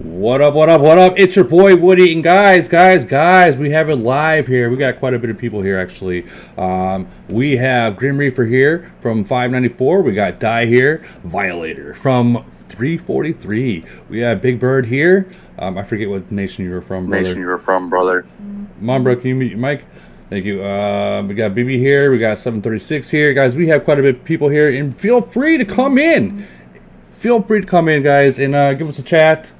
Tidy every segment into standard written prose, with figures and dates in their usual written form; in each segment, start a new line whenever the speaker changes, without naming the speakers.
What up, what up, what up? It's your boy Woody, and guys, we have it live here. We got quite a bit of people here, actually. We have Grim Reaper here from 594. We got Die here, Violator from 343. We have Big Bird here. I forget what nation you were from, brother. Come on, bro, can you mute your mic? Thank you. We got BB here. We got 736 here. Guys, we have quite a bit of people here, and feel free to come in. Feel free to come in, guys, and give us a chat.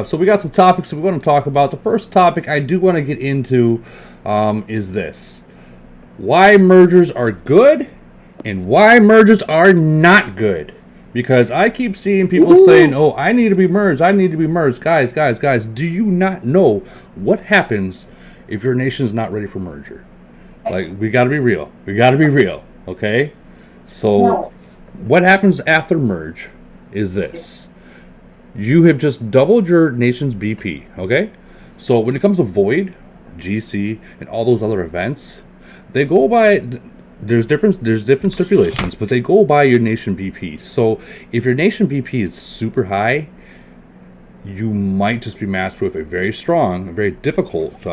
So we got some topics that we want to talk about. The first topic I do want to get into is this. Why mergers are good and why mergers are not good. Because I keep seeing people saying, oh, I need to be merged. I need to be merged. Guys, do you not know what happens if your nation's not ready for merger? Like, we got to be real. Okay? So what happens after merge is this. You have just doubled your nation's BP, okay? So when it comes to Void, GC, and all those other events, they go by, there's different stipulations, but they go by your nation BP. So if your nation BP is super high, you might just be matched with a very strong, very difficult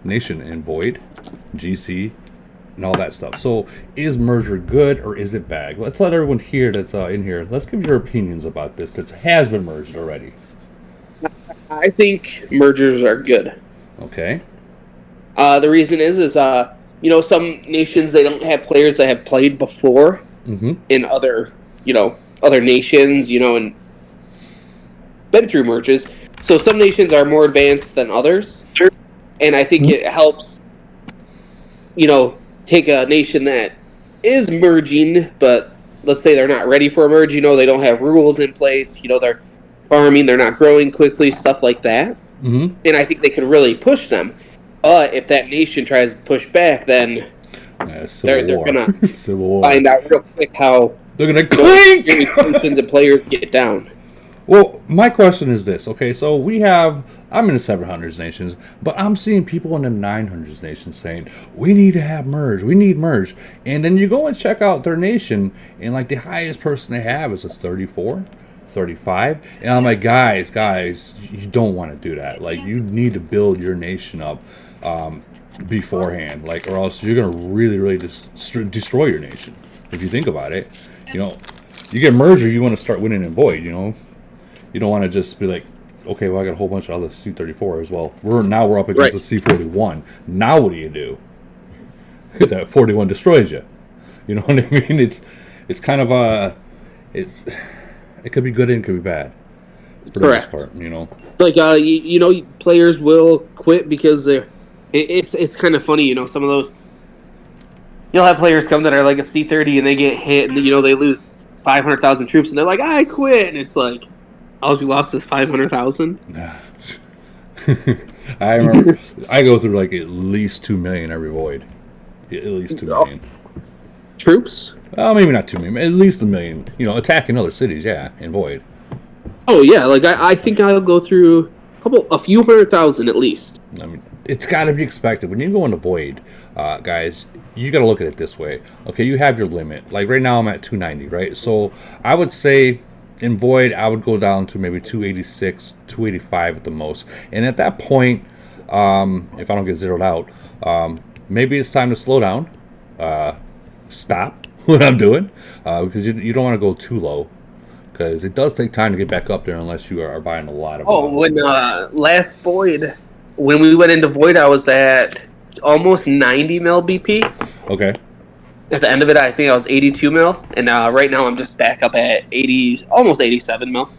nation in Void, GC, and all that stuff. So is merger good or is it bad? Let's let everyone here that's in here, let's give your opinions about this that has been merged already.
I think mergers are good.
Okay.
The reason is some nations, they don't have players that have played before in other nations, and been through merges. So some nations are more advanced than others. And I think it helps, take a nation that is merging, but let's say they're not ready for a merge, they don't have rules in place, they're farming, they're not growing quickly, stuff like that. And I think they could really push them. But if that nation tries to push back, then they're going to find out real quick how
they're going to clink!
Nations and players get down.
Well, my question is this, okay? So I'm in the 700s nations, but I'm seeing people in the 900s nations saying, we need to have merge, we need merge. And then you go and check out their nation, and like the highest person they have is a 34, 35. And I'm like, guys, you don't want to do that. Like, you need to build your nation up beforehand, like, or else you're going to really, really destroy your nation. If you think about it, you get merger, you want to start winning in Void, You don't want to just be like, okay, well, I got a whole bunch of other C-34s. Well, we're up against the C-41. Now what do? That 41 destroys you. You know what I mean? It's kind of it could be good and it could be bad. For
Correct.
the most part,
Like players will quit because it's kind of funny. Some of those, you'll have players come that are like a C-30 and they get hit and they lose 500,000 troops and they're like, I quit, and it's like, all we lost is 500,000.
I remember I go through like at least 2 million every Void. At least 2 million
Troops?
Well, maybe not 2 million, at least 1 million. Attacking other cities, in Void.
Oh yeah, like I think I'll go through a few 100,000 at least.
I mean, it's got to be expected when you go into Void, guys. You got to look at it this way. Okay, you have your limit. Like right now, I'm at 290, right? So I would say, in Void, I would go down to maybe 286, 285 at the most. And at that point, if I don't get zeroed out, maybe it's time to slow down, stop what I'm doing, because you don't want to go too low, because it does take time to get back up there unless you are buying a lot of.
When last Void, when we went into Void, I was at almost 90 mil BP.
Okay.
At the end of it, I think I was 82 mil, and right now I'm just back up at 80, almost 87 mil.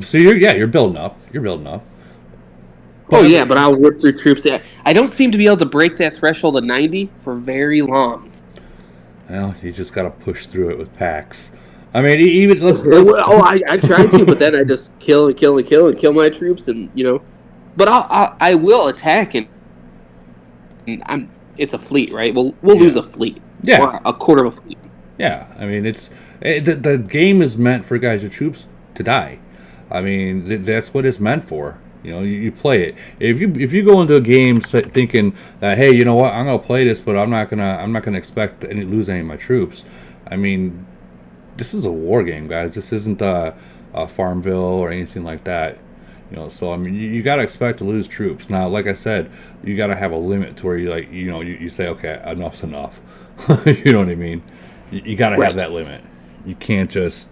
So you're building up.
Oh yeah, but I'll rip through troops. I don't seem to be able to break that threshold of 90 for very long.
Well, you just gotta push through it with packs. I mean, even let's
I try to, but then I just kill my troops, and But I will attack, and it's a fleet, right? We'll lose a fleet.
Yeah.
Or a quarter of a fleet.
Yeah, I mean, the game is meant for your troops to die. I mean, that's what it's meant for. You play it. If you go into a game thinking that, hey, you know what, I'm gonna play this, but I'm not gonna expect to lose any of my troops. I mean, this is a war game, guys. This isn't a Farmville or anything like that. So I mean, you got to expect to lose troops. Now, like I said, you got to have a limit to where you say, okay, enough's enough. You know what I mean? You got to have that limit. You can't just.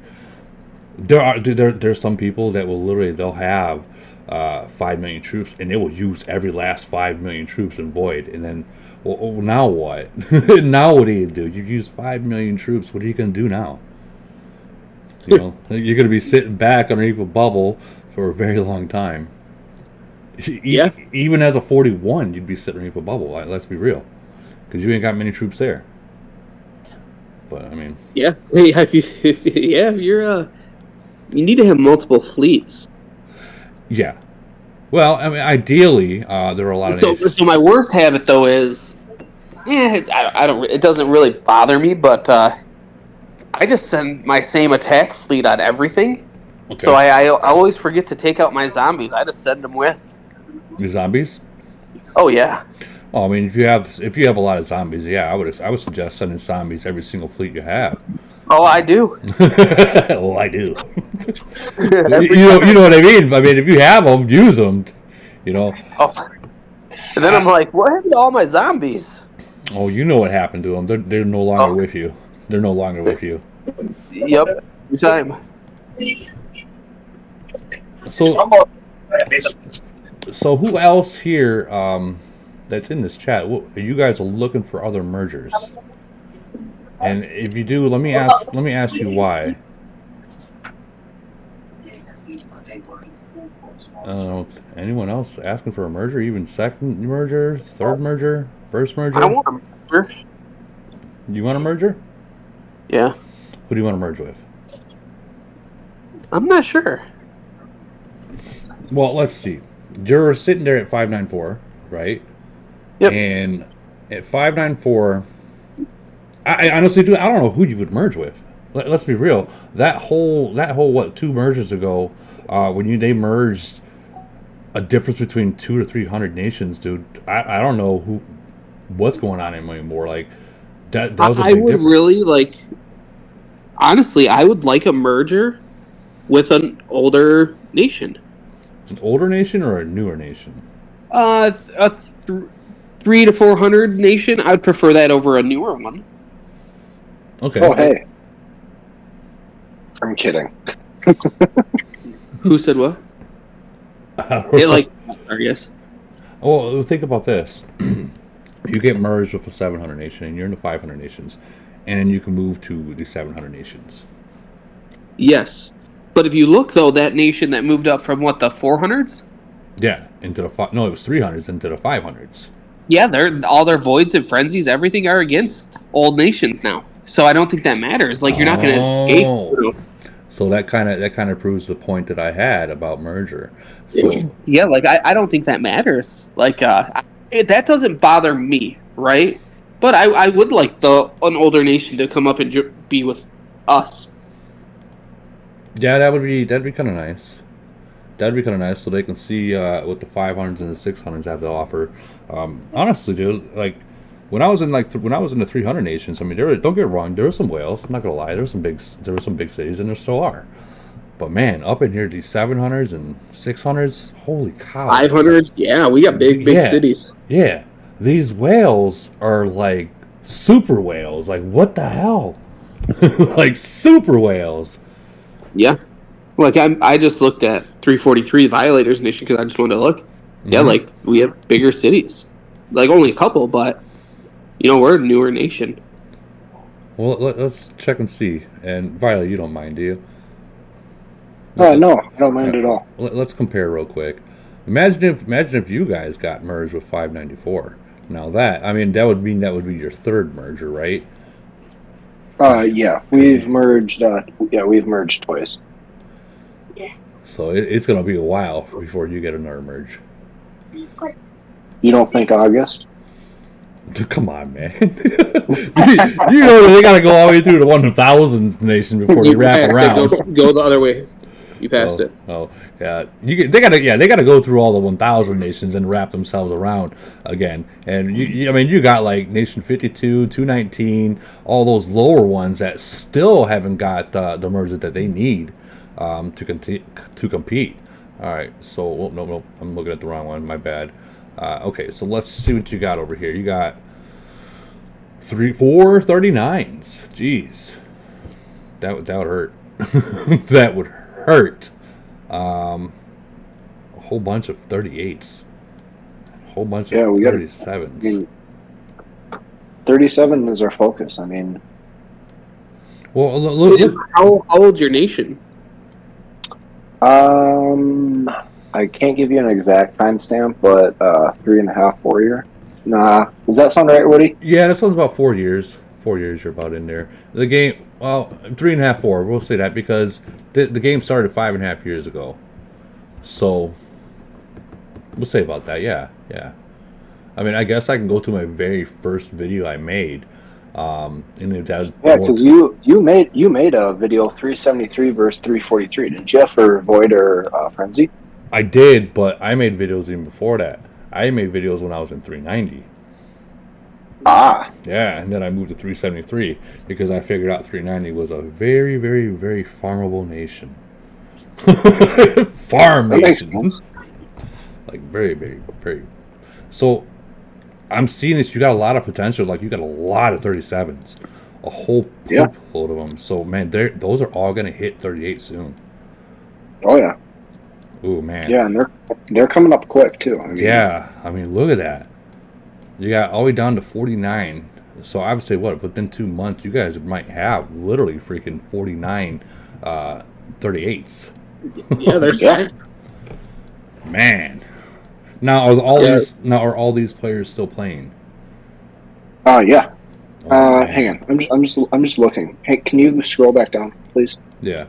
There's some people that will literally they'll have 5 million troops and they will use every last 5 million troops in Void, and then well now what? Now what do? You've used 5 million troops. What are you gonna do now? You're gonna be sitting back underneath a bubble for a very long time.
Yeah.
Even as a 41, you'd be sitting underneath a bubble. Let's be real, because you ain't got many troops there. But I mean,
yeah, you're you need to have multiple fleets.
Yeah. Well, I mean, ideally, there are a lot of nations.
So my worst habit though is, I don't. It doesn't really bother me, but I just send my same attack fleet on everything. Okay. So I always forget to take out my zombies. I just send them with.
Your zombies?
Oh yeah.
Oh, I mean, if you have a lot of zombies, yeah, I would suggest sending zombies every single fleet you have.
Oh, I do.
Oh, I do. you know what I mean? I mean, if you have them, use them.
Oh. And then I'm like, what happened to all my zombies?
Oh, you know what happened to them. They're no longer with you. They're no longer with you.
Yep. Every time.
So who else here that's in this chat? You guys are looking for other mergers. And if you do, let me ask you why. Anyone else asking for a merger? Even second merger, third merger, first merger?
I want a merger.
You want a merger?
Yeah.
Who do you want to merge with?
I'm not sure.
Well, let's see. You're sitting there at 594, right?
Yep.
And at 594. I honestly do. I don't know who you would merge with. Let's be real. That whole what 2 mergers ago, when they merged a difference between 200 to 300 nations, dude. I don't know what's going on anymore. Like that was a big difference.
Really honestly, I would like a merger with an older nation.
An older nation or a newer nation?
A 300 to 400 nation. I'd prefer that over a newer one.
Okay.
Oh, hey. I'm kidding.
Who said what? I guess.
Well, think about this. You get merged with a 700 nation, and you're in the 500 nations, and then you can move to the 700 nations.
Yes. But if you look, though, that nation that moved up from, the 400s?
Yeah, into the... No, it was 300s into the 500s.
Yeah, all their voids and frenzies, everything are against old nations now. So I don't think that matters. Like, you're not going to escape.
So that kind of proves the point that I had about merger. So
yeah, I don't think that matters. That doesn't bother me, right? But I would like an older nation to come up and be with us.
Yeah, that'd be kind of nice. That'd be kind of nice, so they can see what the 500s and the 600s have to offer. Honestly, dude, when I was in the 300 nations, I mean, don't get me wrong, there were some whales. I'm not gonna lie, there were some big cities, and there still are. But man, up in here, these 700s and 600s, holy cow!
500s, yeah, we got big cities.
Yeah, these whales are like super whales. Like, what the hell? Like super whales.
Yeah, I just looked at 343 Violators Nation because I just wanted to look. Mm-hmm. Yeah, we have bigger cities. Only a couple, but we're a newer nation.
Well, let's check and see. And Violet, you don't mind, do you?
No, I don't mind at all.
Let's compare real quick. Imagine if you guys got merged with 594. Now that would mean that would be your third merger, right?
Yeah, we've merged. We've merged twice.
Yes. So it's gonna be a while before you get another merge.
You don't think August?
Come on, man. you know they gotta go all the way through the 1,000s nation before they wrap around.
Go the other way. You passed it.
Oh, yeah. They gotta go through all the 1,000 nations and wrap themselves around again. And you got Nation 52, 219, all those lower ones that still haven't got the merger that they need to compete. All right, so no, I'm looking at the wrong one. My bad. Okay, so let's see what you got over here. You got 4 39s. Jeez, that would hurt. That would hurt. A whole bunch of 38s. A whole bunch of 37s.
37 is our focus. I mean,
well, look.
How old's your nation?
I can't give you an exact timestamp, but 3.5, 4 year. Nah, does that sound right, Woody?
Yeah, that sounds about 4 years. 4 years, you're about in there. The game, well, 3.5, 4. We'll say that because the game started 5.5 years ago. So we'll say about that. Yeah. I mean, I guess I can go to my very first video I made. And if that
because you made a video 373 versus 343, didn't you, for Void or Frenzy?
I did, but I made videos even before that. I made videos when I was in 390.
Ah.
Yeah, and then I moved to 373 because I figured out 390 was a very, very, very farmable nation. Farm nation. Like very, very, very. So I'm seeing this. You got a lot of potential. Like you got a lot of 37s, a whole poop load of them. So man, those are all gonna hit 38 soon.
Oh yeah.
Ooh man.
Yeah, and they're coming up quick too. I
mean, look at that. You got all the way down to 49. So I would say within 2 months, you guys might have literally freaking 49 38s.
Yeah, there's that.
Man. Now are all these players still playing?
Yeah. Hang on. I'm just looking. Hey, can you scroll back down, please?
Yeah.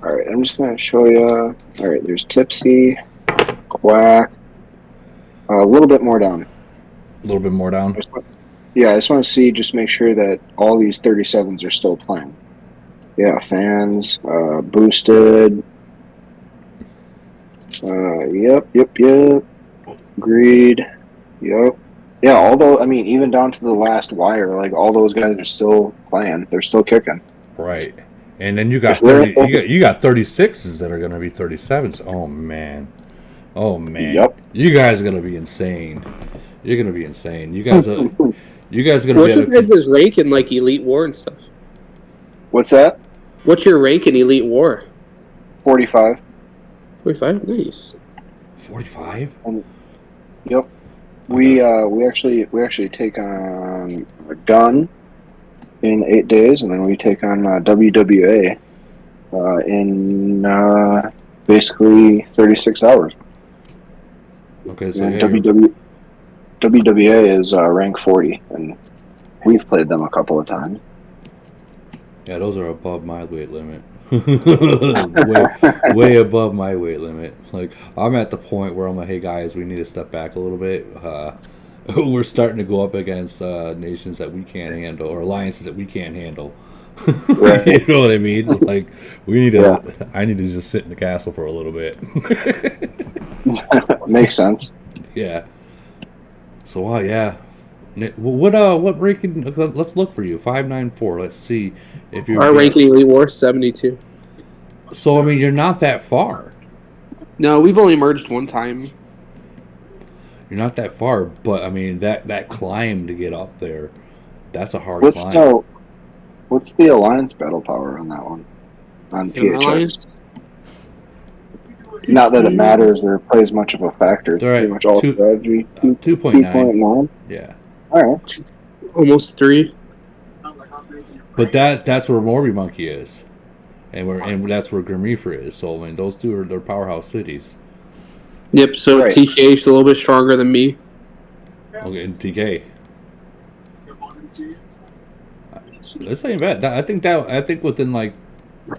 All right, I'm just gonna show you. All right, there's Tipsy, Quack. A little bit more down.
A little bit more down.
I just want to see, just make sure that all these 37s are still playing. Yeah, fans, boosted. Yep. Greed. Yep. Yeah, although, I mean, even down to the last wire, like, all those guys are still playing. They're still kicking.
Right. And then you got 36s that are going to be 37s. Oh, man. Yep. You guys are going to be insane. You're going to be insane. You guys are going to be...
What's your guys' rank in, like, Elite War and stuff?
What's that?
What's your rank in Elite War?
45.
45? Nice.
45?
Yep. We actually take on a gun in 8 days, and then we take on WWA in basically 36 hours.
Okay, so
WWA is rank 40, and we've played them a couple of times.
Yeah, those are above my weight limit. way above my weight limit. Like, I'm at the point where I'm like, hey guys, we need to step back a little bit. We're starting to go up against nations that we can't handle, or alliances that we can't handle.
Right.
You know what I mean? Like, we need to. I need to just sit in the castle for a little bit.
Makes sense.
Yeah. So yeah. What ranking? Let's look for you. 594. Let's see if you're.
Our ranking Elite War 72.
So I mean, you're not that far.
No, we've only merged one time.
You're not that far, but I mean that climb to get up there, that's a hard climb.
What's the Alliance battle power on that one? On PHX? Not that it matters, or plays much of a factor. It's pretty much all strategy.
2.9. Yeah.
All right.
Almost 3.
But that's where Morby Monkey is, and that's where Grim Reaper is. So I mean, those two are their powerhouse cities.
Yep. So right. TK is a little bit stronger than me.
Okay, TK. That's not bad. I think within like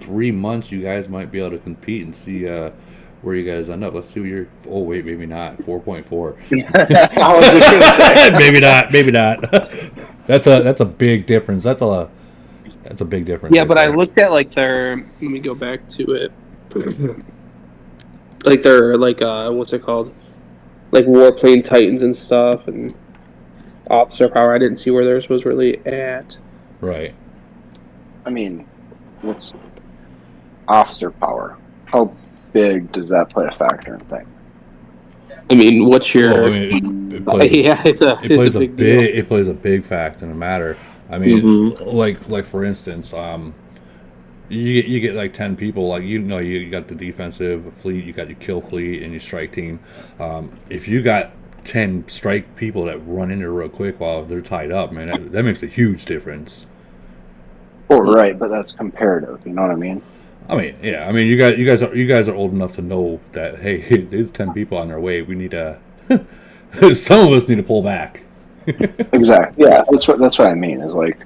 3 months, you guys might be able to compete and see where you guys end up. Let's see what you're. Oh wait, maybe not. 4.4.
I was just gonna say.
Maybe not. That's a big difference. That's a big difference.
Yeah, right, but there. I looked at like their. Let me go back to it. Like their what's it called? Like Warplane Titans and stuff, and officer power. I didn't see where theirs was really at.
Right.
I mean, what's officer power? How big does that play a factor in things?
I mean, what's your?
Well, I mean, it plays.
Yeah, it's a big deal.
It plays a big factor in the matter. I mean, like for instance, you get like 10 people, like you got the defensive fleet, you got your kill fleet, and your strike team. If you got 10 strike people that run in there real quick while they're tied up, man, that makes a huge difference.
Well, right, but that's comparative. You know what I mean?
I mean, yeah. I mean, you guys are old enough to know that hey, there's 10 people on their way. We need to. Some of us need to pull back.
Exactly. Yeah, that's what I mean. Is like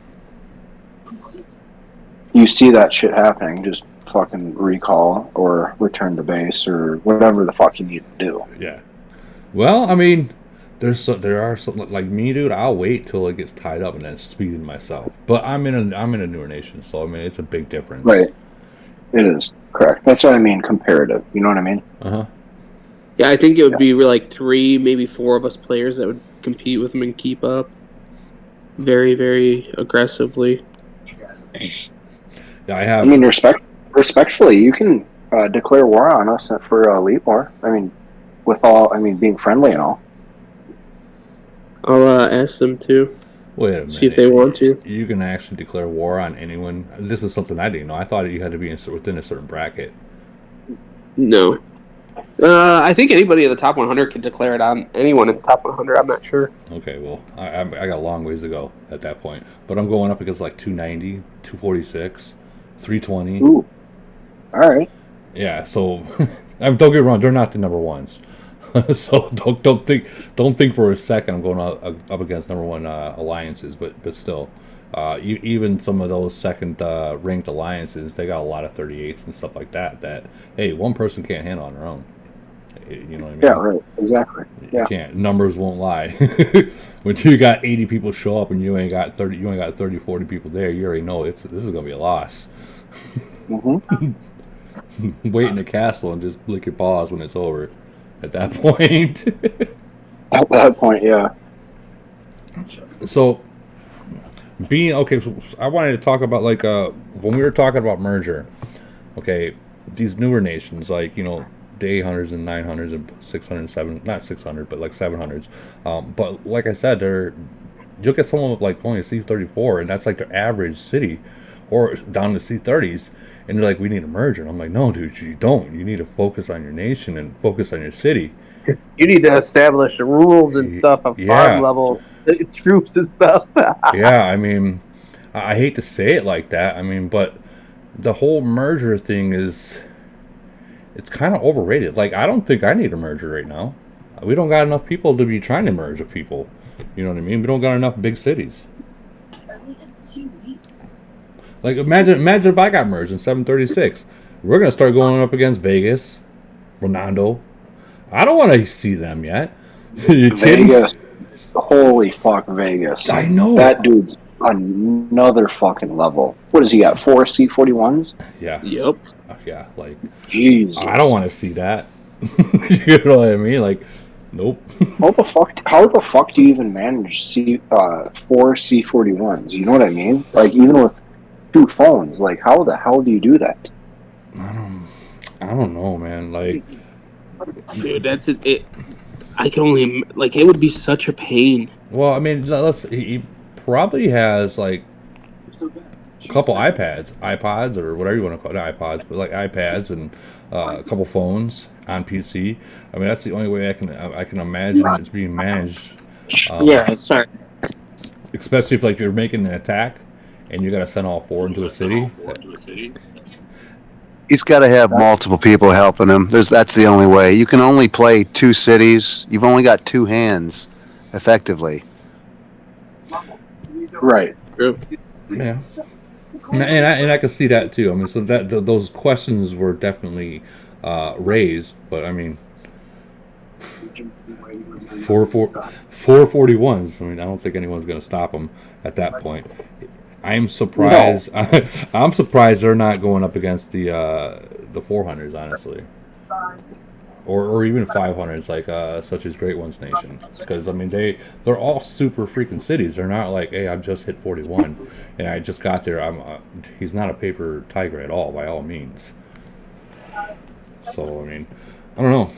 you see that shit happening, just fucking recall or return to base or whatever the fuck you need to do.
Yeah. Well, I mean, there are some like me, dude. I'll wait till it gets tied up and then speed in myself. But I'm in a newer nation, so I mean, it's a big difference.
Right. It is correct. That's what I mean. Comparative. You know what I mean?
Yeah, I think it would be like 3, maybe 4 of us players that would compete with them and keep up very, very aggressively.
Yeah, I have.
I mean, respectfully, you can declare war on us for Elite War. I mean, being friendly and all.
I'll ask them to.
Wait a minute.
See if they want to.
You can actually declare war on anyone. This is something I didn't know. I thought you had to be within a certain bracket.
No. I think anybody in the top 100 can declare it on anyone in the top 100. I'm not sure.
Okay, well, I got a long ways to go at that point. But I'm going up against like 290, 246, 320.
Ooh. All right.
Yeah, so don't get me wrong, they're not the number ones. So don't think for a second I'm going up against number one alliances, but still, even some of those second ranked alliances, they got a lot of 38s and stuff like that. That hey, one person can't handle on their own. You know what I mean?
Yeah, right. Exactly.
You can't. Numbers won't lie. When you got 80 people show up and you only got 30, 40 people there, you already know this is gonna be a loss. Wait in the castle and just lick your paws when it's over. At that point.
At that point, yeah.
So, so I wanted to talk about like when we were talking about merger. Okay, these newer nations like the 800s and 900s and 600, 7, not 600, but like 700s. But like I said, you'll get someone with like only a C-34, and that's like their average city, or down to C-30s. And they're like, we need a merger. And I'm like, no, dude, you don't. You need to focus on your nation and focus on your city.
You need to establish the rules and stuff of farm level troops and stuff.
Yeah, I mean, I hate to say it like that. I mean, but the whole merger thing it's kind of overrated. Like, I don't think I need a merger right now. We don't got enough people to be trying to merge with people. You know what I mean? We don't got enough big cities.
It's 2 weeks.
Like, imagine if I got merged in 736. We're going to start going up against Vegas, Ronaldo. I don't want to see them yet. You kidding?
Vegas. Holy fuck, Vegas.
I know.
That dude's another fucking level. What does he got? 4 C-41s?
Yeah.
Yep.
Yeah, like,
Jesus.
I don't want to see that. You know what I mean? Like, nope.
How the fuck do you even manage 4 C-41s? You know what I mean? Like, even with 2 phones, like, how the hell do you do that?
I don't know, man. Like,
dude, that's it. I can only it would be such a pain.
Well, I mean, he probably has like a couple iPods, or whatever you want to call it, iPods, but like iPads and a couple phones on PC. I mean, that's the only way I can imagine it's being managed.
Yeah, sorry.
Especially if you're making an attack and you got to send all 4 into a city.
He's got to have multiple people helping him. That's the only way. You can only play 2 cities. You've only got 2 hands, effectively.
Right.
True.
Yeah. And I can see that too. I mean, so those questions were definitely raised, but I mean, 441s. I mean, I don't think anyone's going to stop them at that point. I'm surprised. No. I'm surprised they're not going up against the 400s, honestly, or even 500s, like such as Great Ones Nation, because I mean they're all super freaking cities. They're not like, hey, I've just hit 41 and I just got there. He's not a paper tiger at all, by all means. So I mean, I don't know.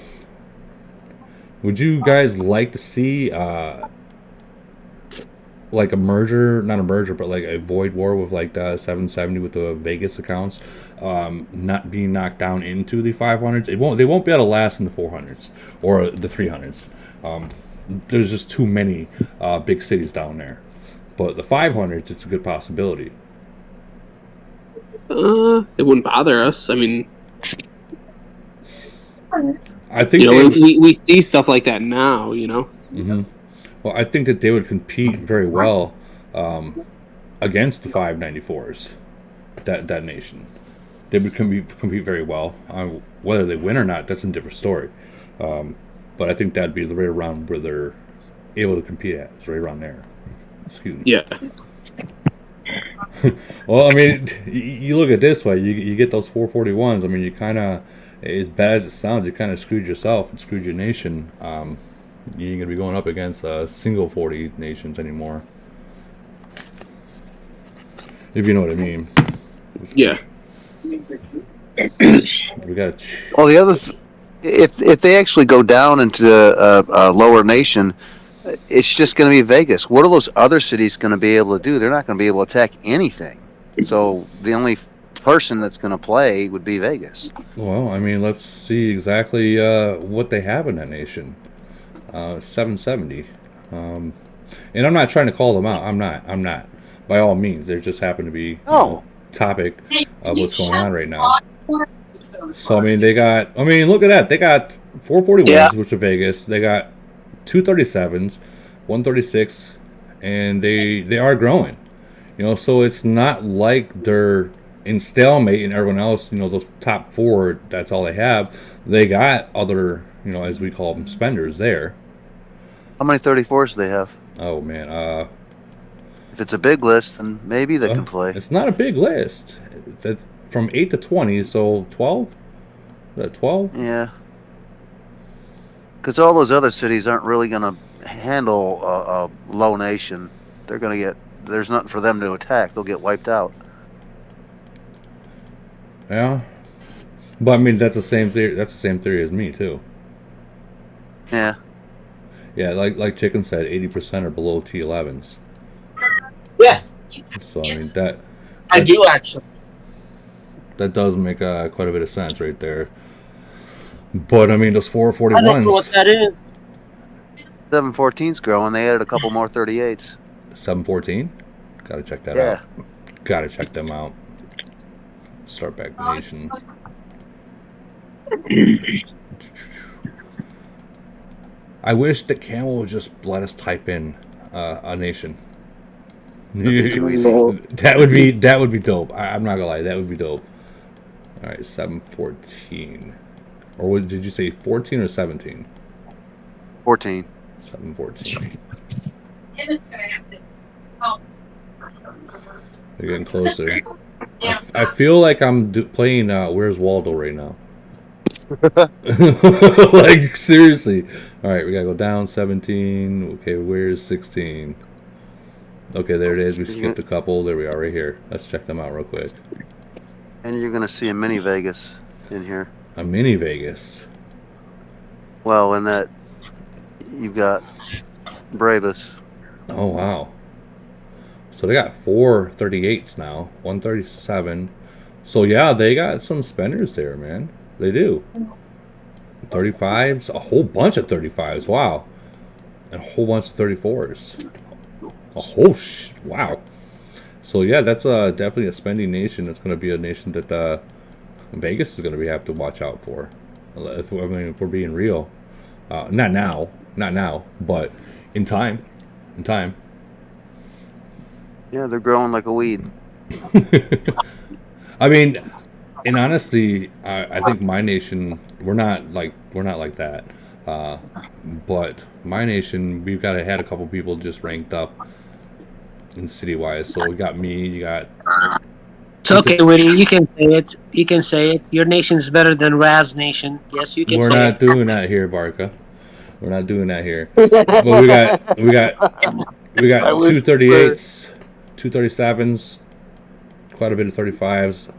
Would you guys like to see like a merger, not a merger, but like a void war with like the 770 with the Vegas accounts, not being knocked down into the 500s? They won't be able to last in the 400s or the 300s. There's just too many big cities down there. But the 500s, it's a good possibility.
It wouldn't bother us. I mean,
I think
we see stuff like that now.
Mm-hmm. Well, I think that they would compete very well against the 594s. That nation, they would compete very well. Whether they win or not, that's a different story. But I think that'd be right around where they're able to compete at. It's right around there. Excuse me.
Yeah.
Well, I mean, you look at it this way. You get those 441s. I mean, you kind of, as bad as it sounds, you kind of screwed yourself and screwed your nation. You ain't gonna be going up against single 40 nations anymore. If you know what I mean.
Yeah.
We got.
Well, the other, if they actually go down into a lower nation, it's just going to be Vegas. What are those other cities going to be able to do? They're not going to be able to attack anything. So the only person that's going to play would be Vegas.
Well, I mean, let's see exactly what they have in that nation. 770. And I'm not trying to call them out. I'm not. By all means, there just happen to be topic of what's going on right now. So I mean, look at that. They got 441s, which are Vegas. They got 237s, 136, and they are growing. So it's not like they're in stalemate and everyone else, those top four, that's all they have. They got other, as we call them, spenders there.
How many 34s do they have?
Oh man,
if it's a big list, then maybe they can play.
It's not a big list. That's from 8 to 20, so 12? Is that 12?
Yeah. Because all those other cities aren't really going to handle a low nation. They're going to there's nothing for them to attack. They'll get wiped out.
Yeah. But I mean, that's the same theory. That's the same theory as me too.
Yeah.
Yeah, like Chicken said, 80% are below T11s.
Yeah.
So I mean that
I do actually.
That does make quite a bit of sense right there. But I mean, those 441s.
I don't know what that is.
714's growing. They added a couple more 38s.
714? Gotta check that out. Gotta check them out. Start back the nation. I wish that Camel would just let us type in a nation. That would be dope. I'm not gonna lie, that would be dope. All right, 714. Or what did you say, 14 or 17?
14.
714. They're getting closer. I feel like I'm playing Where's Waldo right now. Like, seriously. Alright, we gotta go down 17. Okay, where's 16? Okay, there it is. We skipped a couple. There we are, right here. Let's check them out real quick.
And you're going to see a mini Vegas in here.
A mini Vegas.
Well, in that you've got Bravus.
Oh, wow. So they got 4 38s now. 137. So, yeah, they got some spenders there, man. They do. 35s. A whole bunch of 35s. Wow. And a whole bunch of 34s. Wow. So, yeah, that's definitely a spending nation. It's going to be a nation that Vegas is going to have to watch out for. If we're being real. Not now, but in time.
Yeah, they're growing like a weed.
I mean, and honestly, I think my nation, we're not like that. But my nation, we've had a couple people just ranked up in city-wise. So we got me, you got.
It's okay, Woody. You can say it. Your nation's better than Rav's nation. Yes, you can say it.
We're not doing that here, Barca. We're not doing that here. But we got 238s, 237s, quite a bit of 35s.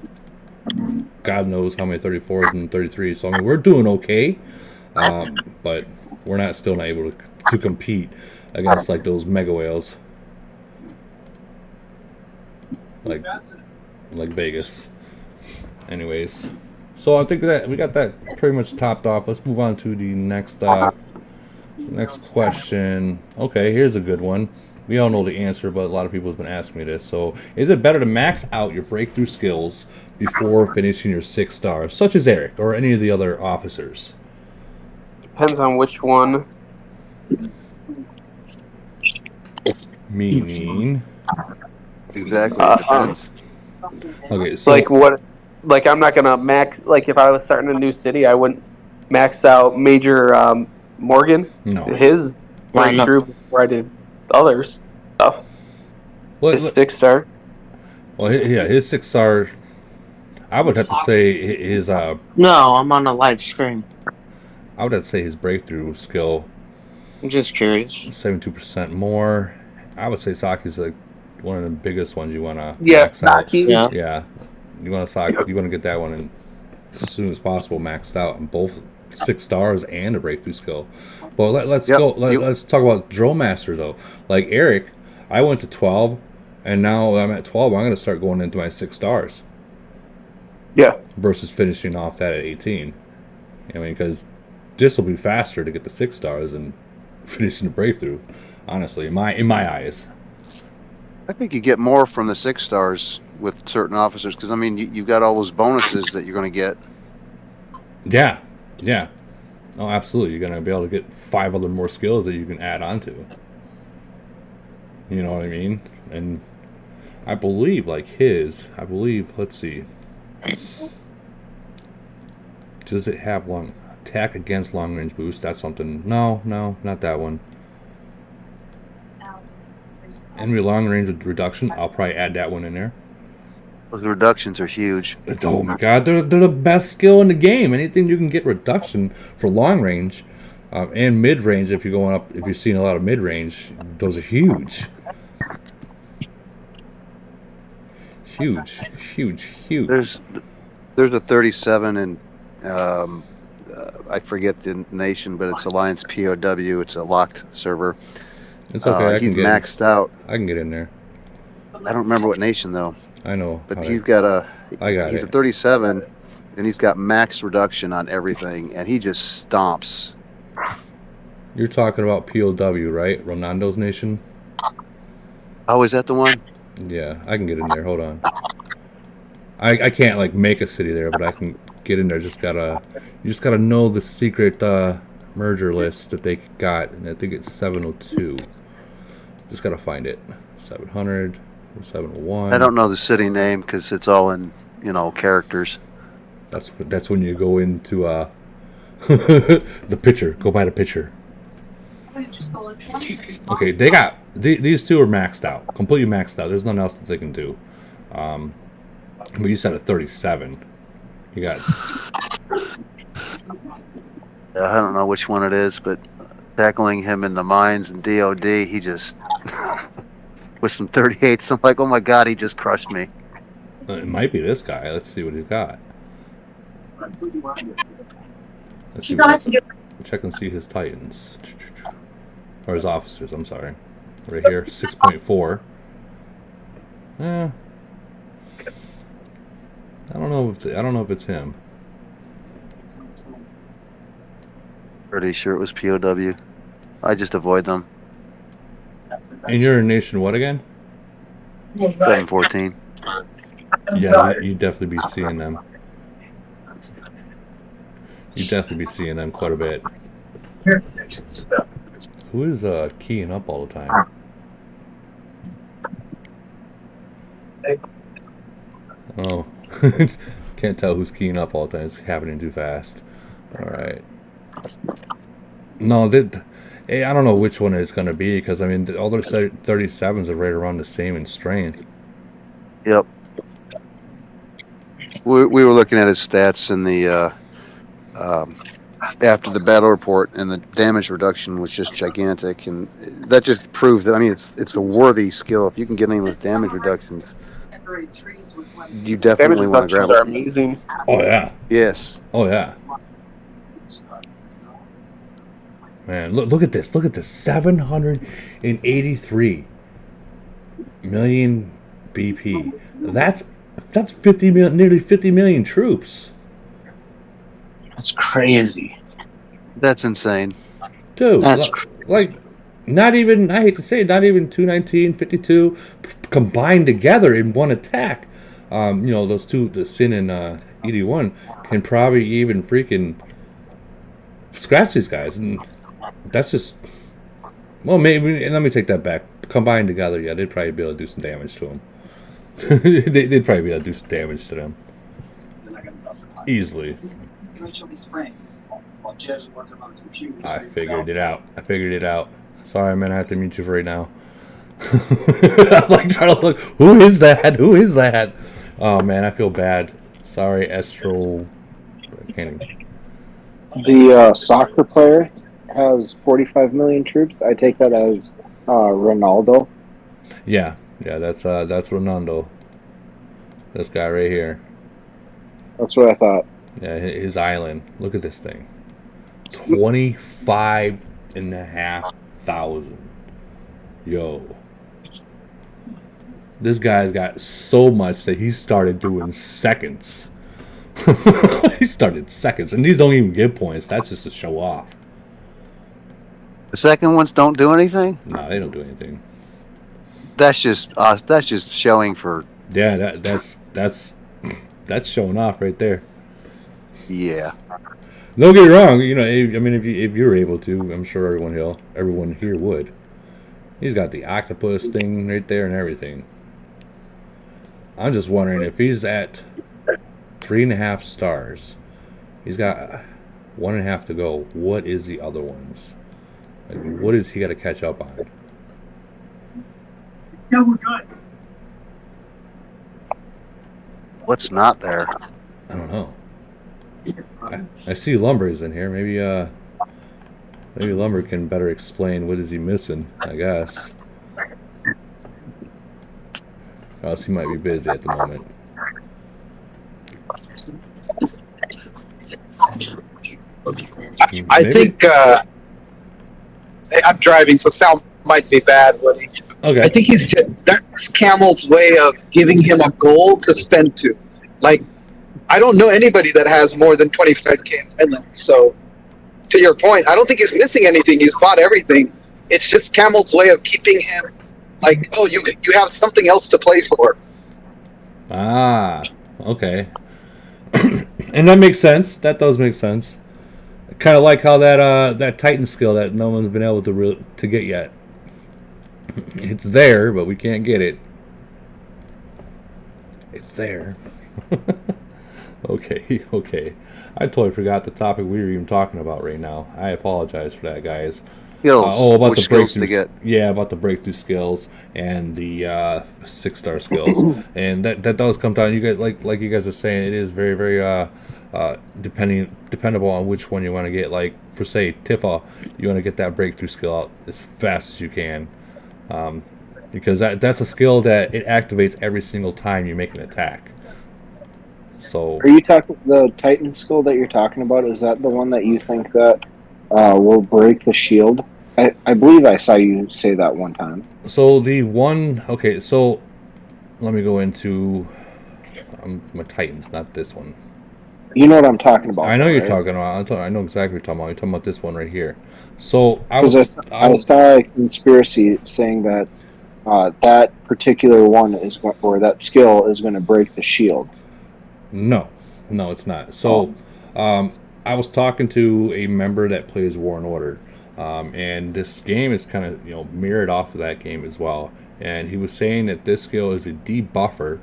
God knows how many 34s and 33s. So I mean, we're doing okay, but we're still not able to compete against like those mega whales, like Vegas. Anyways, so I think that we got that pretty much topped off. Let's move on to the next question. Okay, here's a good one. We all know the answer, but a lot of people have been asking me this. So, is it better to max out your breakthrough skills before finishing your 6 stars, such as Eric or any of the other officers?
Depends on which one.
Meaning,
Exactly.
okay, so
Like what? Like I'm not gonna max. Like if I was starting a new city, I wouldn't max out Major Morgan.
no.
His breakthrough before I did other stuff. His
Well,
6-star.
yeah, his 6-star. I would have to say his.
No, I'm on a live stream.
I would have to say his breakthrough skill,
I'm just curious.
72% more. I would say Saki's like one of the biggest ones you want to
Yes,
max out.
Saki.
Yeah.
Yeah, you want to get that one in as soon as possible maxed out in both 6 stars and a breakthrough skill. But let's
Yep.
go. Let's talk about Drill Master though. Like Eric, I went to 12, and now I'm at 12. I'm going to start going into my 6 stars
Yeah.
versus finishing off that at 18. I mean, because this will be faster to get the 6 stars and finishing the breakthrough. Honestly, in my eyes.
I think you get more from the 6 stars with certain officers because I mean you've got all those bonuses that you're going to get.
Yeah. Oh, absolutely. You're going to be able to get 5 other more skills that you can add on to. You know what I mean? And I believe, let's see. Does it have attack against long range boost? That's something. No, not that one. Enemy long range reduction. I'll probably add that one in there.
Those reductions are huge.
Oh my god, they're the best skill in the game. Anything you can get reduction for long range and mid range, if you're going up, if you're seeing a lot of mid range, those are huge. Huge.
There's a 37 and I forget the nation, but it's Alliance POW. It's a locked server.
It's okay.
He's maxed out.
I can get in there.
I don't remember what nation though.
I know.
But he's got
he's
a 37, and he's got max reduction on everything, and he just stomps.
You're talking about POW, right? Ronaldo's nation.
Oh, is that the one?
Yeah, I can get in there. Hold on. I can't like make a city there, but I can get in there. You just gotta know the secret merger list that they got, and I think it's 702. Just gotta find it. 700 or 701.
I don't know the city name because it's all in characters.
That's when you go into the picture. Go by the picture. Okay, they got these two are maxed out, completely maxed out. There's nothing else that they can do. But you said a 37. You got.
I don't know which one it is, but tackling him in the mines and DOD, he just with some 38s. I'm like, oh my god, he just crushed me.
It might be this guy. Let's see what he's got. Let's see. Check and see his Titans or his officers. I'm sorry, right here, 6.4. I don't know if it's him.
Pretty sure it was POW. I just avoid them.
And you're in nation what again?
714.
Yeah, you definitely be seeing them. You definitely be seeing them quite a bit. Who is keying up all the time? Oh, can't tell who's keying up all the time. It's happening too fast. All right. No, I don't know which one it's going to be because I mean all those 37s are right around the same in strength.
Yep. We were looking at his stats in the after the battle report, and the damage reduction was just gigantic, and that just proves that. I mean, it's a worthy skill if you can get any of those damage reductions. You definitely want to grab
are
it.
amazing.
Oh yeah.
Yes.
Oh yeah. Man, look at this. Look at this. 783 million BP. That's 50 million, nearly 50 million troops.
That's crazy.
That's insane.
Dude,
That's crazy.
like not even, I hate to say it, not even 219, 52 combined together in one attack. Those two, the Sin and ED1, can probably even freaking scratch these guys. And that's just, well, maybe, and let me take that back. Combined together, yeah, they'd probably be able to do some damage to them. They'd probably be able to do some damage to them. Easily. I figured it out. Sorry, man, I have to mute you for right now. I'm like trying to look. Who is that? Oh man, I feel bad. Sorry, Estro.
The soccer player has 45 million troops. I take that as Ronaldo.
Yeah, that's Ronaldo. This guy right here.
That's what I thought.
Yeah, his island. Look at this thing. 25,500. Yo. This guy's got so much that he started doing seconds. He started seconds. And these don't even give points. That's just to show off.
The second ones don't do anything?
No, they don't do anything.
That's just showing for...
Yeah, that's showing off right there.
Yeah.
Don't get me wrong. I mean, if you're able to, I'm sure everyone here would. He's got the octopus thing right there and everything. I'm just wondering if he's at 3.5 stars. He's got 1.5 to go. What is the other ones? Like, what is he got to catch up on?
Yeah, we're good.
What's not there?
I don't know. I see Lumber's in here. Maybe Lumber can better explain what is he missing, I guess. Or else he might be busy at the moment.
I think I'm driving, so sound might be bad, Woody.
Okay.
I think that's Camel's way of giving him a goal to spend to. Like, I don't know anybody that has more than 25k in Finland. So, to your point, I don't think he's missing anything. He's bought everything. It's just Camel's way of keeping him like, oh, you have something else to play for.
Ah, okay. And that makes sense. That does make sense. Kind of like how that Titan skill that no one's been able to get yet. It's there, but we can't get it. It's there. Okay. I totally forgot the topic we were even talking about right now. I apologize for that, guys.
Skills.
About
Which
the
skills
breakthrough.
to get?
Yeah, about the breakthrough skills and the 6-star skills, and that does come down. You guys, like you guys are saying, it is very, very dependable on which one you want to get. Like for say Tifa, you want to get that breakthrough skill out as fast as you can, because that's a skill that it activates every single time you make an attack. So,
are you talking the Titan skill that you're talking about? Is that the one that you think that will break the shield? I believe I saw you say that one time.
So the one, okay. So let me go into my Titans, not this one.
You know what I'm talking about.
I know you're
right?
talking about. I know exactly what you're talking about. You're talking about this one right here. So I
saw a conspiracy saying that that particular one or that skill is going to break the shield.
No, it's not. So I was talking to a member that plays War and Order, and this game is kind of mirrored off of that game as well. And he was saying that this skill is a debuffer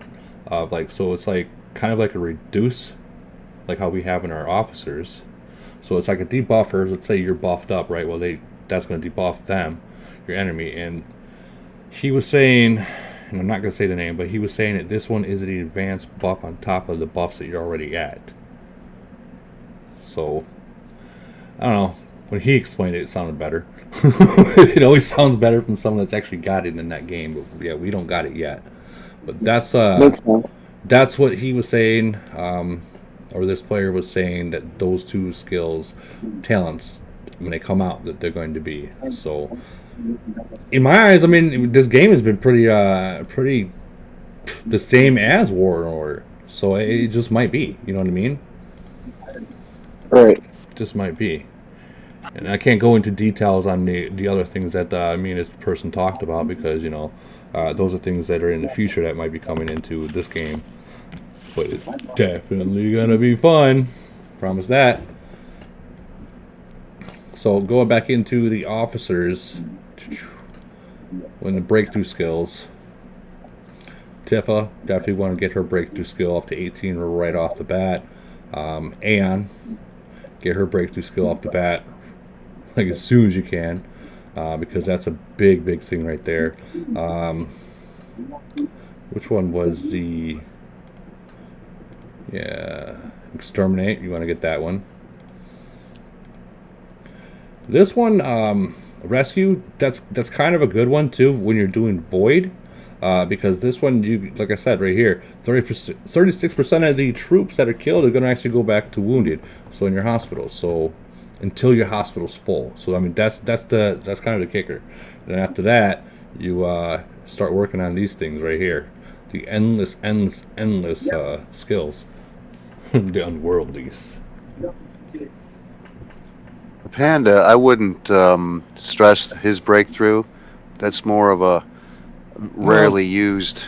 of so it's like kind of like a reduce, like how we have in our officers. So it's like a debuffer. Let's say you're buffed up, right? Well, that's going to debuff them, your enemy. And he was saying, and I'm not going to say the name, but he was saying that this one is an advanced buff on top of the buffs that you're already at. So, I don't know. When he explained it, it sounded better. It always sounds better from someone that's actually got it in that game. But yeah, we don't got it yet. But that's
Makes sense.
that's what he was saying, or this player was saying, that those two skills, talents, when they come out, that they're going to be. So, in my eyes, I mean, this game has been pretty the same as War and Order. So it just might be. You know what I mean?
Right.
Just might be. And I can't go into details on the other things that this person talked about, because those are things that are in the future that might be coming into this game. But it's definitely gonna be fun. Promise that. So going back into the officers, when the breakthrough skills, Tifa definitely want to get her breakthrough skill up to 18 right off the bat. Aeon, get her breakthrough skill off the bat like as soon as you can, because that's a big thing right there. Which one was the Exterminate? You want to get that one. This one, Rescue, that's kind of a good one too when you're doing Void, because this one, you, like I said right here, 36% of the troops that are killed are going to actually go back to wounded, so in your hospital. So until your hospital's full. So I mean, that's kind of the kicker. And after that, you start working on these things right here, the endless skills, the unworldlies.
Panda, I wouldn't stress his breakthrough. That's more of a rarely used.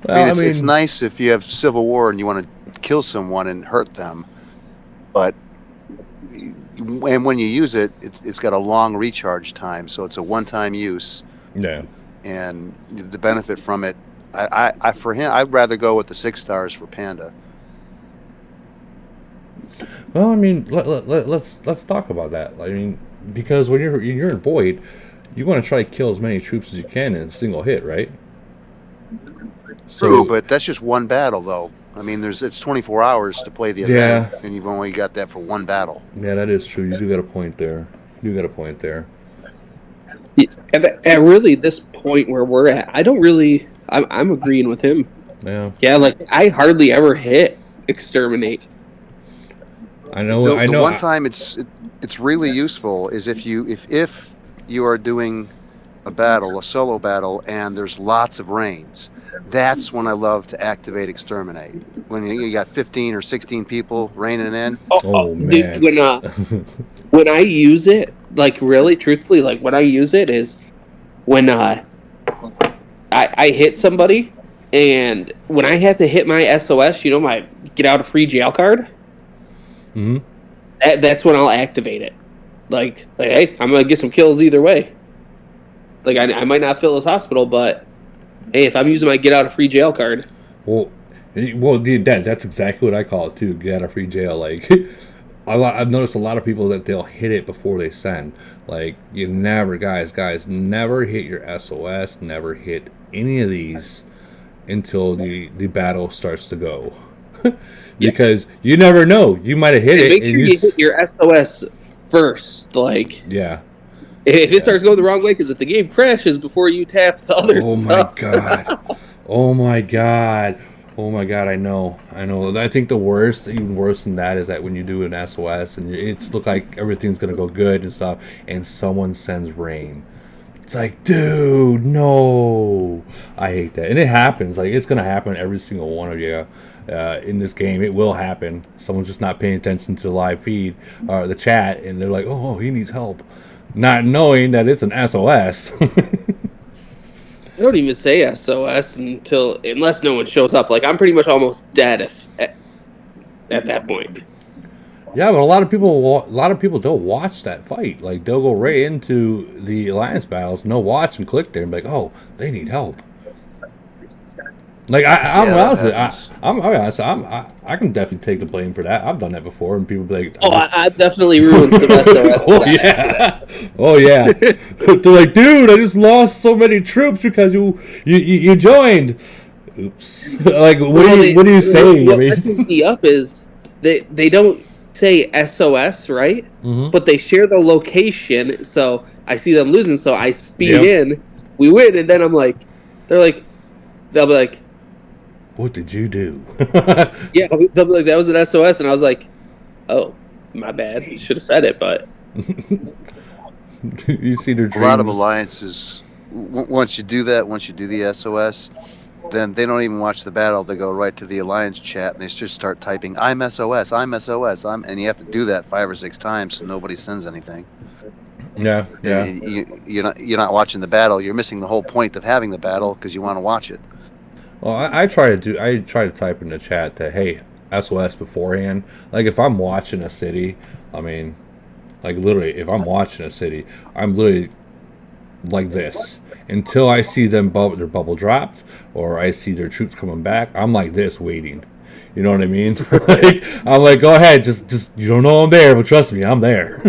Well,
It's nice if you have Civil War and you want to kill someone and hurt them, but when you use it, it's got a long recharge time, so it's a one-time use.
Yeah.
And the benefit from it, for him, I'd rather go with the 6 stars for Panda.
Well, I mean, let's talk about that. I mean, because when you're in Void, you want to try to kill as many troops as you can in a single hit, right?
True, but that's just one battle, though. I mean, it's 24 hours to play the event, and you've only got that for one battle.
Yeah, that is true. You do got a point there.
At really this point where we're at, I'm agreeing with him.
Yeah.
Yeah, like I hardly ever hit Exterminate.
I know.
The one time it's really useful is if you are doing a solo battle, and there's lots of rains. That's when I love to activate Exterminate. When you got 15 or 16 people raining in.
Oh man.
Dude, when I use it, like really, truthfully, like when I use it is when I hit somebody, and when I have to hit my SOS, my get out of free jail card.
Mm-hmm.
That's when I'll activate it. Like, hey, I'm gonna get some kills either way. Like I might not fill this hospital, but hey, if I'm using my get out of free jail card.
Well, that's exactly what I call it too. Get out of free jail. Like, I've noticed a lot of people that they'll hit it before they send. Like, you never, guys, never hit your SOS. Never hit any of these until the battle starts to go. Because you never know. You might have hit it.
Make sure you hit your SOS first. Like,
yeah.
If it starts going the wrong way, because if the game crashes before you tap the other stuff.
Oh my god. I know. I think the worst, even worse than that, is that when you do an SOS and it's look like everything's gonna go good and stuff, and someone sends rain. It's like, dude, no. I hate that, and it happens. Like, it's gonna happen every single one of you. In this game, it will happen. Someone's just not paying attention to the live feed or the chat, and they're like, "Oh, he needs help," not knowing that it's an SOS.
I don't even say SOS unless no one shows up. Like, I'm pretty much almost dead at that point.
Yeah, but a lot of people don't watch that fight. Like, they'll go right into the alliance battles, no watch, and click there and be like, "Oh, they need help." Like, I'm honest, I can definitely take the blame for that. I've done that before, and people be like,
I definitely ruined some SOS.
Oh yeah. They're like, "Dude, I just lost so many troops because you joined." Oops. Like, what do you say?
What messes me up is they don't say SOS, right?
Mm-hmm.
But they share the location, so I see them losing, so I speed in, we win, and then they'll be like,
what did you do?
Yeah, something like that was an SOS, and I was like, oh, my bad. Should have said it, but
You see their dreams.
A lot of alliances, once you do that, once you do the SOS, then they don't even watch the battle. They go right to the alliance chat and they just start typing, I'm SOS, I'm SOS, and you have to do that 5 or 6 times so nobody sends anything.
Yeah.
You're not watching the battle. You're missing the whole point of having the battle because you want to watch it.
Well, I try to type in the chat that, hey, SOS beforehand. Like if I'm watching a city, I mean, like literally, if I'm watching a city, I'm literally like this until I see their bubble dropped or I see their troops coming back. I'm like this waiting. You know what I mean? Like, I'm like, go ahead, just you don't know I'm there, but trust me, I'm there.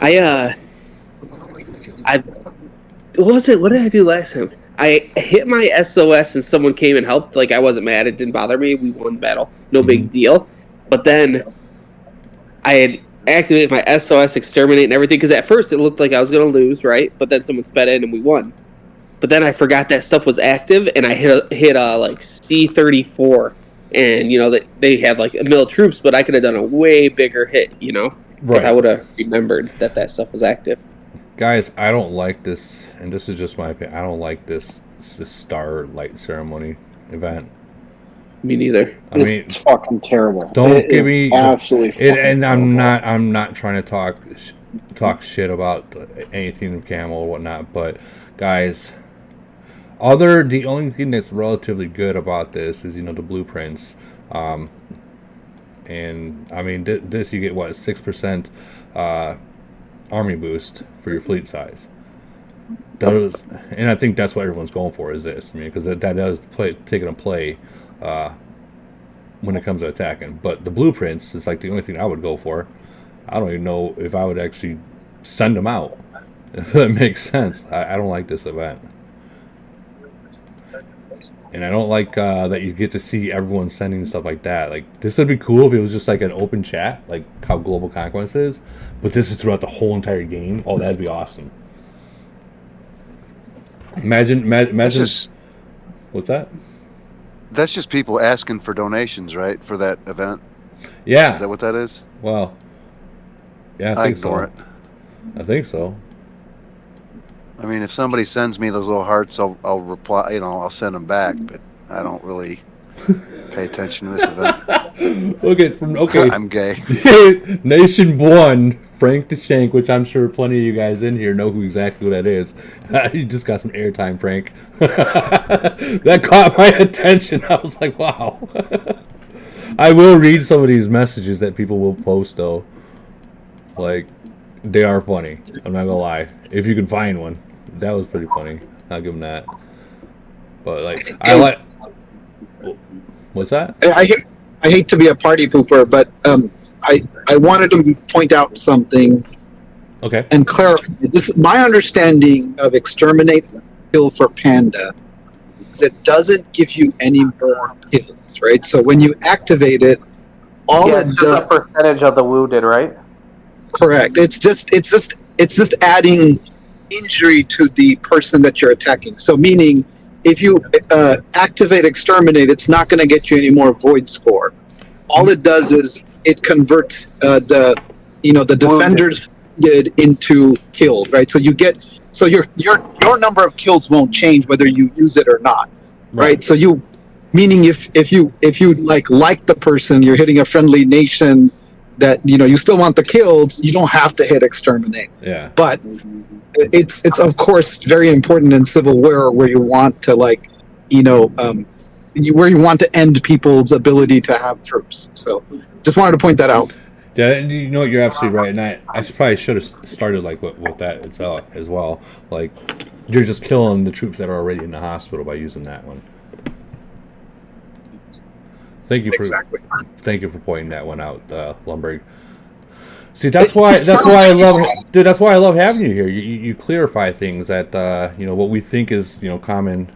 What did I do last time? I hit my SOS and someone came and helped. Like, I wasn't mad. It didn't bother me. We won the battle. No big deal. But then I had activated my SOS, exterminate, and everything. Because at first it looked like I was going to lose, right? But then someone sped in and we won. But then I forgot that stuff was active, and I hit like C-34. And, you know, that they had like a mill troops, but I could have done a way bigger hit, you know?
Right.
If I would have remembered that stuff was active.
Guys, I don't like this, and this is just my opinion. I don't like this Starlight Ceremony event.
Me neither.
I mean,
it's fucking terrible.
Don't give me
absolutely.
And I'm not trying to talk shit about anything of Camel or whatnot, but guys, the only thing that's relatively good about this is, you know, the blueprints. And I mean, this you get what, 6% army boost for your fleet size. And I think that's what everyone's going for is this. I mean, because that does taking a play when it comes to attacking. But the blueprints is like the only thing I would go for. I don't even know if I would actually send them out. If that makes sense. I don't like this event. And I don't like that you get to see everyone sending stuff like that. Like, this would be cool if it was just like an open chat, like how Global Conquest is. But this is throughout the whole entire game. Oh, that'd be awesome. Imagine. What's that?
That's just people asking for donations, right, for that event?
Yeah.
Is that what that is?
Well, yeah, I think
ignore
so. I think so.
I mean, if somebody sends me those little hearts, I'll reply. You know, I'll send them back. But I don't really pay attention to this event.
Okay.
I'm gay.
Nation 1, Frank the Shank, which I'm sure plenty of you guys in here know who exactly who that is. You just got some airtime, Frank. That caught my attention. I was like, wow. I will read some of these messages that people will post, though. Like, they are funny. I'm not gonna lie. If you can find one. That was pretty funny. I'll give them that. But, like, I like... What's that?
I hate to be a party pooper, but I wanted to point out something.
Okay.
And clarify. This is my understanding of exterminate kill for panda. Is it doesn't give you any more kills, right? So when you activate it,
it's just a percentage of the wounded, right?
Correct. It's just adding injury to the person that you're attacking. So meaning, if you activate exterminate, it's not going to get you any more void score. All it does is it converts the defenders did into killed, right? So your number of kills won't change whether you use it or not, right? So meaning if you like the person, you're hitting a friendly nation that you still want the kills, you don't have to hit exterminate.
Yeah.
But it's of course very important in Civil War where you want to where you want to end people's ability to have troops. So just wanted to point that out.
Yeah, and you know what, you're absolutely right, and I probably should have started like with that itself as well. Like, you're just killing the troops that are already in the hospital by using that one. Thank you for pointing that one out, Lumberg. See, that's why I love having you here. You clarify things that what we think is common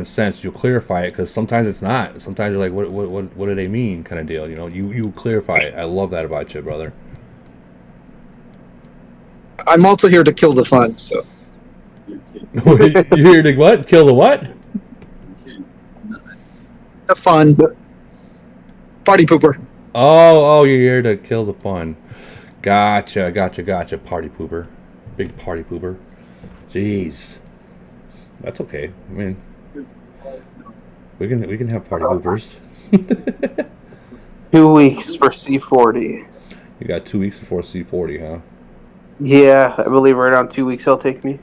sense. You'll clarify it because sometimes it's not. Sometimes you're like, what do they mean, kind of deal. You clarify it. I love that about you, brother.
I'm also here to kill the fun. So
you're here to what? Kill the what?
the fun. Party pooper.
Oh, you're here to kill the fun. Gotcha. Party pooper. Big party pooper. Jeez. That's okay. I mean, we can have party poopers.
2 weeks for C40.
You got 2 weeks before C40, huh?
Yeah, I believe right around 2 weeks he'll take me.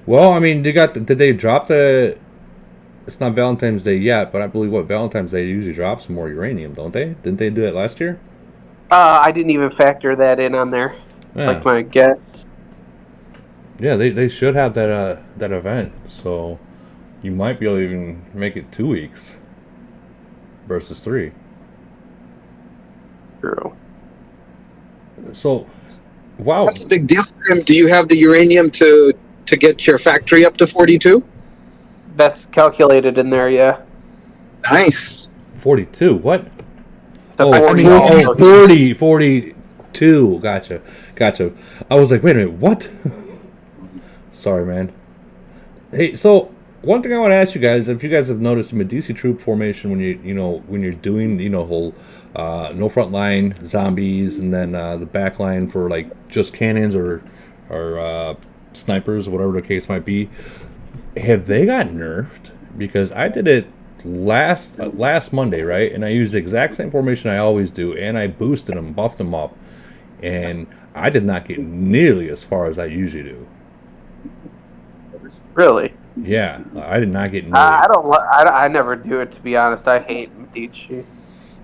Well, I mean, did they drop the... It's not Valentine's Day yet, but I believe Valentine's Day usually drops some more uranium, don't they? Didn't they do it last year?
I didn't even factor that in on there.
Yeah.
Like my guess.
Yeah, they should have that event, so you might be able to even make it 2 weeks versus 3.
True.
So, wow.
That's a big deal for him. Do you have the uranium to get your factory up to 42?
That's calculated in there, yeah.
Nice.
42, what?
The
Oh,
40.
42. Gotcha. I was like, wait a minute, what? Sorry, man. Hey, so one thing I want to ask you guys, if you guys have noticed in Medici troop formation when when you're doing whole no front line zombies and then the back line for like just cannons or snipers, whatever the case might be, have they got nerfed? Because I did it last Monday, right? And I used the exact same formation I always do, and I boosted them, buffed them up, and I did not get nearly as far as I usually do.
Really?
Yeah, I did not get nearly.
I never do it, to be honest. I hate Medici.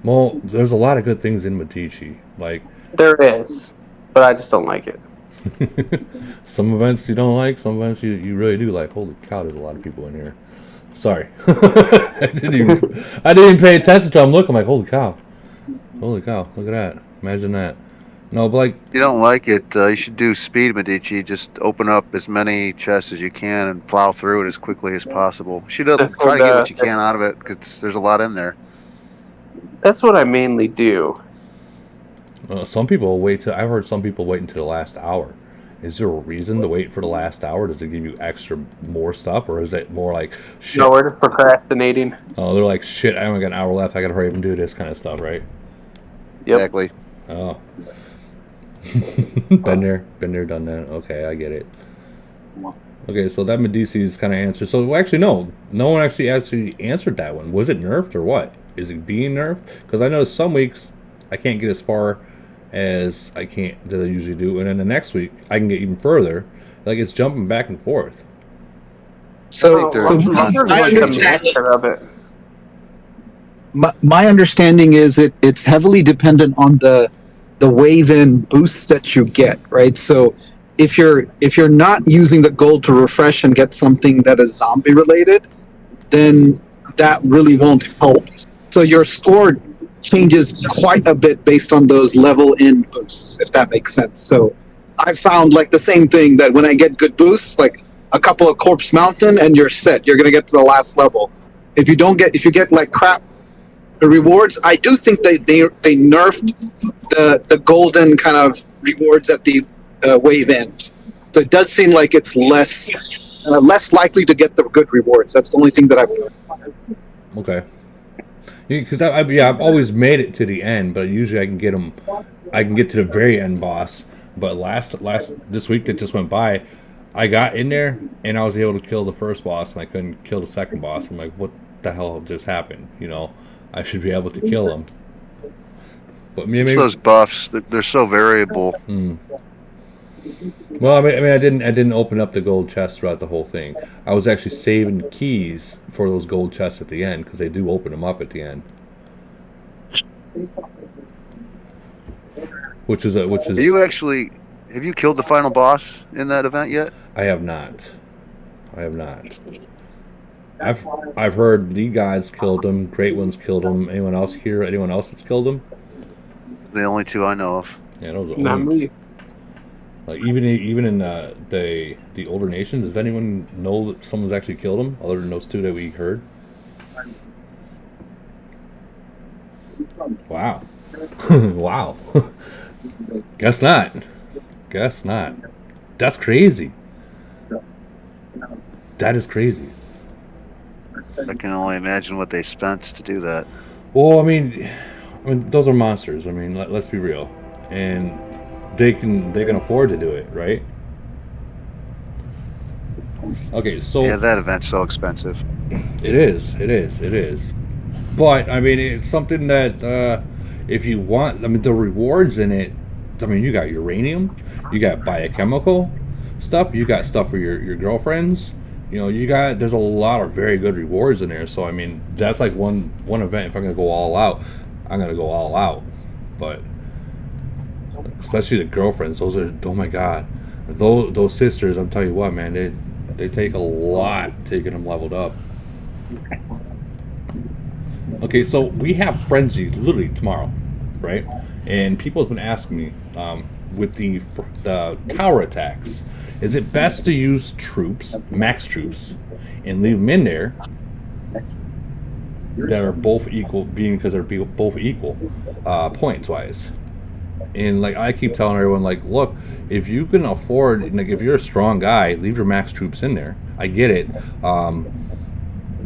Well, there's a lot of good things in Medici. Like,
There is, but I just don't like it.
some events you don't like, some events you really do like. Holy cow, there's a lot of people in here. Sorry. I didn't even pay attention to them. Look, I'm like, holy cow, look at that. Imagine that. No, but like,
If you don't like it, you should do speed Medici. Just open up as many chests as you can and plow through it as quickly as possible. You should
That's
try to
what,
get what you can out of it because there's a lot in there.
That's what I mainly do.
some people wait till. I've heard some people wait until the last hour. Is there a reason to wait for the last hour? Does it give you extra more stuff, or is it more like shit?
No, we're just procrastinating.
Oh, they're like shit. I only got an hour left. I gotta hurry up and do this kind of stuff, right?
Yep.
Exactly.
Oh. been there, done that. Okay, I get it. Okay, so that Medici's kind of answered. So actually, no one actually answered that one. Was it nerfed or what? Is it being nerfed? Because I know some weeks I can't get as far as I usually do, and then the next week I can get even further. Like it's jumping back and forth.
So
there's-
my
Like the
understanding,
master of it.
my understanding is it's heavily dependent on the wave in boosts that you get, right? So if you're not using the gold to refresh and get something that is zombie related, then that really won't help. So your score changes quite a bit based on those level in boosts, if that makes sense. So I found like the same thing, that when I get good boosts, like a couple of Corpse Mountain and you're set, you're gonna get to the last level. If you get like crap rewards, I do think they nerfed the golden kind of rewards at the wave ends. So it does seem like it's less likely to get the good rewards. That's the only thing that I've learned.
Okay. Because I've always made it to the end, but usually I can get them. I can get to the very end boss. But this week that just went by, I got in there and I was able to kill the first boss, and I couldn't kill the second boss. I'm like, what the hell just happened? I should be able to kill them. But maybe
Those buffs, they're so variable.
Well, I mean, I didn't open up the gold chests throughout the whole thing. I was actually saving keys for those gold chests at the end, because they do open them up at the end. Which is.
Have you killed the final boss in that event yet?
I have not. I've heard League guys killed him, Great Ones killed him. Anyone else here? Anyone else that's killed him?
The only two I know of.
Yeah, those are
Not me.
like even in the older nations. Does anyone know that someone's actually killed him other than those two that we heard? Wow. Wow. Guess not. That's crazy. That is crazy.
I can only imagine what they spent to do that.
Well, I mean, those are monsters. I mean, let's be real, and they can afford to do it, right? Okay, so
Yeah, that event's so expensive.
it is. But I mean, it's something that if you want, I mean, the rewards in it. I mean, you got uranium, you got biochemical stuff, you got stuff for your girlfriends. You know, there's a lot of very good rewards in there. So I mean, that's like one event. If I'm gonna go all out, I'm gonna go all out. But especially the girlfriends, those are, oh my god, those sisters. I'm telling you what, man, they take a lot taking them leveled up. Okay, so we have Frenzy literally tomorrow, right? And people have been asking me with the tower attacks, is it best to use troops, max troops, and leave them in there that are both equal, being because they're both equal points wise? And like I keep telling everyone, like, look, if you can afford, like, if you're a strong guy, leave your max troops in there. I get it.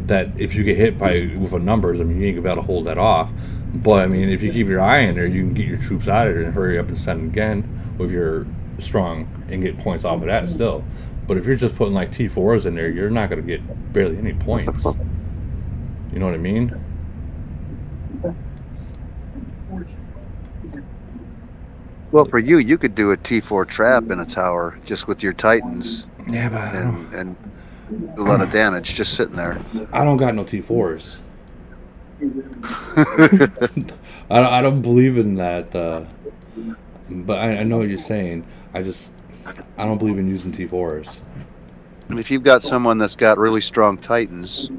That if you get hit with a numbers, I mean, you ain't gonna be able to hold that off. But I mean, if you keep your eye in there, you can get your troops out of there and hurry up and send them again with your strong and get points off of that still. But if you're just putting like T4s in there, you're not gonna get barely any points. You know what I mean?
Well, for you could do a T4 trap in a tower just with your Titans.
Yeah, but
and a lot of damage just sitting there.
I don't got no T4s. I don't believe in that. But I know what you're saying. I don't believe in using T4s.
And if you've got someone that's got really strong Titans,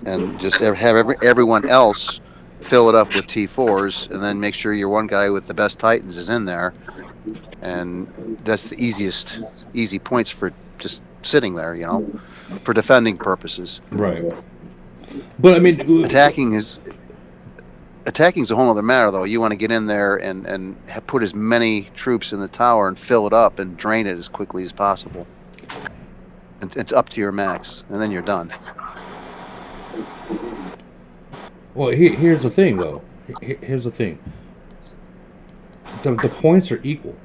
and just have everyone else fill it up with T4s, and then make sure your one guy with the best Titans is in there, and that's the easy points for just sitting there, you know, for defending purposes.
Right. But I mean,
attacking is a whole other matter, though. You want to get in there and put as many troops in the tower and fill it up and drain it as quickly as possible. And it's up to your max, and then you're done.
Well, here's the thing, though. Here's the thing. The points are equal.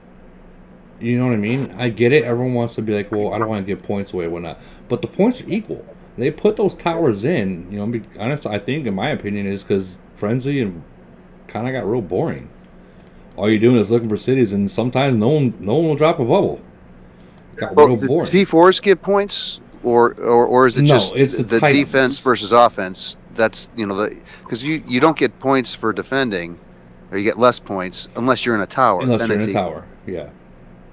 You know what I mean? I get it. Everyone wants to be like, well, I don't want to give points away, whatnot. But the points are equal. They put those towers in. You know, be honest, I think, in my opinion, is because Frenzy and kind of got real boring. All you're doing is looking for cities, and sometimes no one will drop a bubble. It got real boring.
T4s give points, or is it just
it's
the defense versus offense? That's, you know, because you don't get points for defending, or you get less points unless you're in a tower.
Unless you're in a tower, yeah,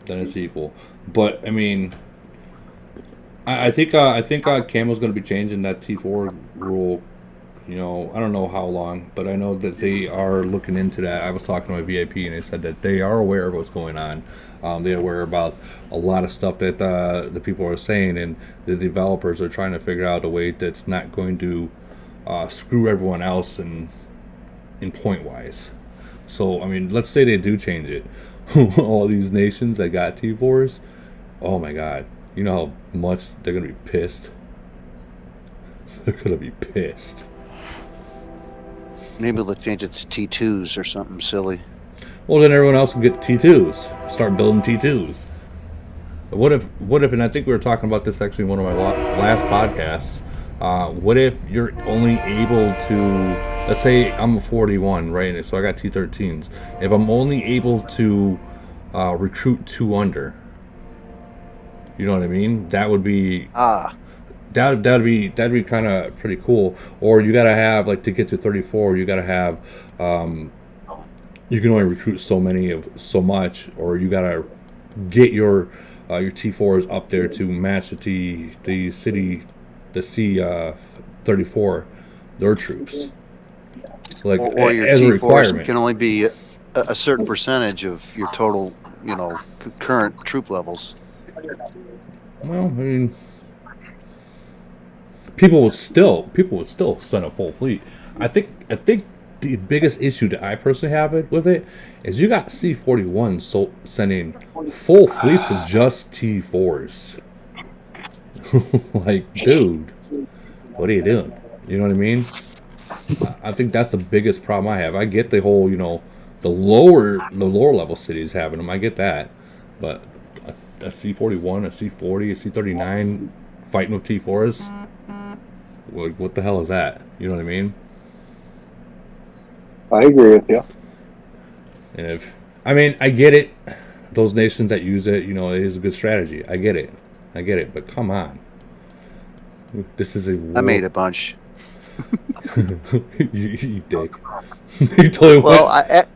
then it's equal. But I mean, I think Camo's going to be changing that T4 rule. You know, I don't know how long, but I know that they are looking into that. I was talking to my VIP, and they said that they are aware of what's going on. They're aware about a lot of stuff that the people are saying, and the developers are trying to figure out a way that's not going to screw everyone else in point wise. So I mean, let's say they do change it. All these nations that got T4s, oh my god, you know how much they're gonna be pissed. They're gonna be pissed.
Maybe they'll change it to T2s or something silly.
Well, then everyone else will get T2s. Start building T2s. What if? And I think we were talking about this actually in one of my last podcasts. What if you're only able to, let's say I'm a 41, right? So I got T13s. If I'm only able to recruit 2 under, you know what I mean? That would be that'd be kind of pretty cool. Or you gotta have, like, to get to 34, you gotta have you can only recruit so much, or you gotta get your T4s up there to match the C-34, their troops. Like,
or your
as a
T4s
requirement.
can only be a certain percentage of your total, you know, current troop levels.
Well, I mean, people would still send a full fleet. I think the biggest issue that I personally have with it is you got C-41 sending full fleets of just T4s. Like, dude, what are you doing? You know what I mean? I think that's the biggest problem I have. I get the whole, the lower level cities having them. I get that, but a C41, a C40, a C39 fighting with T4s. What the hell is that? You know what I mean?
I agree with you.
And I get it. Those nations that use it, it is a good strategy. I get it. But come on, this is a war.
I made a bunch.
you dick. You totally
Well,
went.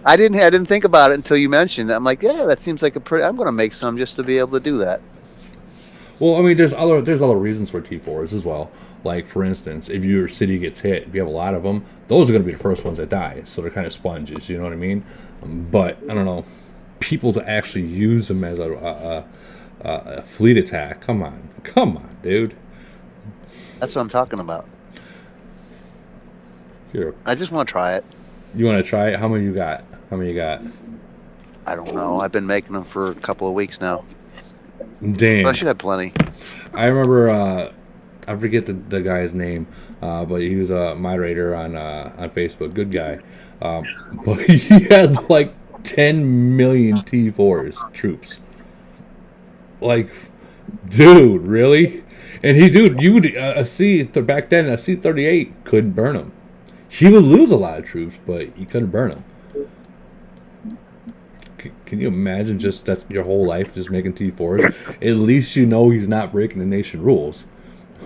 I didn't think about it until you mentioned it. I'm like, yeah, that seems like I'm going to make some just to be able to do that.
Well, there's other reasons for T4s as well. Like, for instance, if your city gets hit, if you have a lot of them, those are going to be the first ones that die. So they're kind of sponges, you know what I mean? But, I don't know, people to actually use them as a fleet attack, come on, dude.
That's what I'm talking about.
Here,
I just want to try it.
you want to try it? How many you got?
I don't know. I've been making them for a couple of weeks now.
Damn.
I should have plenty.
I remember, I forget the guy's name, but he was a moderator on Facebook. Good guy. But he had like 10 million T4s troops. Like, dude, really? And you would back then a C38 couldn't burn him. He would lose a lot of troops, but you couldn't burn him. Can you imagine that's your whole life just making T4s? At least you know he's not breaking the nation rules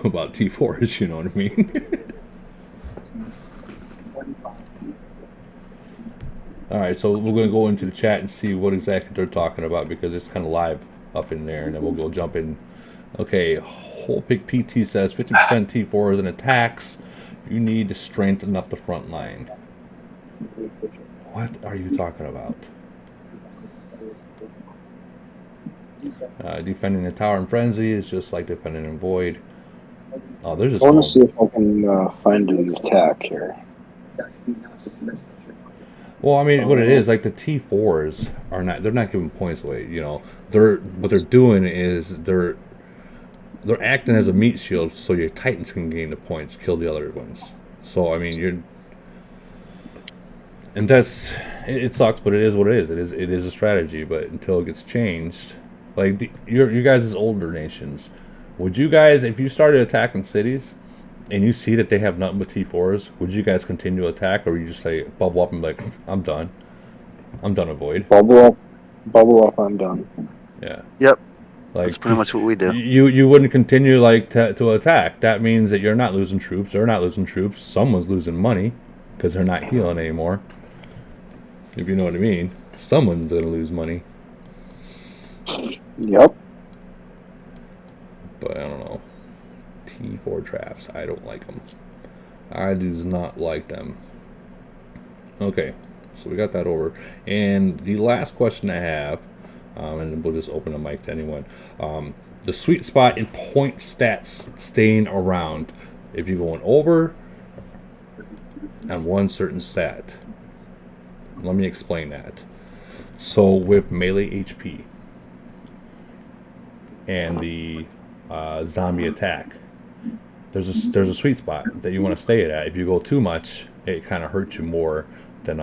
about T4s, you know what I mean? Alright, so we're going to go into the chat and see what exactly they're talking about because it's kind of live up in there, and then we'll go jump in. Okay, Whole Pig PT says 50% T4s and attacks. You need to strengthen up the front line. What are you talking about? Defending the tower in frenzy is just like defending in void. Oh, there's just.
I want to see if I can find an attack here.
Well, what it is, like the T4s they're not giving points away. What they're doing is they're acting as a meat shield, so your Titans can gain the points, kill the other ones. So and it sucks, but it is what it is. It is a strategy, but until it gets changed, like you guys' older nations, would you guys, if you started attacking cities, and you see that they have nothing but T4s, would you guys continue to attack, or would you just say bubble up and be like, I'm done with void?
Bubble up, I'm done.
Yeah.
Yep.
Like,
that's pretty much what we do.
You wouldn't continue to attack. That means that you're not losing troops. They're not losing troops. Someone's losing money because they're not healing anymore. If you know what I mean. Someone's gonna lose money.
Yep.
But I don't know. T4 traps. I don't like them. I do not like them. Okay, so we got that over. And the last question I have, and we'll just open the mic to anyone. The sweet spot in point stats staying around. If you're going over on one certain stat. Let me explain that. So with melee HP and the zombie attack, there's a sweet spot that you want to stay at. If you go too much, it kind of hurts you more than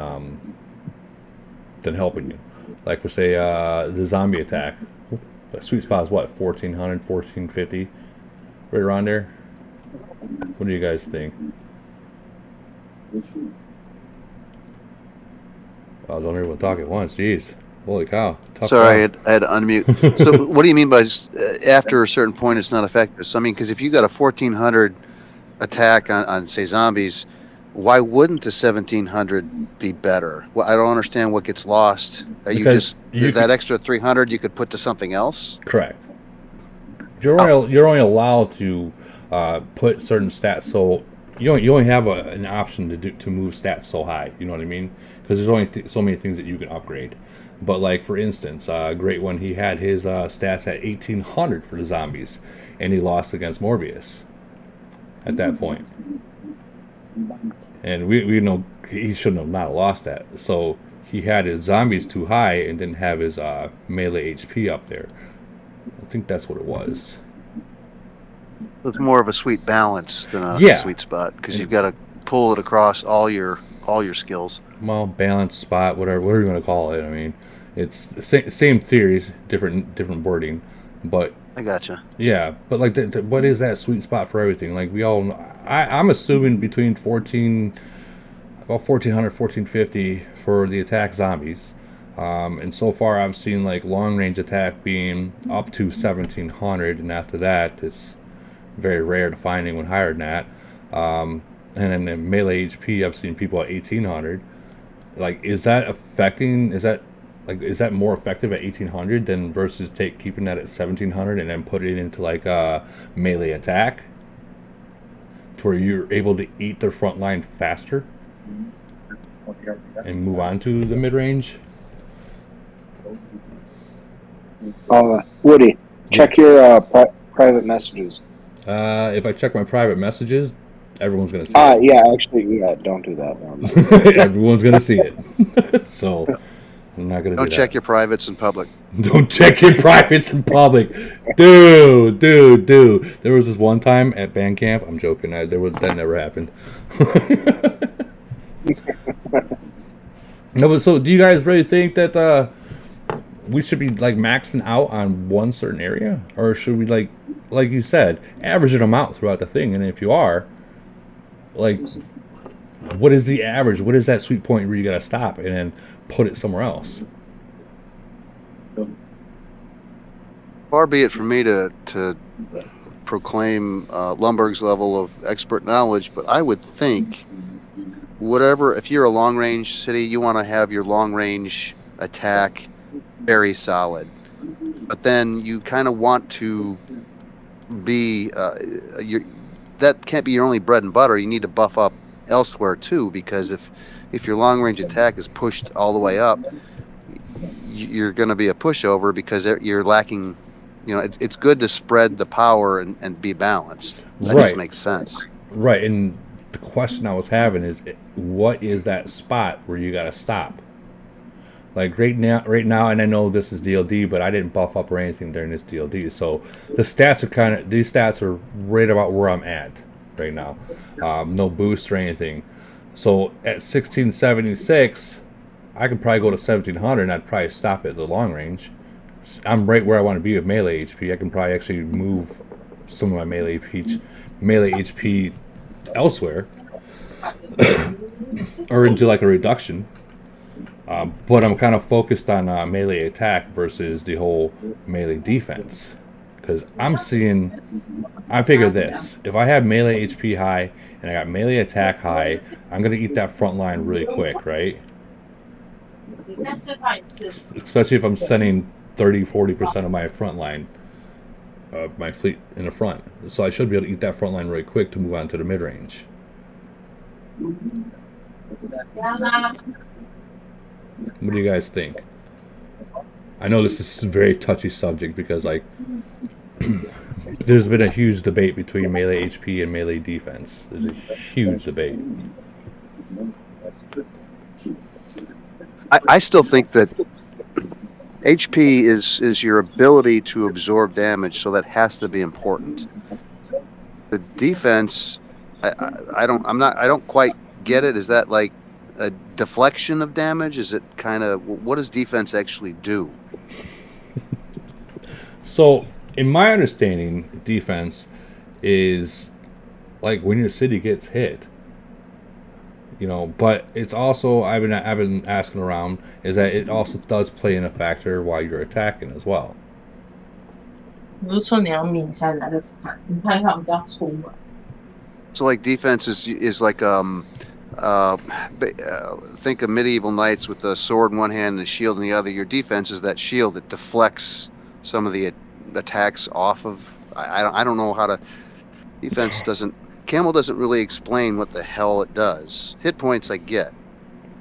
helping you. Like for say the zombie attack, the sweet spot is what, 1400, 1450, right around there. What do you guys think? Oh, don't everyone talk at once. Jeez, holy cow! Tough
Sorry, I had to unmute. So, what do you mean by after a certain point it's not effective? So, because if you got a 1400 attack on say zombies, why wouldn't the 1700 be better? Well, I don't understand what gets lost. That extra 300 you could put to something else?
Correct. You're only allowed to put certain stats. So you only have an option to move stats so high. You know what I mean? Because there's only so many things that you can upgrade. But like for instance, Great One, he had his stats at 1800 for the zombies, and he lost against Morbius at that point. And we know he shouldn't have not lost that. So he had his zombies too high and didn't have his melee HP up there. I think that's what it was.
It's more of a sweet balance than a
Yeah.
sweet spot because you've got to pull it across all your skills.
Well, balanced spot, whatever you want to call it. I mean, it's the same theories, different wording, but
I gotcha.
yeah. But like, what is that sweet spot for everything? Like we all, I'm assuming between 1400, 1450 for the attack zombies. And so far, I've seen like long range attack being up to 1700, and after that, it's very rare to find anyone higher than that. And then in melee HP, I've seen people at 1800. Like, is that more effective at 1800 than versus keeping that at 1700 and then put it into like a melee attack, to where you're able to eat their front line faster and move on to the mid range?
Woody, check your private messages.
If I check my private messages, everyone's gonna see it.
Yeah, actually, don't do that.
Everyone's gonna see it. So I'm not gonna
Don't
do
check
that.
your privates in public.
Don't check your privates in public, dude. There was this one time at band camp. I'm joking. That never happened. No, but so do you guys really think that we should be like maxing out on one certain area, or should we like you said, averaging them out throughout the thing? And if you are, like, what is the average? What is that sweet point where you gotta stop and then put it somewhere else?
Far be it from me to proclaim Lumberg's level of expert knowledge, but I would think if you're a long range city, you want to have your long range attack very solid. But then you kind of want to be that can't be your only bread and butter. You need to buff up elsewhere too, because if your long range attack is pushed all the way up, you're going to be a pushover because you're lacking. It's good to spread the power and be balanced. That just makes sense.
Right, and the question I was having is, what is that spot where you got to stop? Like right now, and I know this is DLD, but I didn't buff up or anything during this DLD, so these stats are right about where I'm at right now. No boost or anything. So at 1676, I could probably go to 1700, and I'd probably stop at the long range. I'm right where I want to be with melee HP. I can probably actually move some of my melee HP elsewhere, or into like a reduction. But I'm kind of focused on melee attack versus the whole melee defense, because I figure this: if I have melee HP high and I got melee attack high, I'm gonna eat that front line really quick, right? Especially if I'm sending 30-40% of my front line, my fleet in the front. So I should be able to eat that front line really quick to move on to the mid range. What do you guys think? I know this is a very touchy subject because, like, there's been a huge debate between melee HP and melee defense. There's a huge debate.
I still think that HP is your ability to absorb damage, so that has to be important. The defense, I don't quite get it. Is that like a deflection of damage? Is it kind of, what does defense actually do?
So, in my understanding, defense is like when your city gets hit. But it's also, I've been asking around, is that it also does play in a factor while you're attacking as well.
So
like defense is like think of medieval knights with the sword in one hand and the shield in the other. Your defense is that shield that deflects some of the attacks off of. I don't know how to. Defense doesn't. Camel doesn't really explain what the hell it does. Hit points I get.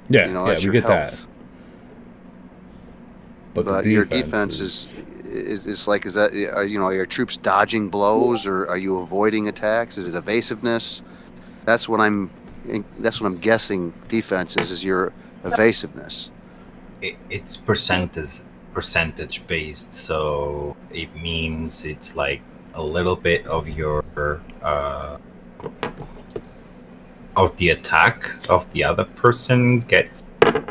Yeah,
that's
we
your
get
health.
that. But
your defense is like, is that, are your troops dodging blows, or are you avoiding attacks? Is it evasiveness? That's what I'm guessing defense is your evasiveness.
It's percentage based, so it means it's like a little bit of your of the attack of the other person gets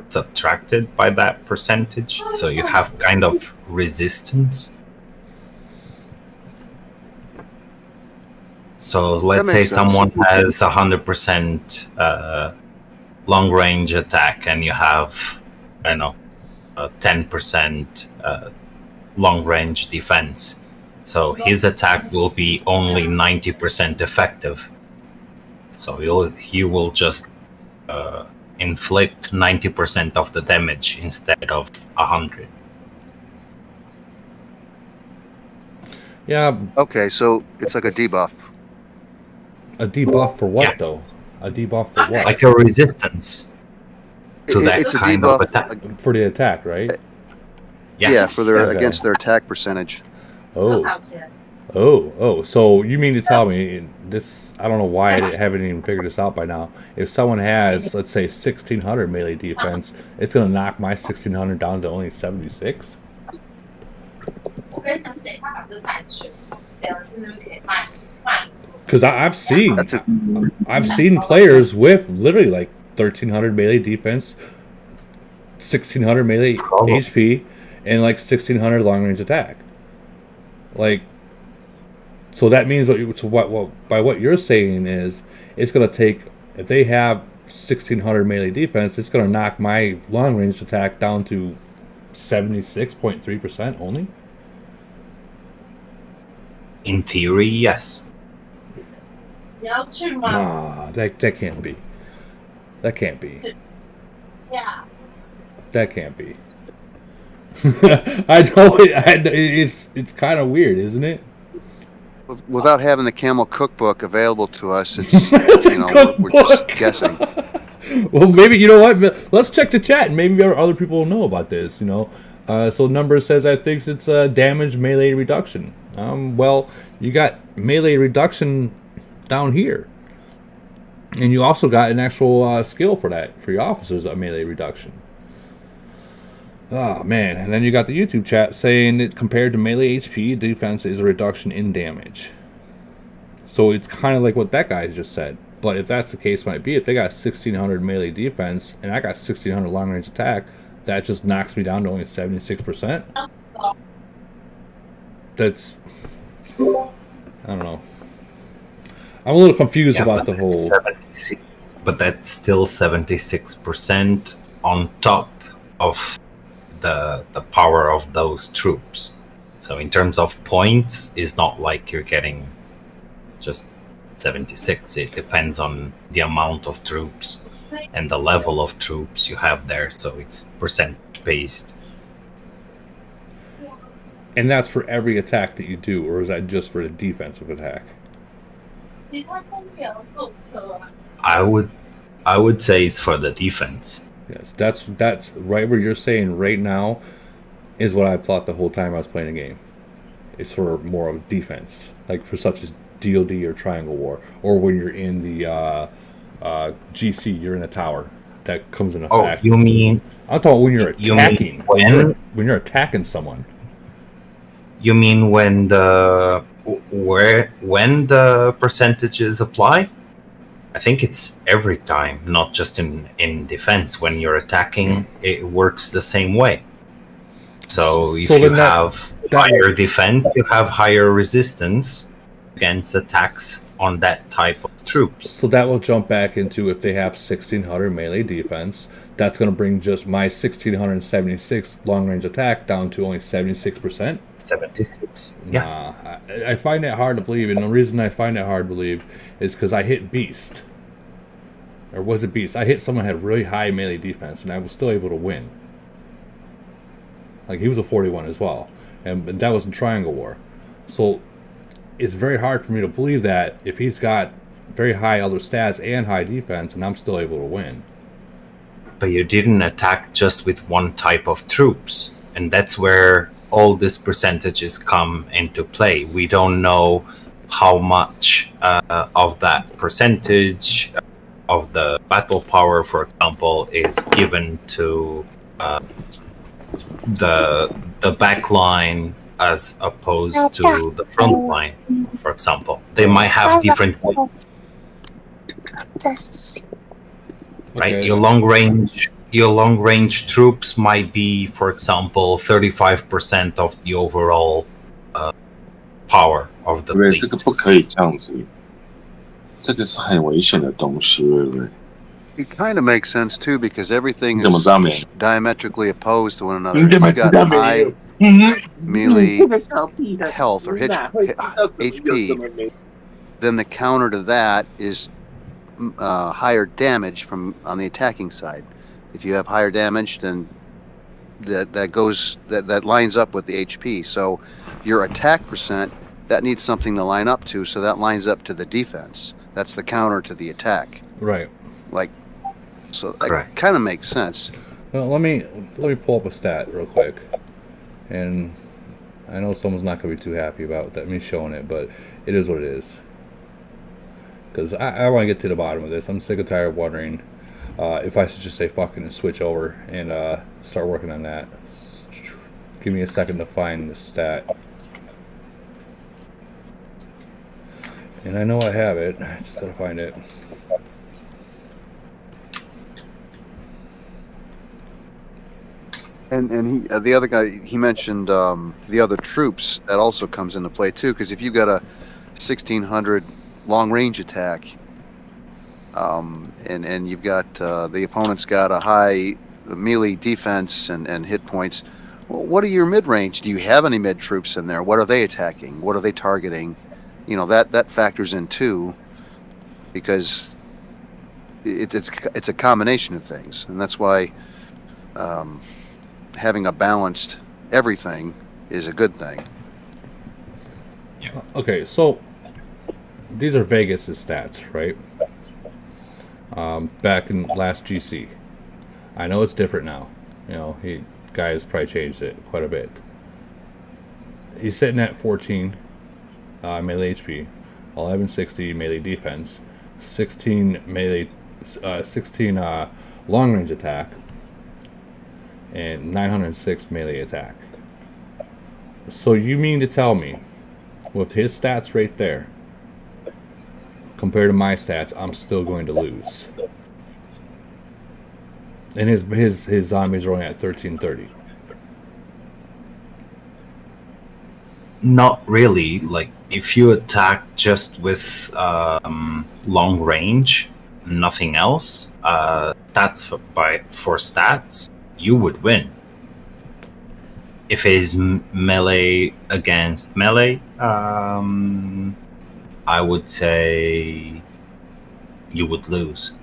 subtracted by that percentage, so you have kind of resistance. So let's say
makes sense.
someone has 100% long range attack, and you have, I don't know, 10% long range defense. So his attack will be only 90% effective. So he will just inflict 90% of the damage instead of 100.
Yeah,
Okay, so it's like a debuff.
a debuff for what
Yeah.
though? A debuff for what?
Like a resistance to that
It's a
kind of
debuff.
attack.
For the attack, right?
Yeah.
For their
Okay.
against their attack percentage.
Oh. So you mean to tell me this? I don't know why I haven't even figured this out by now. If someone has, let's say, 1600 melee defense, it's gonna knock my 1600 down to only 76. Because I've seen
That's it.
I've seen players with literally like 1300 melee defense, 1600 melee HP, and like 1600 long range attack. Like, so that means what by what you're saying is it's gonna take, if they have 1600 melee defense, it's gonna knock my long range attack down to 76.3% only.
In theory, yes.
Nah, that can't be. That can't be. That can't be. I know it's kind of weird, isn't it?
Without having the Camel cookbook available to us, it's we're just guessing.
Well, maybe, you know what? Let's check the chat, and maybe other people will know about this. So number says I think it's damage melee reduction. Well, you got melee reduction down here, and you also got an actual skill for that for your officers, a melee reduction. Oh man, and then you got the YouTube chat saying that compared to melee HP, defense is a reduction in damage. So it's kind of like what that guy just said. But if that's the case, might be if they got 1600 melee defense and I got 1600 long range attack, that just knocks me down to only 76%. That's, I don't know. I'm a little confused about the whole.
But that's still 76% on top of the power of those troops. So in terms of points, it's not like you're getting just 76. It depends on the amount of troops and the level of troops you have there. So it's percentage based.
And that's for every attack that you do, or is that just for the defensive attack?
I would say it's for the defense.
Yes, that's right where you're saying right now is what I thought the whole time I was playing the game. It's for more of defense, like for such as DoD or Triangle War, or when you're in the GC, you're in a tower that comes in effect.
Oh, you mean?
I'm talking when you're attacking. When you're attacking someone.
You mean when the percentages apply? I think it's every time, not just in defense. When you're attacking, it works the same way. So if you have higher defense, you have higher resistance against attacks on that type of troops.
So that will jump back into if they have 1600 melee defense, that's going to bring just my 1676 long range attack down to only 76%.
76.
Nah, I find that hard to believe, and the reason I find that hard to believe is because I hit Beast. Or was it Beast? I hit someone who had really high melee defense, and I was still able to win. Like, he was a 41 as well, and that was in Triangle War. So it's very hard for me to believe that if he's got very high other stats and high defense, and I'm still able to win.
But you didn't attack just with one type of troops, and that's where all these percentages come into play. We don't know how much of that percentage of the battle power, for example, is given to the back line as opposed to the front line, for example. They might have different weights, right?
Okay.
Your long range troops might be, for example, 35% of the overall power of the
对不对？
fleet.
这个不可以这样子，这个是很危险的东西，对不对？
It kind of makes sense too because everything
你怎么
is
知道没？
diametrically opposed to one another.
你
If
怎么
you
知
got
道没
high
有？
melee
这个小屁孩，
health or
你哪会知道什么有什
HP,
么没？
then the counter to that is higher damage from on the attacking side. If you have higher damage, then that lines up with the HP. So your attack percent, that needs something to line up to, so that lines up to the defense. That's the counter to the attack.
Right.
Like, so that
Correct.
kind of makes sense.
Well, let me pull up a stat real quick, and I know someone's not going to be too happy about that me showing it, but it is what it is. Because I want to get to the bottom of this. I'm sick and tired of wondering if I should just say fucking and switch over and start working on that. Give me a second to find the stat. And I know I have it. I just gotta find it.
And he, the other guy, he mentioned the other troops. That also comes into play too, because if you got a 1600 long range attack, and you've got the opponent's got a high melee defense and hit points, well, what are your mid range? Do you have any mid troops in there? What are they attacking? What are they targeting? You know, that factors in too, because it's a combination of things, and that's why having a balanced everything is a good thing.
Okay, so these are Vegas's stats, right? Back in last GC. I know it's different now. You know, guys probably changed it quite a bit. He's sitting at 14 melee HP, 1160 melee defense, 16 melee, 16 long range attack, and 906 melee attack. So you mean to tell me, with his stats right there, compared to my stats, I'm still going to lose? And his zombies are only at 1330.
Not really. Like, if you attack just with long range, nothing else, stats for stats, you would win. If it is melee against melee, I would say you would lose.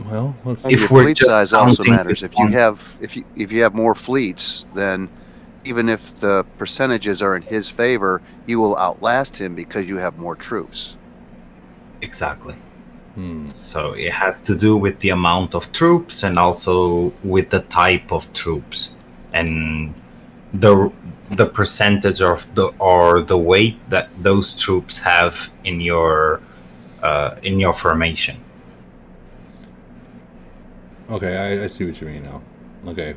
Well, let's
And
If
your
we're
fleet
just
size also
counting
matters.
the
If you have more fleets, then even if the percentages are in his favor, you will outlast him because you have more troops.
Exactly. So it has to do with the amount of troops and also with the type of troops and the percentage of the weight that those troops have in your formation.
Okay, I see what you mean now. Okay,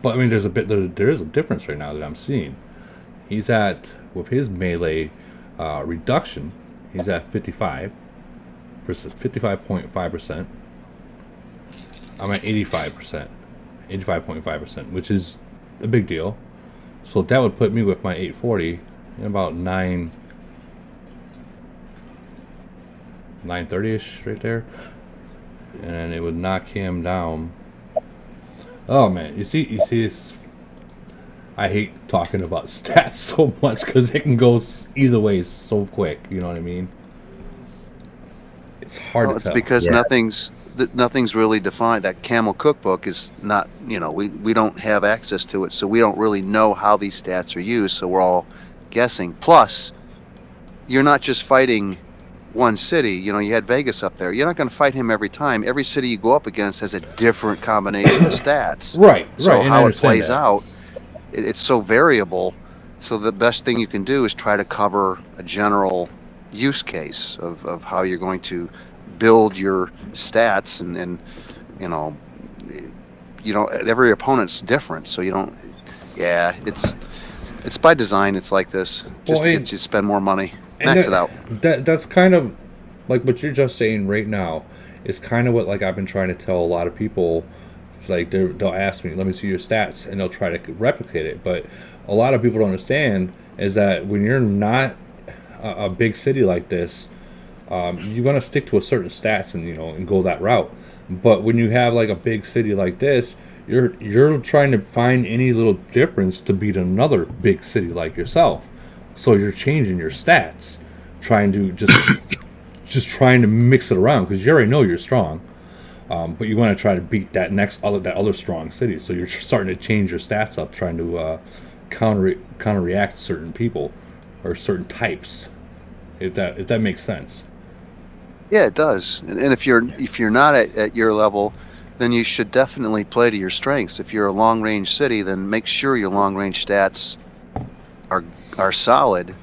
but I mean, there is a difference right now that I'm seeing. He's at, with his melee reduction, he's at 55.5%. I'm at 85%, 85.5%, which is a big deal. So that would put me with my 840 in about 930ish right there. And it would knock him down. Oh man, you see, it's. I hate talking about stats so much because it can go either way so quick. You know what I mean? It's hard to
It's
tell.
because
Yeah.
nothing's really defined. That Camel Cookbook is not, we don't have access to it, so we don't really know how these stats are used. So we're all guessing. Plus, you're not just fighting one city. You had Vegas up there. You're not going to fight him every time. Every city you go up against has a different combination of stats.
Right.
So
And I
how it
understand
plays
that.
out, it's so variable. So the best thing you can do is try to cover a general use case of how you're going to build your stats, and every opponent's different. So Yeah, it's by design. It's like this, just to get you to spend more money, max it out.
That's kind of like what you're just saying right now. Is kind of what like I've been trying to tell a lot of people. Like they'll ask me, "Let me see your stats," and they'll try to replicate it. But a lot of people don't understand is that when you're not a big city like this, you're gonna stick to a certain stats and go that route. But when you have like a big city like this, you're trying to find any little difference to beat another big city like yourself. So you're changing your stats, trying to just trying to mix it around because you already know you're strong. But you want to try to beat that other strong city. So you're starting to change your stats up, trying to counter react to certain people or certain types. If that makes sense.
Yeah, it does. And if you're not at your level, then you should definitely play to your strengths. If you're a long range city, then make sure your long range stats are solid,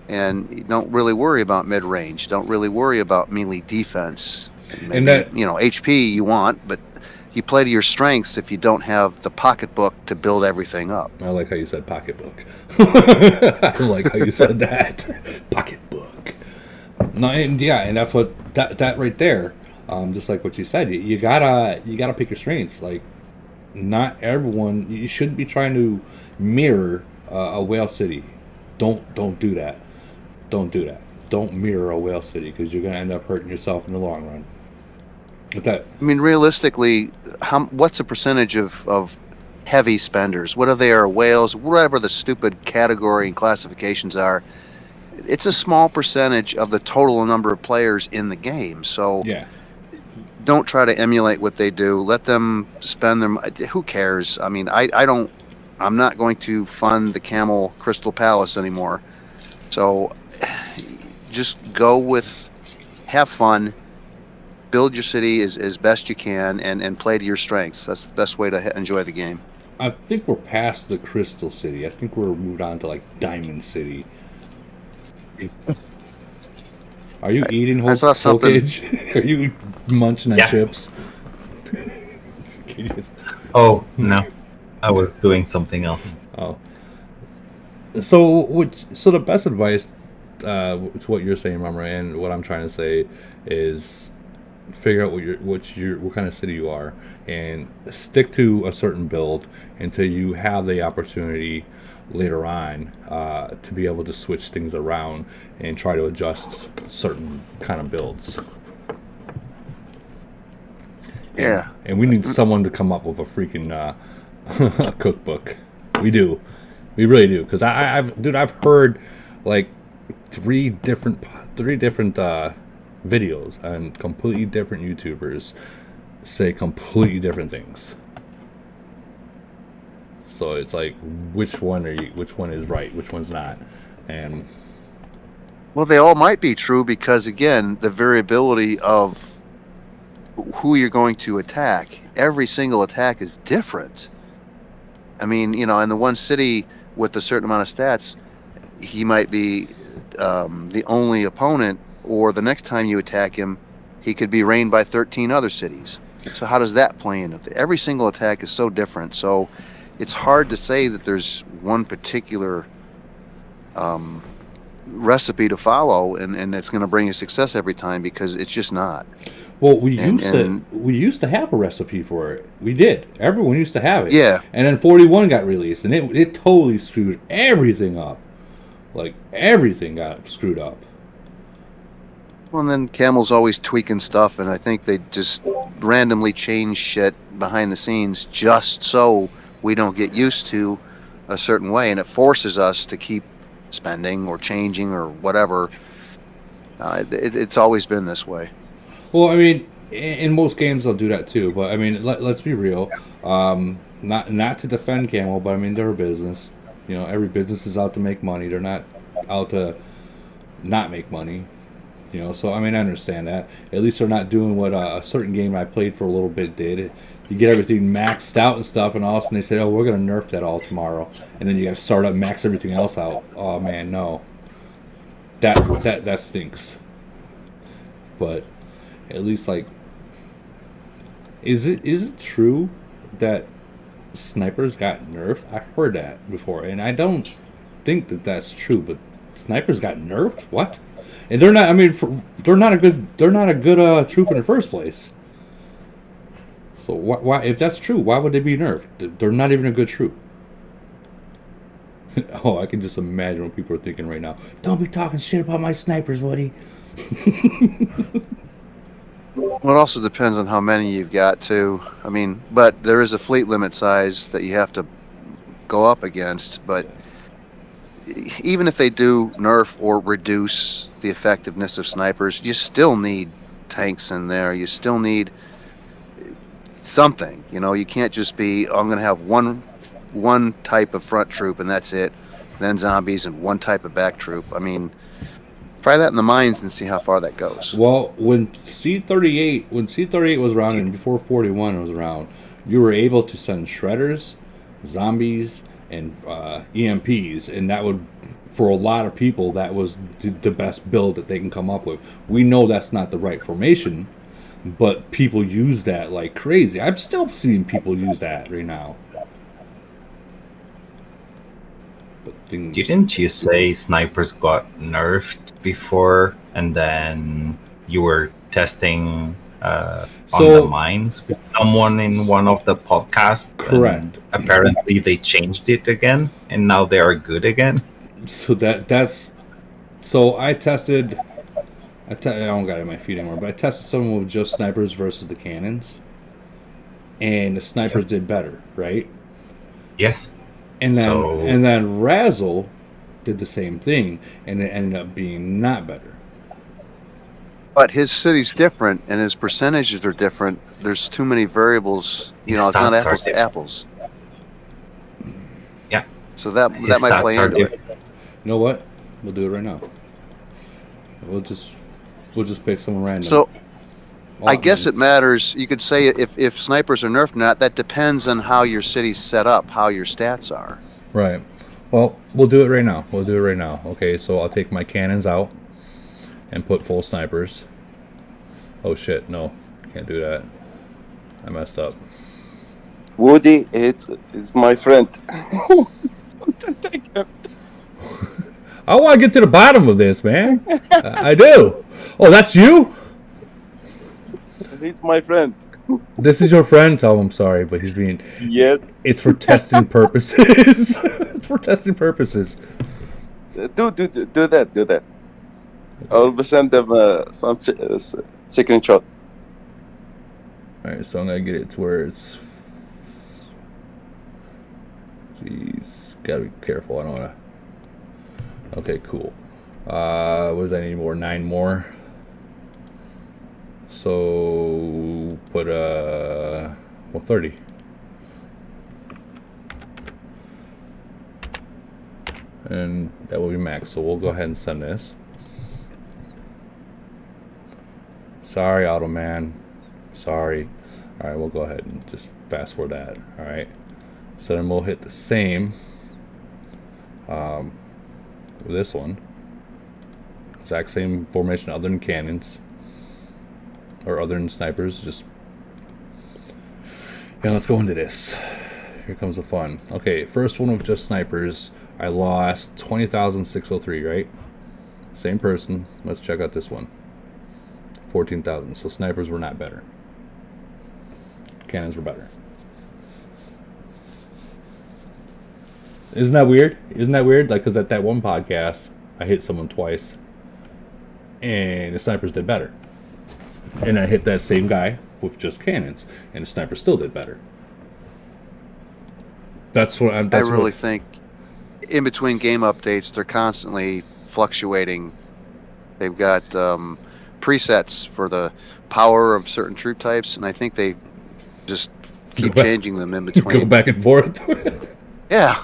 and you don't really worry about mid range. Don't really worry about melee defense. Maybe,
And that
HP you want, but you play to your strengths if you don't have the pocketbook to build everything up.
I like how you said pocketbook. I like how you said that pocketbook. No, and that's what that right there. Just like what you said, you gotta pick your strengths. Like, not everyone. You shouldn't be trying to mirror a whale city. Don't do that. Don't do that. Don't mirror a whale city because you're gonna end up hurting yourself in the long run. With that,
I mean, realistically, what's the percentage of heavy spenders? Whether they are whales, whatever the stupid category and classifications are, it's a small percentage of the total number of players in the game. So
yeah.
Don't try to emulate what they do. Let them spend them. Who cares? I mean, I'm not going to fund the Camel Crystal Palace anymore. So just go with, have fun, build your city as best you can, and play to your strengths. That's the best way to enjoy the game.
I think we're past the Crystal City. I think we're moved on to like Diamond City. Are you eating whole cage? Are you munching on chips?
Oh no, I was doing something else.
Oh, so the best advice, to what you're saying, Mama, and what I'm trying to say is figure out what kind of city you are, and stick to a certain build until you have the opportunity later on to be able to switch things around and try to adjust certain kind of builds.
Yeah.
And we need someone to come up with a freaking cookbook. We do. We really do. Because I've heard like three different videos and completely different YouTubers say completely different things. So it's like, which one is right, which one's not, and
well, they all might be true because again, the variability of who you're going to attack. Every single attack is different. I mean, in the one city with a certain amount of stats, he might be the only opponent, or the next time you attack him, he could be reigned by 13 other cities. So how does that play in? Every single attack is so different. So it's hard to say that there's one particular recipe to follow and that's going to bring you success every time, because it's just not.
Well, we used to have a recipe for it. We did. Everyone used to have it.
Yeah.
And then 41 got released, and it totally screwed everything up. Like, everything got screwed up.
Well, and then Camel's always tweaking stuff, and I think they just randomly change shit behind the scenes just so we don't get used to a certain way, and it forces us to keep spending or changing or whatever. It's always been this way.
Well, I mean, in most games they'll do that too, but I mean, let's be real. Not to defend Camel, but I mean, they're a business. Every business is out to make money. They're not out to not make money. So I mean, I understand that. At least they're not doing what a certain game I played for a little bit did. You get everything maxed out and stuff, and all of a sudden they say, "Oh, we're gonna nerf that all tomorrow," and then you got to start up, max everything else out. Oh man, no. That stinks. But at least, like, is it true that snipers got nerfed? I heard that before, and I don't think that that's true. But snipers got nerfed? What? And they're not. I mean, they're not a good. They're not a good troop in the first place. So why? If that's true, why would they be nerfed? They're not even a good troop. Oh, I can just imagine what people are thinking right now. Don't be talking shit about my snipers, Woody.
Well, it also depends on how many you've got, too. I mean, but there is a fleet limit size that you have to go up against. But even if they do nerf or reduce the effectiveness of snipers, you still need tanks in there. You still need something. You know, you can't just be, I'm going to have one type of front troop and that's it. Then zombies and one type of back troop. I mean, try that in the mines and see how far that goes.
Well, when C-38 was around and before 41 was around, you were able to send shredders, zombies, and EMPs, and that would, for a lot of people, that was the best build that they can come up with. We know that's not the right formation, but people use that like crazy. I'm still seeing people use that right now.
Didn't you say snipers got nerfed before, and then you were testing on the mines with someone in one of the podcasts?
Correct.
Apparently, they changed it again, and now they are good again.
So so I tested. I don't got it in my feed anymore, but I tested someone with just snipers versus the cannons, and the snipers did better, right?
Yes.
And then Razzle did the same thing, and it ended up being not better.
But his city's different, and his percentages are different. There's too many variables. You know, it's not apples to apples.
Yeah.
So that might play into it.
You know what? We'll do it right now. We'll just pick someone random.
So I guess it matters. You could say if snipers are nerfed or not, that depends on how your city's set up, how your stats are.
Right. Well, we'll do it right now. Okay, so I'll take my cannons out and put full snipers. Oh shit, no. Can't do that. I messed up.
Woody, it's my friend.
I want to get to the bottom of this, man. I do. Oh, that's you?
He's my friend.
This is your friend? Tell him I'm sorry, but he's being...
Yes.
It's for testing purposes. It's for testing purposes.
Do that. I'll send them some screenshot.
Alright, so I'm going to get it to where it's... Jeez, gotta be careful. I don't want to... Okay, cool. What does I need more? 9 more. So put 30. And that will be max. So we'll go ahead and send this. Sorry, Automan. Sorry. All right, we'll go ahead and just fast forward that. All right. So then we'll hit the same with this one. Exact same formation other than cannons. Or other than snipers. Just... Yeah, let's go into this. Here comes the fun. Okay, first one with just snipers. I lost 20,603, right? Same person. Let's check out this one. 14,000. So snipers were not better. Cannons were better. Isn't that weird? Like, because at that one podcast, I hit someone twice. And the snipers did better. And I hit that same guy with just cannons. And the sniper still did better. That's what I'm...
I really think in between game updates, they're constantly fluctuating. They've got presets for the power of certain troop types, and I think they just keep changing them in between.
Go back and forth.
Yeah,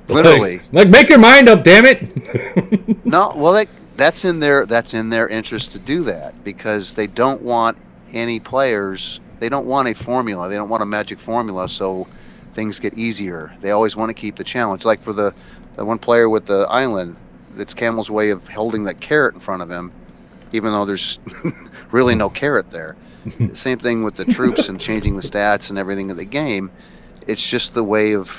literally.
Like, make your mind up, damn it.
No, well, that's in their interest to do that because they don't want any players. They don't want a formula. They don't want a magic formula. So things get easier. They always want to keep the challenge. Like for the one player with the island, it's Camel's way of holding that carrot in front of him, even though there's really no carrot there. Same thing with the troops and changing the stats and everything of the game. it's just the way of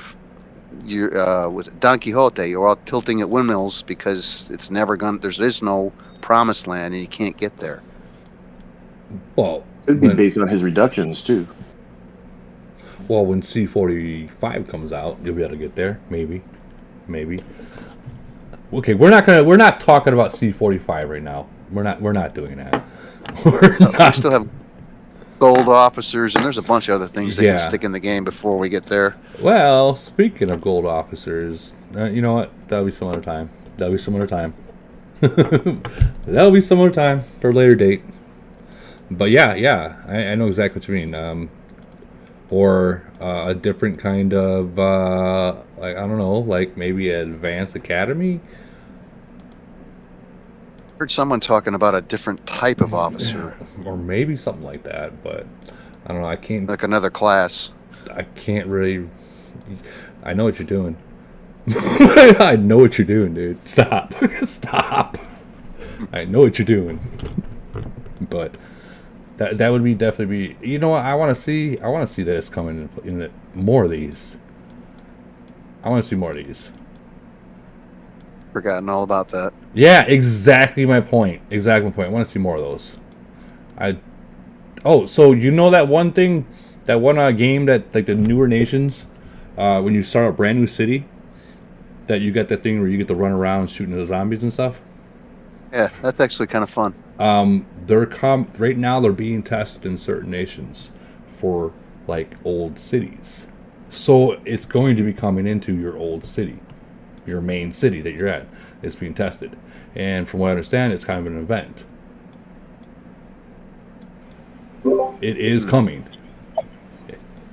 with Don Quixote. You're all tilting at windmills because it's never gonna. There is no promised land, and you can't get there.
Well,
It'd be based on his reductions too.
Well, when C45 comes out, you'll be able to get there. Maybe. Okay, we're not talking about C45 right now. We're not doing that.
We still have gold officers, and there's a bunch of other things that
Yeah.
can stick in the game before we get there.
Well, speaking of gold officers, you know what? That'll be some other time. That'll be some other time for a later date. But yeah, I know exactly what you mean. Or a different kind of, like, I don't know, like maybe an advanced academy?
Heard someone talking about a different type of officer.
Or maybe something like that, but I don't know. I can't.
Like another class.
I can't really. I know what you're doing. I know what you're doing, dude. Stop. Stop. I know what you're doing. But that would be definitely be. You know what? I want to see this coming in more of these. I want to see more of these.
Forgotten all about that.
Yeah, exactly my point. I want to see more of those. So you know that one thing, that one game that like the newer nations, when you start a brand new city, that you get that thing where you get to run around shooting the zombies and stuff.
Yeah, that's actually kind of fun.
Right now they're being tested in certain nations for like old cities. So it's going to be coming into your old city, your main city that you're at. It's being tested, and from what I understand, it's kind of an event. It is coming.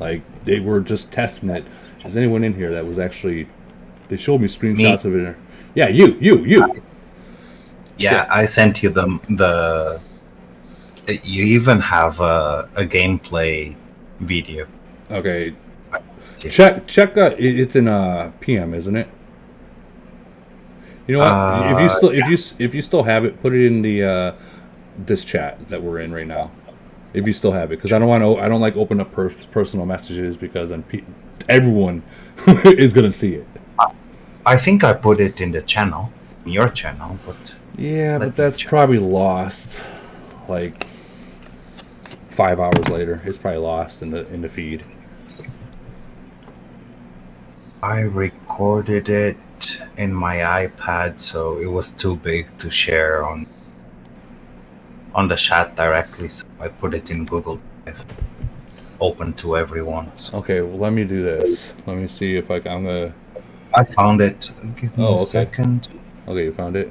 Like they were just testing it. Is anyone in here that was actually? They showed me screenshots of it. Yeah, you.
Yeah, I sent you the. You even have a gameplay video.
Okay. Check. It's in PM, isn't it? You know what? If you still have it, put it in the this chat that we're in right now. If you still have it, because I don't like open up personal messages because then everyone is gonna see it.
I think I put it in the channel, your channel, but
yeah, but that's probably lost. Like 5 hours later, it's probably lost in the feed.
I recorded it in my iPad, so it was too big to share on the chat directly, so I put it in Google Drive, open to everyone. So.
Okay, well, let me do this. Let me see if I'm gonna.
I found it. Give me a second.
Okay, you found it.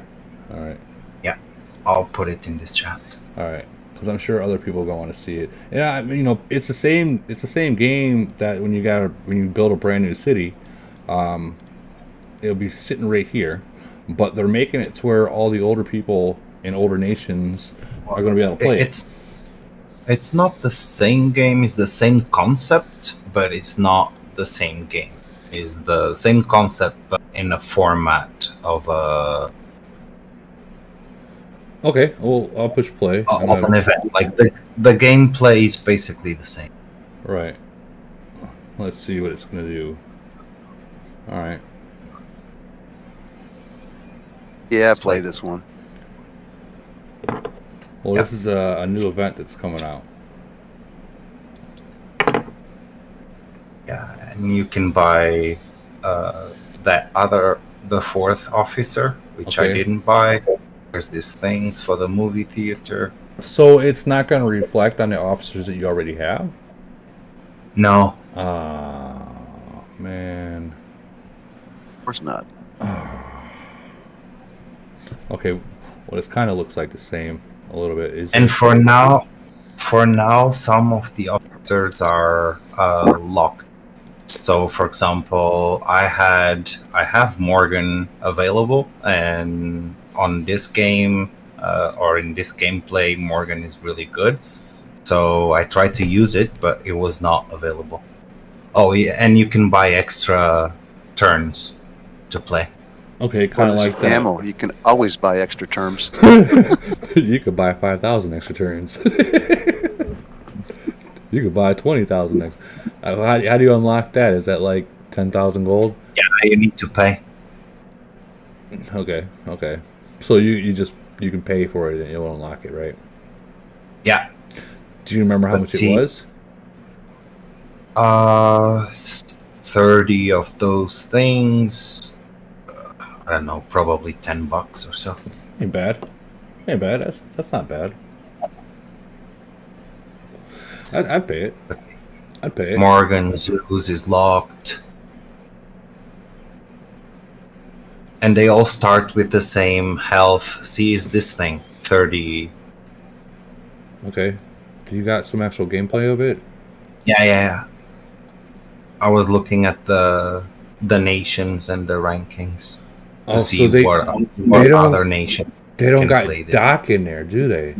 All right.
Yeah, I'll put it in this chat.
All right, because I'm sure other people are going to want to see it. Yeah, I mean, it's the same. It's the same game that when you build a brand new city, it'll be sitting right here, but they're making it to where all the older people in older nations are going to be able to play it.
It's not the same game. It's the same concept, but it's not the same game. It's the same concept, but in a format of a.
Okay, well, I'll push play.
Of an event. Like the gameplay is basically the same.
Right. Let's see what it's going to do. All right.
Yeah, play this one.
Well, this is a new event that's coming out.
Yeah, and you can buy the fourth officer, which I didn't buy. There's these things for the movie theater.
So it's not going to reflect on the officers that you already have?
No.
Man.
Of course not.
Okay, well, this kind of looks like the same a little bit.
For now, some of the officers are locked. So, for example, I have Morgan available, and on this game or in this gameplay, Morgan is really good. So I tried to use it, but it was not available. Oh, yeah, and you can buy extra turns to play.
Okay, kind of like that.
Ammo. You can always buy extra terms.
You could buy 5,000 extra turns. You could buy 20,000 next. How do you unlock that? Is that like 10,000 gold?
Yeah, you need to pay.
Okay. So you can pay for it and you'll unlock it, right?
Yeah.
Do you remember how much it was?
30 of those things. I don't know, probably $10 or so.
Ain't bad. That's not bad. I'd pay it. I'd pay it.
Morgan's Zeus is locked. And they all start with the same health. See, is this thing 30?
Okay. Do you got some actual gameplay of it?
Yeah. I was looking at the nations and the rankings to see what other nation.
They don't got Doc in there, do they?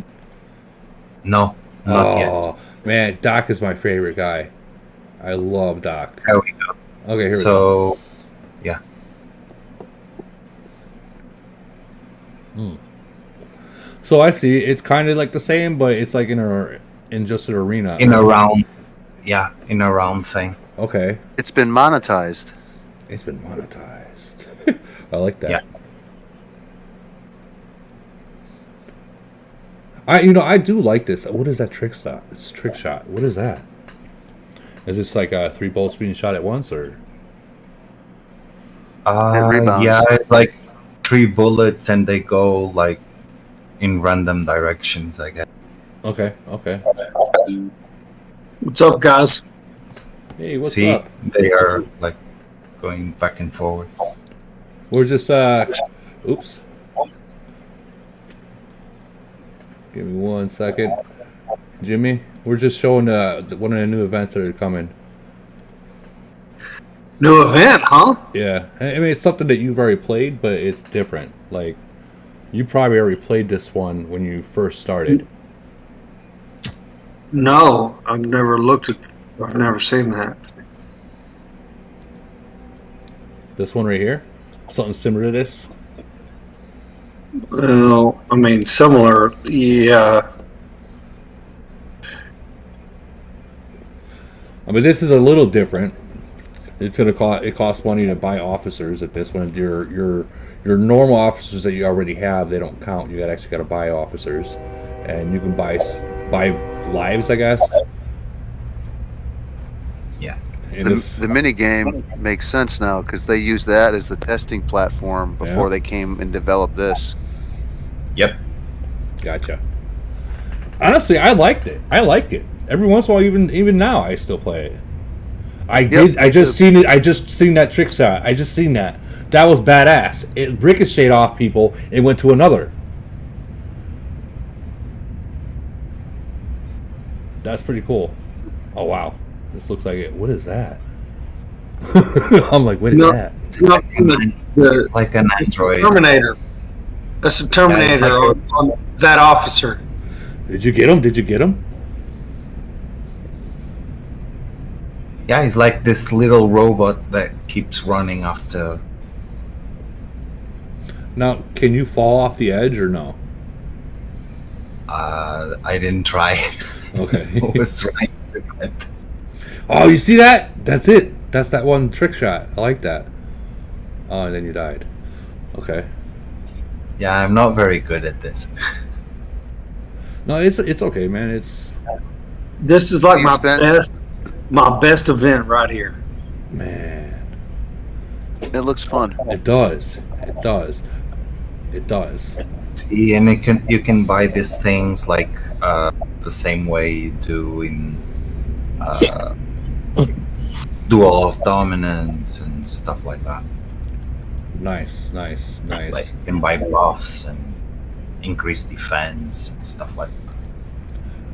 No, not yet.
Man, Doc is my favorite guy. I love Doc.
There we go.
Okay, here we go.
So, yeah.
So I see. It's kind of like the same, but it's like in just an arena.
In a round thing.
Okay.
It's been monetized.
I like that.
Yeah.
I do like this. What is that trick shot? It's trick shot. What is that? Is this like 3 bullets being shot at once, or?
Yeah, it's like 3 bullets and they go like in random directions, I guess.
Okay.
What's up, guys?
Hey, what's
See,
up?
they are like going back and forth.
We're just oops. Give me 1 second, Jimmy. We're just showing one of the new events that are coming.
New event, huh?
Yeah, I mean it's something that you've already played, but it's different. Like you probably already played this one when you first started.
No, I've never looked at. I've never seen that.
This one right here, something similar to this.
Well, I mean, similar, yeah.
I mean, this is a little different. It's gonna cost. It costs money to buy officers. At this one, your normal officers that you already have, they don't count. You actually got to buy officers, and you can buy lives, I guess.
Yeah.
The mini game makes sense now because they use that as the testing platform before they came and developed this.
Yep.
Gotcha. Honestly, I liked it. Every once in a while, even now, I still play it. I just seen it. I just seen that trick shot. I just seen that. That was badass. It ricocheted off people and went to another. That's pretty cool. Oh wow, this looks like it. What is that? I'm like, what is that?
It's not
It's like an android.
Terminator. That's a Terminator on that officer.
Did you get him?
Yeah, he's like this little robot that keeps running after.
Now, can you fall off the edge or no?
I didn't try.
Okay.
I was trying to get.
Oh, you see that? That's it. That's that one trick shot. I like that. Oh, and then you died. Okay.
Yeah, I'm not very good at this.
No, it's okay, man.
This is like my best event right here.
Man,
it looks fun.
It does.
See, and you can buy these things like the same way you do in Duel of Dominance and stuff like that.
Nice.
Like you can buy buffs and increase defense and stuff like that.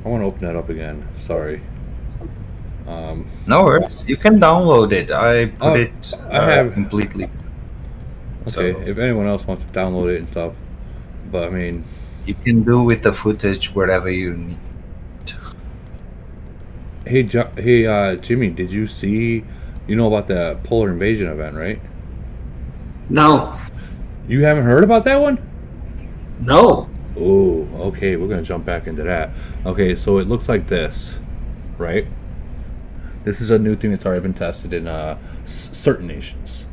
I want to open that up again. Sorry.
No worries. You can download it. I put it
I have
completely.
Okay,
So
if anyone else wants to download it and stuff, but I mean,
you can do with the footage wherever you need.
hey, Jimmy, did you see? You know about the Polar Invasion event, right?
No.
You haven't heard about that one?
No.
Oh, okay. We're gonna jump back into that. Okay, so it looks like this. right? This is a new thing that's already been tested in certain nations.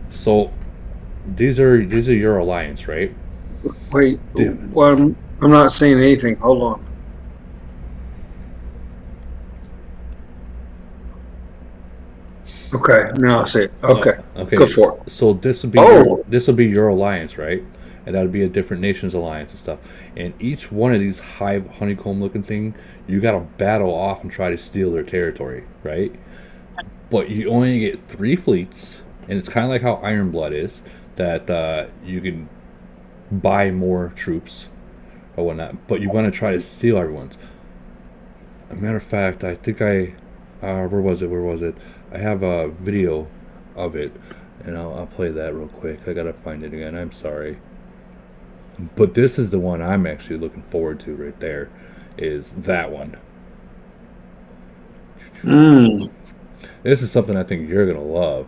So these are your alliance, right?
Wait, well, I'm not saying anything. Hold on. Okay, now I see it. Okay,
Okay.
go for it.
So this would be your alliance, right? And that would be a different nation's alliance and stuff. And each one of these hive honeycomb looking thing, you got to battle off and try to steal their territory, right? But you only get 3 fleets, and it's kind of like how Iron Blood is, that you can buy more troops or whatnot, but you want to try to steal everyone's. As a matter of fact, I think where was it? I have a video of it, and I'll play that real quick. I gotta find it again. I'm sorry. But this is the one I'm actually looking forward to right there, is that one. This is something I think you're gonna love.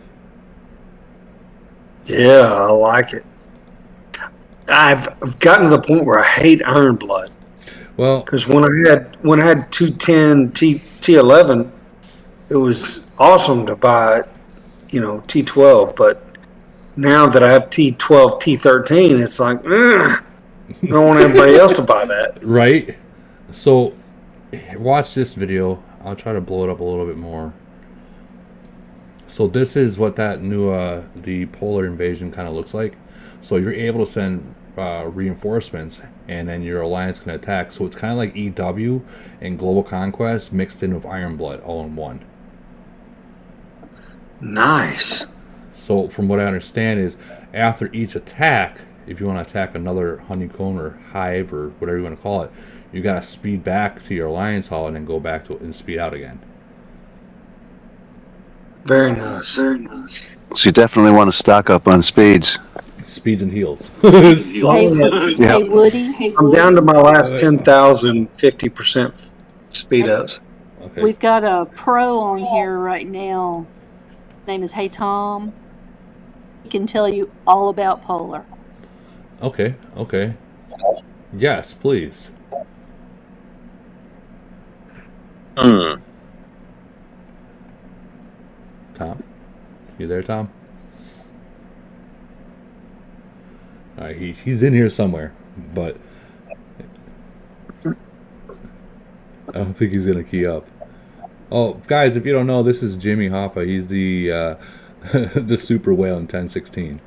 Yeah, I like it. I've gotten to the point where I hate Iron Blood.
Well,
because when I had 210 T11, it was awesome to buy, T12. But now that I have T12, T13, it's like, I don't want everybody else to buy that.
Right? So, watch this video. I'll try to blow it up a little bit more. So this is what that new the polar invasion kind of looks like. So you're able to send reinforcements, and then your alliance can attack. So it's kind of like EW and Global Conquest mixed in with Iron Blood all in one.
Nice.
So from what I understand is, after each attack, if you want to attack another honeycomb or hive or whatever you want to call it, you got to speed back to your alliance hall and then go back to it and speed out again.
Very nice. Very nice.
So you definitely want to stock up on speeds.
Speeds and heals.
Hey, Woody.
I'm down to my last 10,000, 50% speed ups.
Okay.
We've got a pro on here right now. His name is Hey Tom. He can tell you all about Polar.
Okay. Yes, please. Tom? You there, Tom? Alright, he's in here somewhere, but I don't think he's gonna key up. Oh, guys, if you don't know, this is Jimmy Hoffa. He's the the super whale in 1016.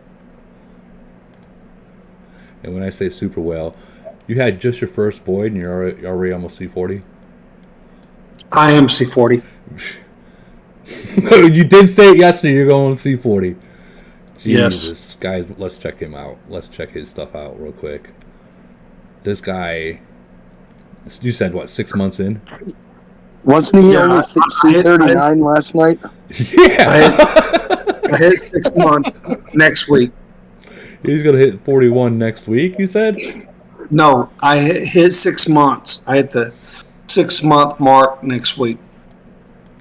And when I say super whale, you had just your first void and you're already almost C40.
I am C40.
You did say it yesterday. You're going C40. Jesus,
Yes.
Guys, let's check him out. Let's check his stuff out real quick. This guy, you said what, 6 months in?
Wasn't he only
I
C39 last night?
Yeah.
I hit 6 months next week.
He's gonna hit 41 next week. You said?
No, I hit 6 months. I hit the 6 month mark next week.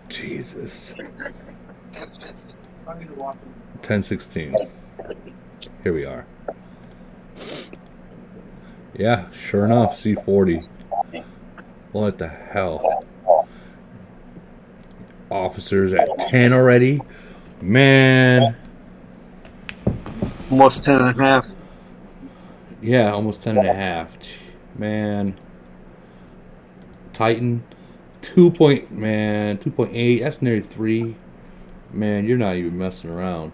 Jesus. 1016. Here we are. Yeah, sure enough, C40. What the hell? Officers at 10 already? Man.
Almost 10 and a half.
Yeah, almost 10 and a half. Man. Titan. 2.8. That's nearly 3. Man, you're not even messing around.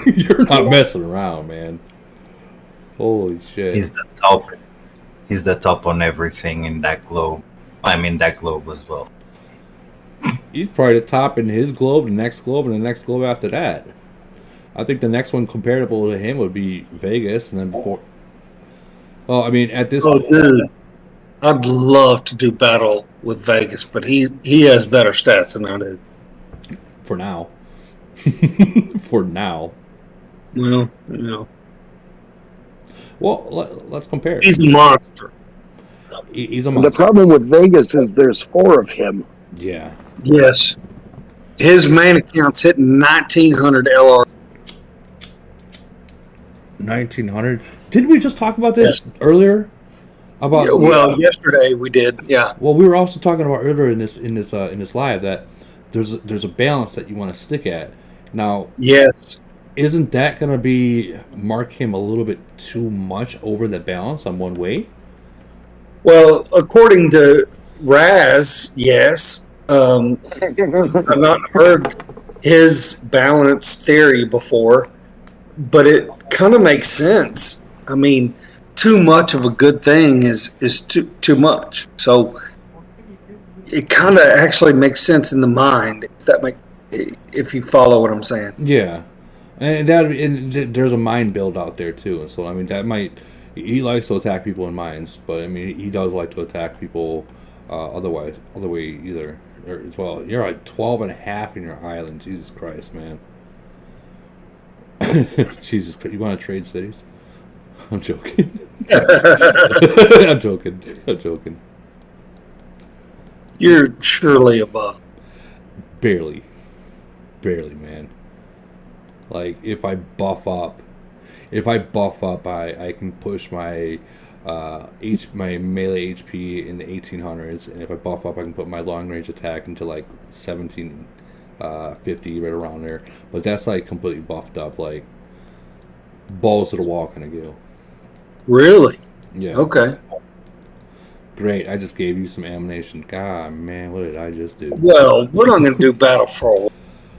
You're not messing around, man. Holy shit.
He's the top. He's the top on everything in that globe. I mean, that globe as well.
He's probably the top in his globe, the next globe, and the next globe after that. I think the next one comparable to him would be Vegas, and then before. Well, I mean, at this point.
Dude. I'd love to do battle with Vegas, but he has better stats than I do.
For now. For now.
Well,
Well, let's compare.
He's a monster.
He's a monster.
The problem with Vegas is there's 4 of him.
Yeah.
Yes. His main account's hitting 1,900 LR.
1,900. Didn't we just talk about this earlier? About
yesterday we did. Yeah.
Well, we were also talking about earlier in this live that there's a balance that you want to stick at. Now,
yes,
isn't that going to be mark him a little bit too much over the balance on one way?
Well, according to Raz, yes. I've not heard his balance theory before, but it kind of makes sense. I mean, too much of a good thing is too much. So it kind of actually makes sense in the mind if you follow what I'm saying.
Yeah, and there's a mind build out there too. And so I mean that might he likes to attack people in mines, but I mean he does like to attack people other way either as well. You're at 12.5 in your island. Jesus Christ, man. Jesus Christ, you want to trade cities? I'm joking. I'm joking.
You're surely above.
Barely, man. Like if I buff up, I can push my my melee HP in the 1800s, and if I buff up, I can put my long range attack into like 1750 right around there. But that's like completely buffed up, like balls to the wall kind of deal.
Really?
Yeah.
Okay.
Great. I just gave you some ammunition. God, man, what did I just do?
Well, we're not going to do battle for a while.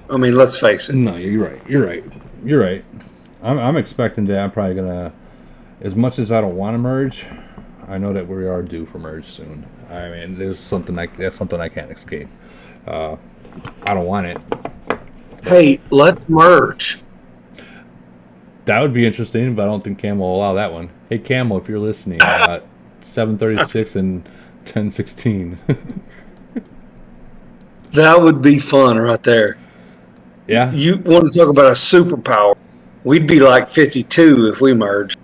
I mean, let's face it.
No, you're right. I'm expecting that I'm probably going to, as much as I don't want to merge, I know that we are due for merge soon. I mean, that's something I can't escape. I don't want it.
Hey, let's merge.
That would be interesting, but I don't think Cam will allow that one. Hey, Camel, if you're listening, 7:36 and 10:16.
That would be fun right there.
Yeah.
You want to talk about a superpower? We'd be like 52 if we merged.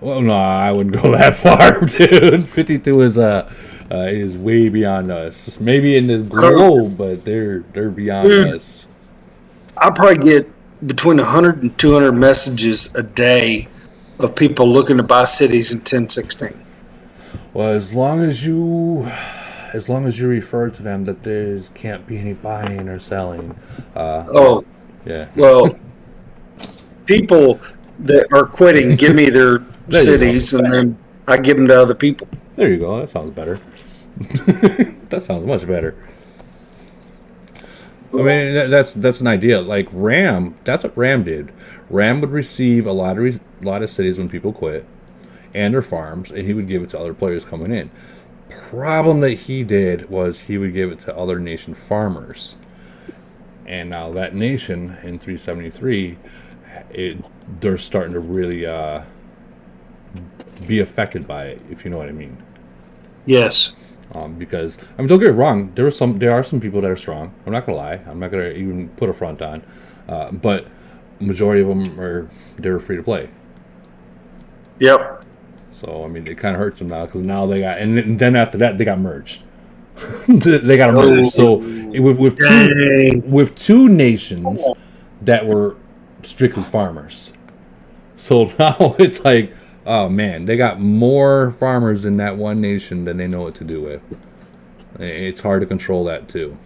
Well, no, I wouldn't go that far, dude. 52 is way beyond us. Maybe in this globe, but they're beyond us.
I probably get between 100 and 200 messages a day of people looking to buy cities in 1016.
Well, as long as you refer to them that there can't be any buying or selling. Yeah.
Well, people that are quitting give me their cities, and then I give them to other people.
There you go. That sounds better. That sounds much better. I mean, that's an idea. Like Ram, that's what Ram did. Ram would receive a lot of cities when people quit, and their farms, and he would give it to other players coming in. Problem that he did was he would give it to other nation farmers, and now that nation in 373, they're starting to really be affected by it, if you know what I mean.
Yes.
Because I mean, don't get me wrong. There are some people that are strong. I'm not gonna lie. I'm not gonna even put a front on. But majority of them they're free to play.
Yep.
So I mean, it kind of hurts them now because now they got, and then after that they got merged. They got merged. So with two nations that were strictly farmers. So now it's like, oh man, they got more farmers in that one nation than they know what to do with. It's hard to control that too.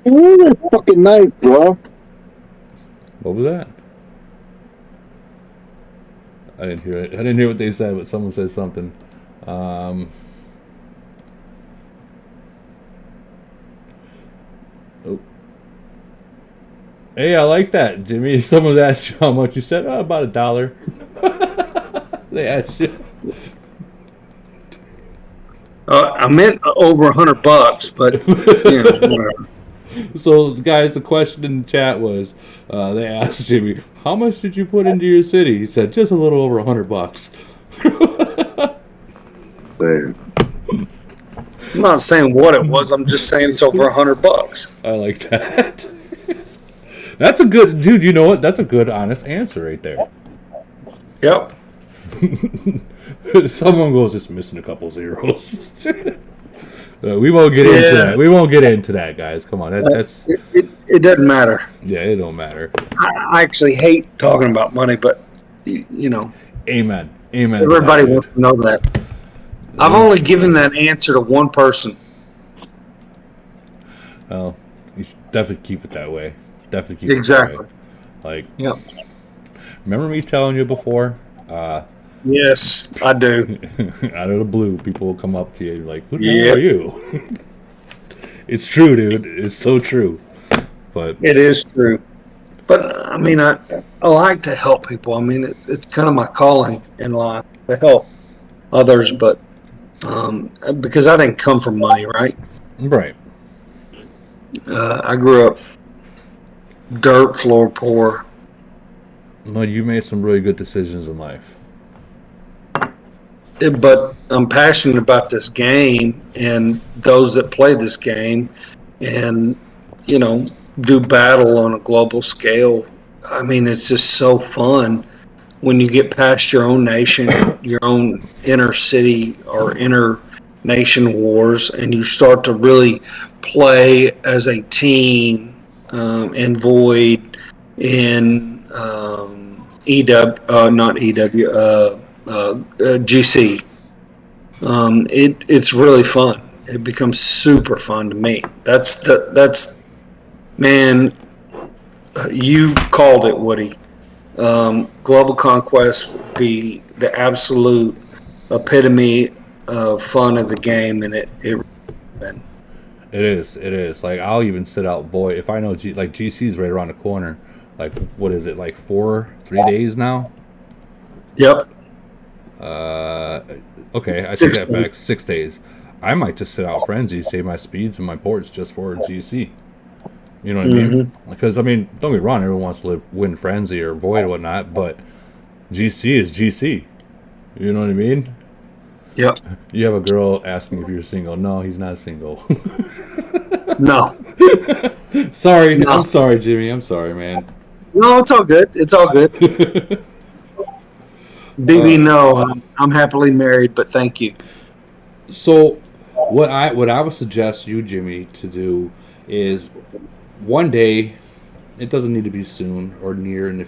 Fucking night, bro.
What was that? I didn't hear it. I didn't hear what they said, but someone said something. Oh. Hey, I like that, Jimmy. Someone asked you how much. You said, oh, about $1. They asked you.
I meant over $100, but you know, whatever.
So, guys, the question in the chat was, they asked Jimmy, how much did you put into your city? He said, just a little over $100.
I'm not saying what it was. I'm just saying it's over $100.
I like that. That's a good, dude. You know what? That's a good, honest answer right there.
Yep.
Someone goes, it's missing a couple zeros. We won't get into that. We won't get into that, guys. Come on, that's.
It doesn't matter.
Yeah, it don't matter.
I actually hate talking about money, but you know.
Amen. Amen.
Everybody wants to know that. I've only given that answer to one person.
Well, you should definitely keep it that way. Definitely keep it
Exactly.
that way. Like,
Yep.
remember me telling you before?
Yes, I do.
Out of the blue, people will come up to you like, "Who the hell are you?" It's true, dude. It's so true. But
It is true. But I mean, I like to help people. I mean, it's kind of my calling in life to help others. But because I didn't come from money, right?
right.
I grew up dirt floor poor.
Well, you made some really good decisions in life.
But I'm passionate about this game and those that play this game, and do battle on a global scale. I mean, it's just so fun when you get past your own nation, your own inner city or inner nation wars, and you start to really play as a team in Void, in GC. It's really fun. It becomes super fun to me. Man, you called it, Woody. Global Conquest would be the absolute epitome of fun of the game, and it
is. Like, I'll even sit out Void if I know GC's right around the corner. Like, what is it? Like 3 days now?
Yep.
Okay, I take that back. 6 days. I might just sit out Frenzy, save my speeds and my ports just for GC. You know what I mean? Because, I mean, don't get me wrong, everyone wants to win Frenzy or Void or whatnot, but GC is GC. You know what I mean?
Yep.
You have a girl asking if you're single. No, he's not single.
No.
Sorry. No. I'm sorry, Jimmy. I'm sorry, man.
No, it's all good. It's all good. BB, no, I'm happily married, but thank you.
So, what I would suggest you, Jimmy, to do is one day. It doesn't need to be soon or near in the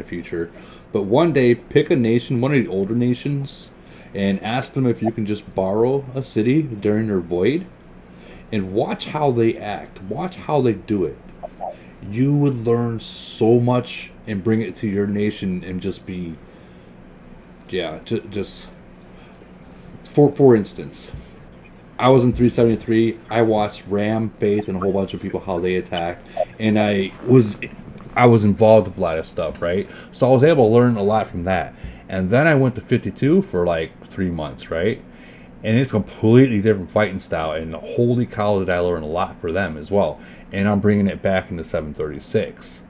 future, but one day pick a nation, one of the older nations, and ask them if you can just borrow a city during their void, and watch how they act. Watch how they do it. You would learn so much and bring it to your nation and just be. Yeah, just for instance, I was in 373. I watched Ram, Faith, and a whole bunch of people how they attacked, and I was involved with a lot of stuff, right? So I was able to learn a lot from that. And then I went to 52 for like 3 months, right? And it's a completely different fighting style, and holy cow did I learn a lot for them as well. And I'm bringing it back into 736.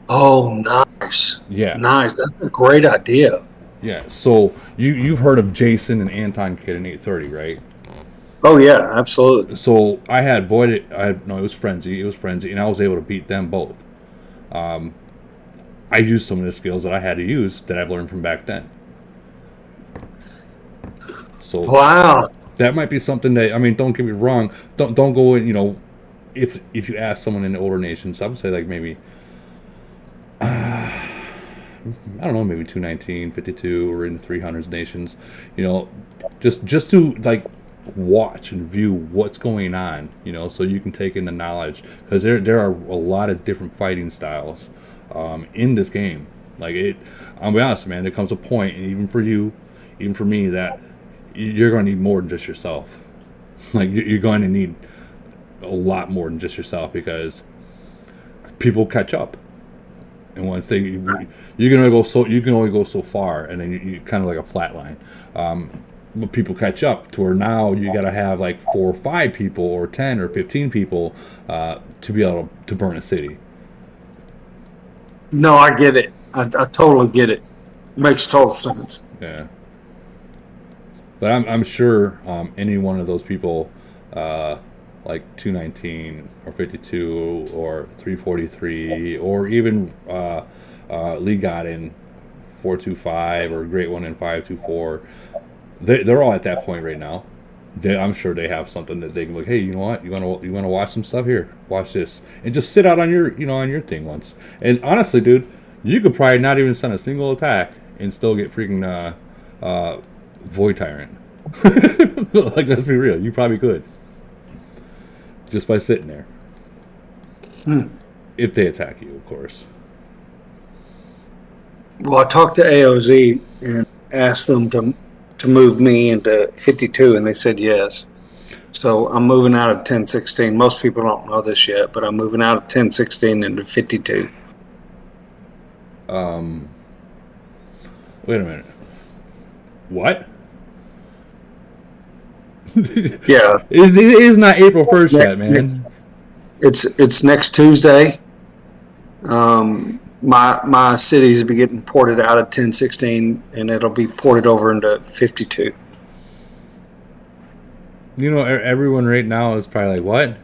Oh, nice.
Yeah,
nice. That's a great idea.
Yeah, so you've heard of Jason and Anton Kid in 830, right?
Oh yeah, absolutely.
So I had Void. It was Frenzy. It was Frenzy, and I was able to beat them both. I used some of the skills that I had to use that I've learned from back then. So
wow,
that might be something that, I mean, don't get me wrong. Don't go in. If you ask someone in the older nations, I would say like maybe. I don't know, maybe 219, 52, or in the 300s nations, just to like watch and view what's going on, so you can take in the knowledge, because there are a lot of different fighting styles in this game. Like I'll be honest, man, there comes a point, and even for you, even for me, that you're going to need more than just yourself. Like you're going to need a lot more than just yourself, because people catch up. And once you can only go so far, and then you kind of like a flat line. But people catch up to where now you got to have like 4 or 5 people, or 10 or 15 people to be able to burn a city.
No, I get it. I totally get it. Makes total sense.
Yeah. But I'm sure any one of those people, like 219 or 52 or 343, or even Lee got in 425 or Great One in 524, they're all at that point right now. I'm sure they have something that they can look. Hey, you know what? You want to watch some stuff here? Watch this, and just sit out on your on your thing once. And honestly, dude, you could probably not even send a single attack, and still get freaking Void Tyrant. Like, let's be real. You probably could. Just by sitting there. If they attack you, of course.
Well, I talked to AOZ and asked them to move me into 52, and they said yes. So I'm moving out of 1016. Most people don't know this yet, but I'm moving out of 1016 into 52.
Wait a minute. What?
Yeah.
It is not April 1st yet, man.
It's next Tuesday. My cities will be getting ported out of 1016, and it'll be ported over into 52.
You know, everyone right now is probably like, "What?"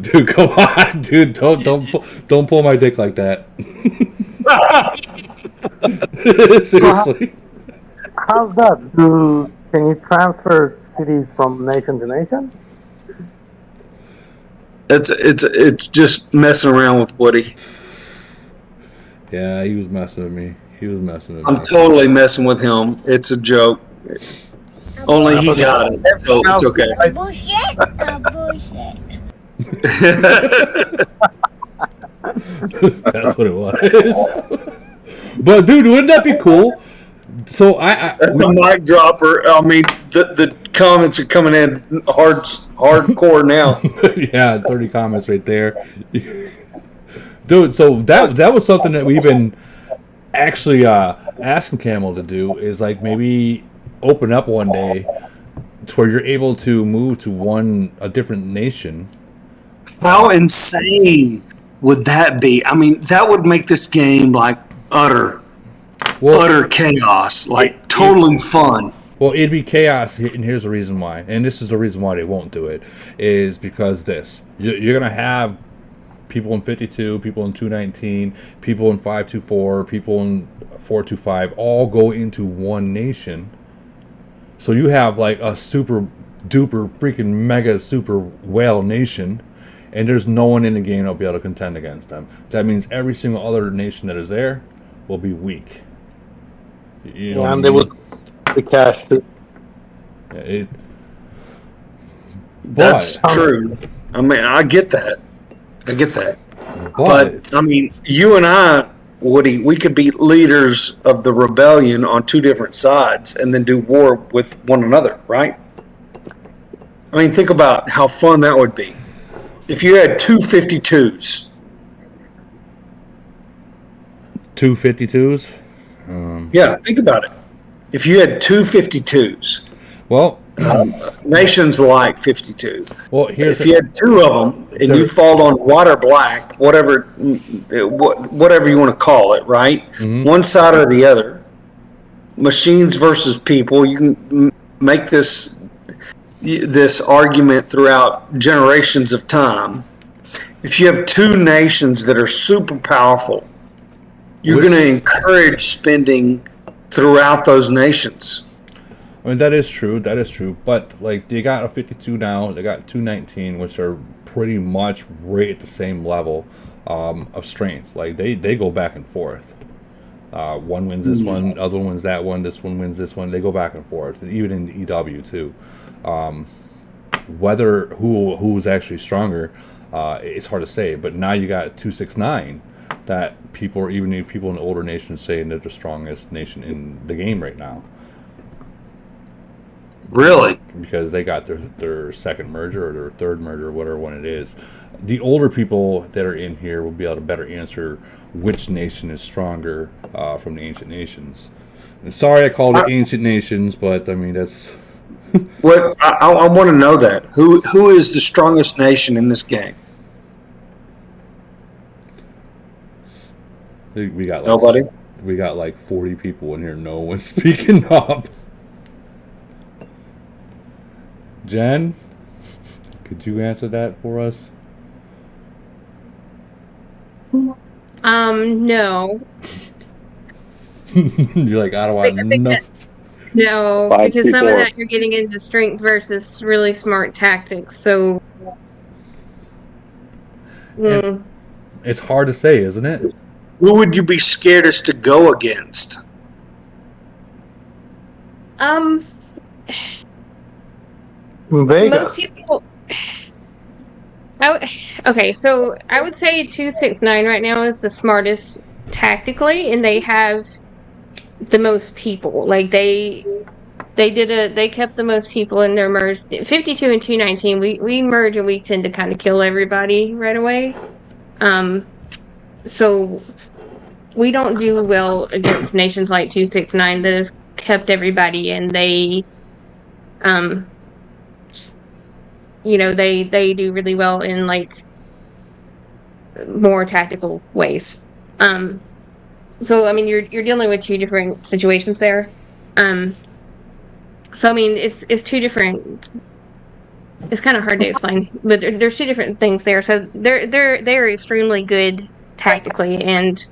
Dude, come on, dude! Don't pull my dick like that. Seriously.
How's that? Can you transfer cities from nation to nation?
It's just messing around with Woody.
Yeah, he was messing with me.
I'm totally messing with him. It's a joke. Only he got it, so it's okay.
Bullshit. Bullshit.
That's what it was. But dude, wouldn't that be cool? So
the mic dropper. I mean, the comments are coming in hardcore now.
Yeah, 30 comments right there, dude. So that was something that we've been actually asking Camel to do, is like maybe open up one day to where you're able to move to a different nation.
How insane would that be? I mean, that would make this game like utter chaos, like totally fun.
Well, it'd be chaos, and here's the reason why. And this is the reason why they won't do it, is because you're going to have people in 52, people in 219, people in 524, people in 425, all go into one nation. So you have like a super duper freaking mega super whale nation, and there's no one in the game that'll be able to contend against them. That means every single other nation that is there will be weak. You know,
and they will be cash too.
That's true. I mean, I get that. But I mean, you and I, Woody, we could be leaders of the rebellion on two different sides and then do war with one another, right? I mean, think about how fun that would be. If you had 252s.
252s?
Yeah, think about it. If you had 252s.
Well,
nations like 52.
Well,
if you had two of them and you fall on water black, whatever you want to call it, right? Mm-hmm. One side or the other, machines versus people. You can make this argument throughout generations of time. If you have two nations that are super powerful, you're going to encourage spending throughout those nations.
I mean, that is true. But like, they got a 52 now. They got 219, which are pretty much right at the same level of strength. Like, they go back and forth. One wins this one, other one wins that one. This one wins this one. They go back and forth, and even in the EW too. Whether who's actually stronger, it's hard to say. But now you got 269. That people in the older nations saying they're the strongest nation in the game right now.
Really?
Because they got their second merger or their third merger, whatever one it is. The older people that are in here will be able to better answer which nation is stronger from the ancient nations. And sorry I called it ancient nations, but I mean that's.
What I want to know that who is the strongest nation in this game?
We got
nobody.
We got like 40 people in here. No one's speaking up. Jen, could you answer that for us?
No.
You're like, I don't want no.
No, because some of that you're getting into strength versus really smart tactics. So
it's hard to say, isn't it?
Who would you be scaredest to go against?
Vega.
Most people. Okay, so I would say 269 right now is the smartest tactically, and they have the most people. Like they kept the most people in their merge. 52 and 219. We merge and we tend to kind of kill everybody right away. So we don't do well against nations like 269 that have kept everybody, and they they do really well in like more tactical ways. So I mean you're dealing with two different situations there. So I mean it's two different. It's kind of hard to explain, but there's two different things there. So they're extremely good tactically, and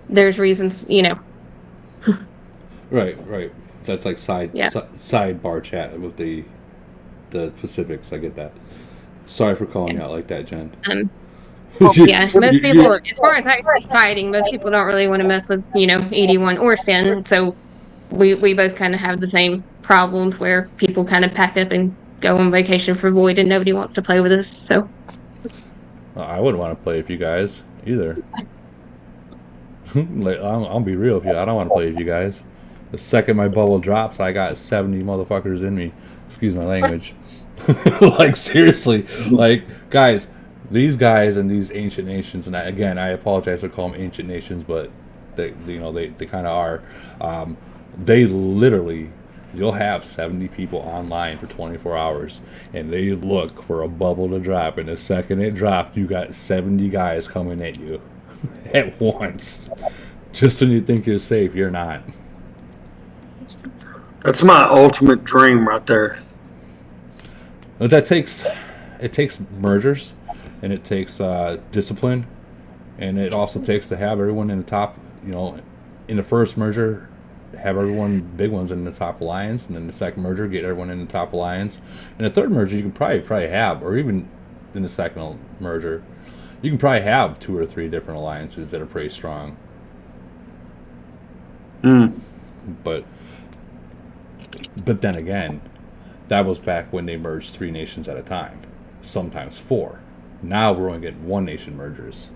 there's reasons,
Right. That's like
Yeah.
sidebar chat with the specifics. I get that. Sorry for calling you out like that, Jen.
Yeah, most people, as far as actually fighting, most people don't really want to mess with, 81 or Sin. So we both kind of have the same problems where people kind of pack up and go on vacation for Void, and nobody wants to play with us. So
I wouldn't want to play with you guys either. Like, I'll be real with you. I don't want to play with you guys. The second my bubble drops, I got 70 motherfuckers in me. Excuse my language. Like, seriously. Like, guys, these guys and these ancient nations, and I apologize for calling them ancient nations, but they kind of are. They literally, you'll have 70 people online for 24 hours, and they look for a bubble to drop, and the second it dropped, you got 70 guys coming at you at once. Just when you think you're safe, you're not.
That's my ultimate dream right there.
But it takes mergers, and it takes discipline, and it also takes to have everyone in the top, in the first merger, have everyone, big ones, in the top alliance, and then the second merger, get everyone in the top alliance. And the third merger, you can probably have, or even in the second merger, you can probably have 2 or 3 different alliances that are pretty strong. But then again, that was back when they merged 3 nations at a time, sometimes 4. Now we're only getting 1 nation mergers.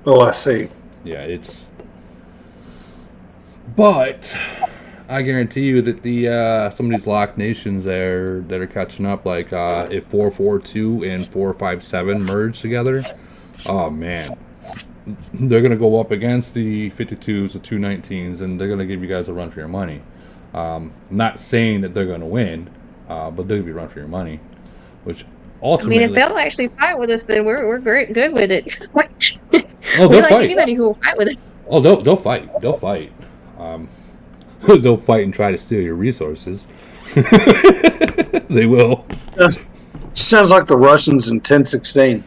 Oh, I see.
Yeah, but I guarantee you that some of these locked nations that are catching up, like if 442 and 457 merge together, oh man, they're gonna go up against the 52s, the 219s, and they're gonna give you guys a run for your money. Not saying that they're gonna win, but they're gonna be run for your money, which ultimately.
I mean, if they'll actually fight with us, then we're great, good with it.
Oh,
we
they'll
like
fight.
anybody who will fight with us.
Oh, they'll fight. They'll fight. They'll fight and try to steal your resources. They will.
Sounds like the Russians in 1016.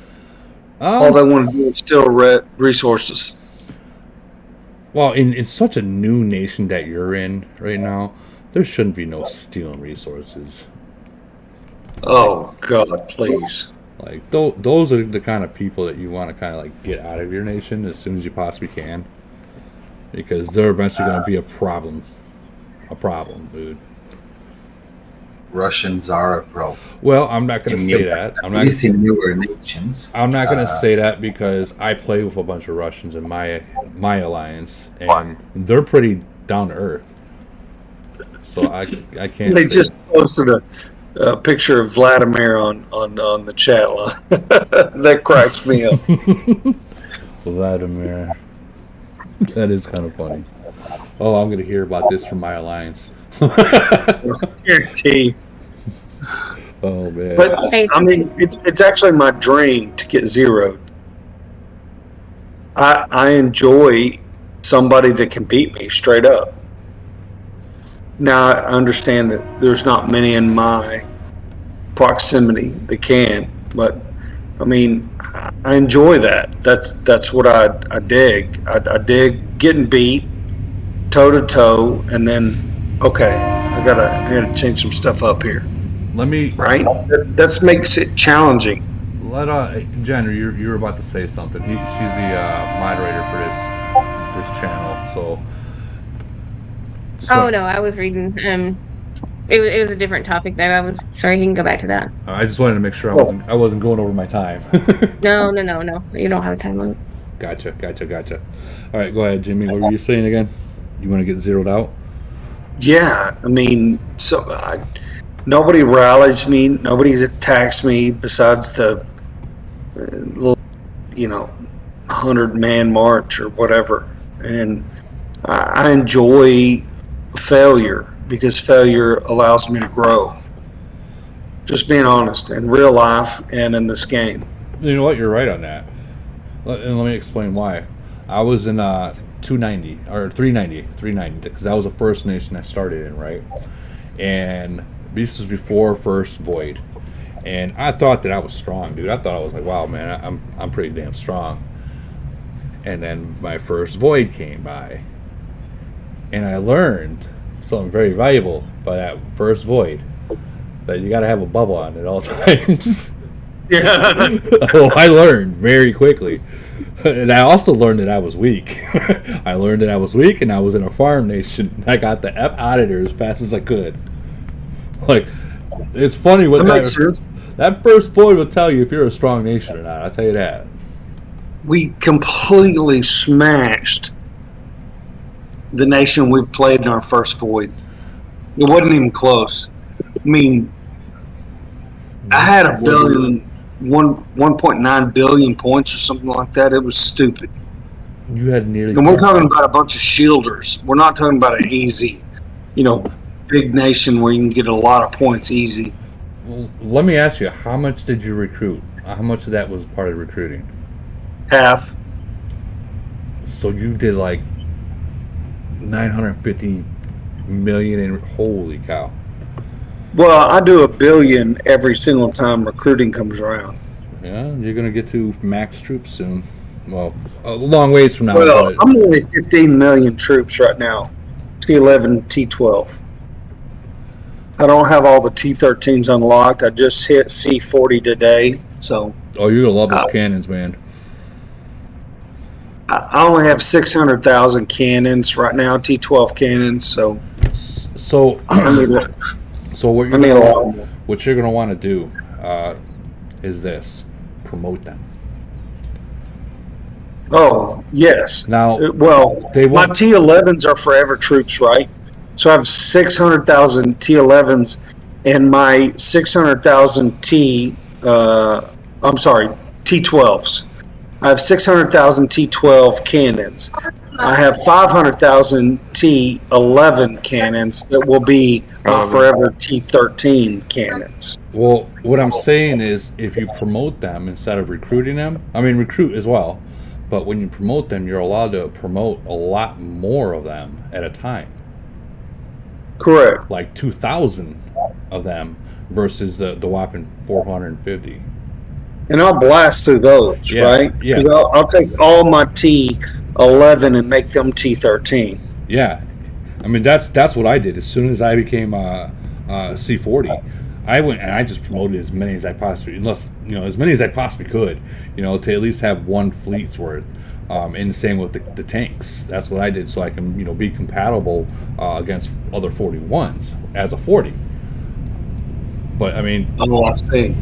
All they want to do is steal resources.
Well, in such a new nation that you're in right now, there shouldn't be no stealing resources.
Oh, God, please.
Like, those are the kind of people that you want to kind of like get out of your nation as soon as you possibly can. Because they're eventually going to be a problem. A problem, dude.
Russians are a problem.
Well, I'm not going to say that.
At least in newer nations.
I'm not going to say that because I play with a bunch of Russians in my alliance, and they're pretty down to earth. So I can't.
They just posted a picture of Vladimir on the chat line. That cracks me up.
Vladimir. That is kind of funny. Oh, I'm going to hear about this from my alliance.
Guarantee.
Oh, man.
But, I mean, it's actually my dream to get zeroed. I enjoy somebody that can beat me straight up. Now, I understand that there's not many in my proximity that can, but I mean, I enjoy that. That's what I dig. I dig getting beat toe to toe, and then I gotta change some stuff up here.
Let me
that makes it challenging.
let Jen, you were about to say something. She's the moderator for this channel. So.
Oh no, I was reading. It was a different topic there. I was sorry. You can go back to that.
I just wanted to make sure I wasn't going over my time.
No. You don't have a time limit.
Gotcha. All right, go ahead, Jimmy. What were you saying again? You want to get zeroed out?
Yeah, I mean, nobody rallies me. Nobody attacks me besides the little, 100-man march or whatever. And I enjoy failure because failure allows me to grow. Just being honest, in real life and in this game.
You know what? You're right on that. And let me explain why. I was in 290 or 390 because that was the first nation I started in, right? And this was before first void, and I thought that I was strong, dude. I thought I was like, wow, man, I'm pretty damn strong. And then my first void came by, and I learned something very valuable by that first void, that you got to have a bubble on at all times.
Yeah.
Oh, I learned very quickly. And I also learned that I was weak. I learned that I was weak, and I was in a farm nation. I got the F out of there as fast as I could. Like, it's funny what
that makes sense.
That first void will tell you if you're a strong nation or not. I'll tell you that.
We completely smashed the nation we played in our first void. It wasn't even close. I mean, I had 1.9 billion points or something like that. It was stupid.
You had nearly.
And we're talking about a bunch of shielders. We're not talking about an easy, big nation where you can get a lot of points easy.
Well, let me ask you, how much did you recruit? How much of that was part of recruiting?
Half.
So you did like 950 million in. Holy cow.
Well, I do 1 billion every single time recruiting comes around.
Yeah, you're going to get to max troops soon. Well, a long ways from now.
Well, I'm only 15 million troops right now. T11, T12. I don't have all the T13s unlocked. I just hit C40 today, so.
Oh, you're going to love those cannons, man.
I only have 600,000 cannons right now, T12 cannons, so.
So what you're going to want to do is this: promote them.
Oh yes.
Now,
my T11s are forever troops, right? So I have 600,000 T11s, and my 600,000 T12s. I have 600,000 T12 cannons. I have 500,000 T11 cannons that will be forever T13 cannons.
Well, what I'm saying is, if you promote them instead of recruiting them, I mean recruit as well, but when you promote them, you're allowed to promote a lot more of them at a time.
Correct.
Like 2,000 of them versus the whopping 450.
And I'll blast through those, right?
Yeah.
I'll take all my T11 and make them T13.
Yeah. I mean, that's what I did. As soon as I became C40, I went and I just promoted as many as I possibly, as many as I possibly could, to at least have one fleet's worth. And the same with the tanks. That's what I did, so I can, be compatible against other 41s as a 40. But I mean,
I see.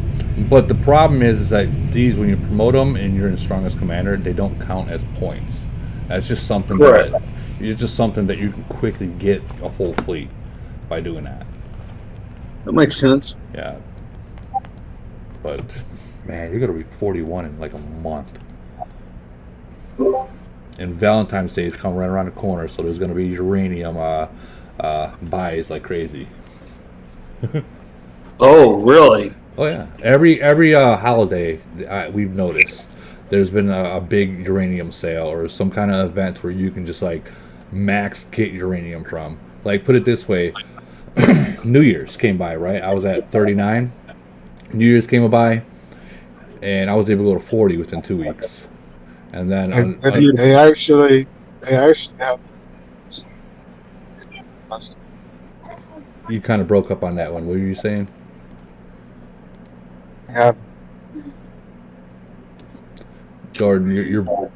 But the problem is that these, when you promote them and you're in strongest commander, they don't count as points. That's just something that you can quickly get a full fleet by doing that.
That makes sense.
Yeah. But man, you're gonna be 41 in like a month. And Valentine's Day is coming right around the corner, so there's gonna be uranium buys like crazy.
Oh, really?
Oh yeah. Every holiday we've noticed there's been a big uranium sale or some kind of event where you can just like max get uranium from. Like, put it this way, New Year's came by, right? I was at 39. New Year's came by, and I was able to go to 40 within 2 weeks. And then
they actually have.
You kind of broke up on that one. What were you saying? Jordan, you're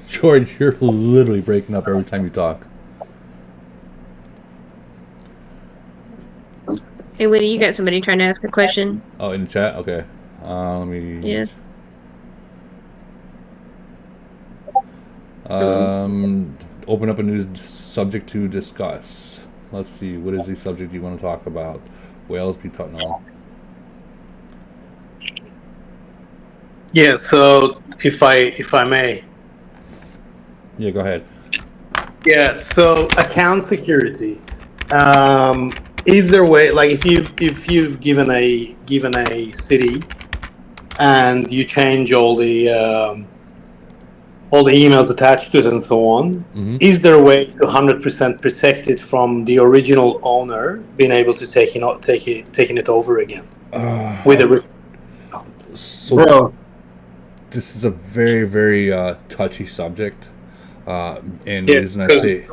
George, you're literally breaking up every time you talk.
Hey, Woody, you got somebody trying to ask a question?
Oh, in the chat? Okay. Let me...
Yeah.
Open up a new subject to discuss. Let's see. What is the subject you want to talk about? Wales be taught no.
Yeah. So if I may.
Yeah, go ahead.
Yeah. So account security. Is there a way, like if you've given a city and you change all the emails attached to it and so on, is there a way to 100% protect it from the original owner being able to taking it over again with a
so this is a very, very touchy subject, and the reason I say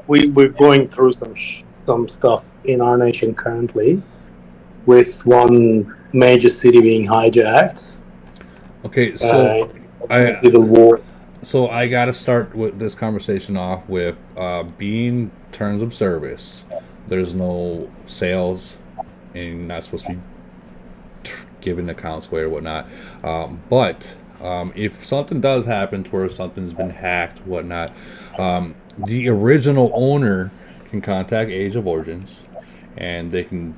we're going through some stuff in our nation currently with one major city being hijacked.
Okay, so I got to start with this conversation off with being terms of service. There's no sales, and you're not supposed to be giving accounts away or whatnot. But if something does happen to where something's been hacked, whatnot, the original owner can contact Age of Origins, and they can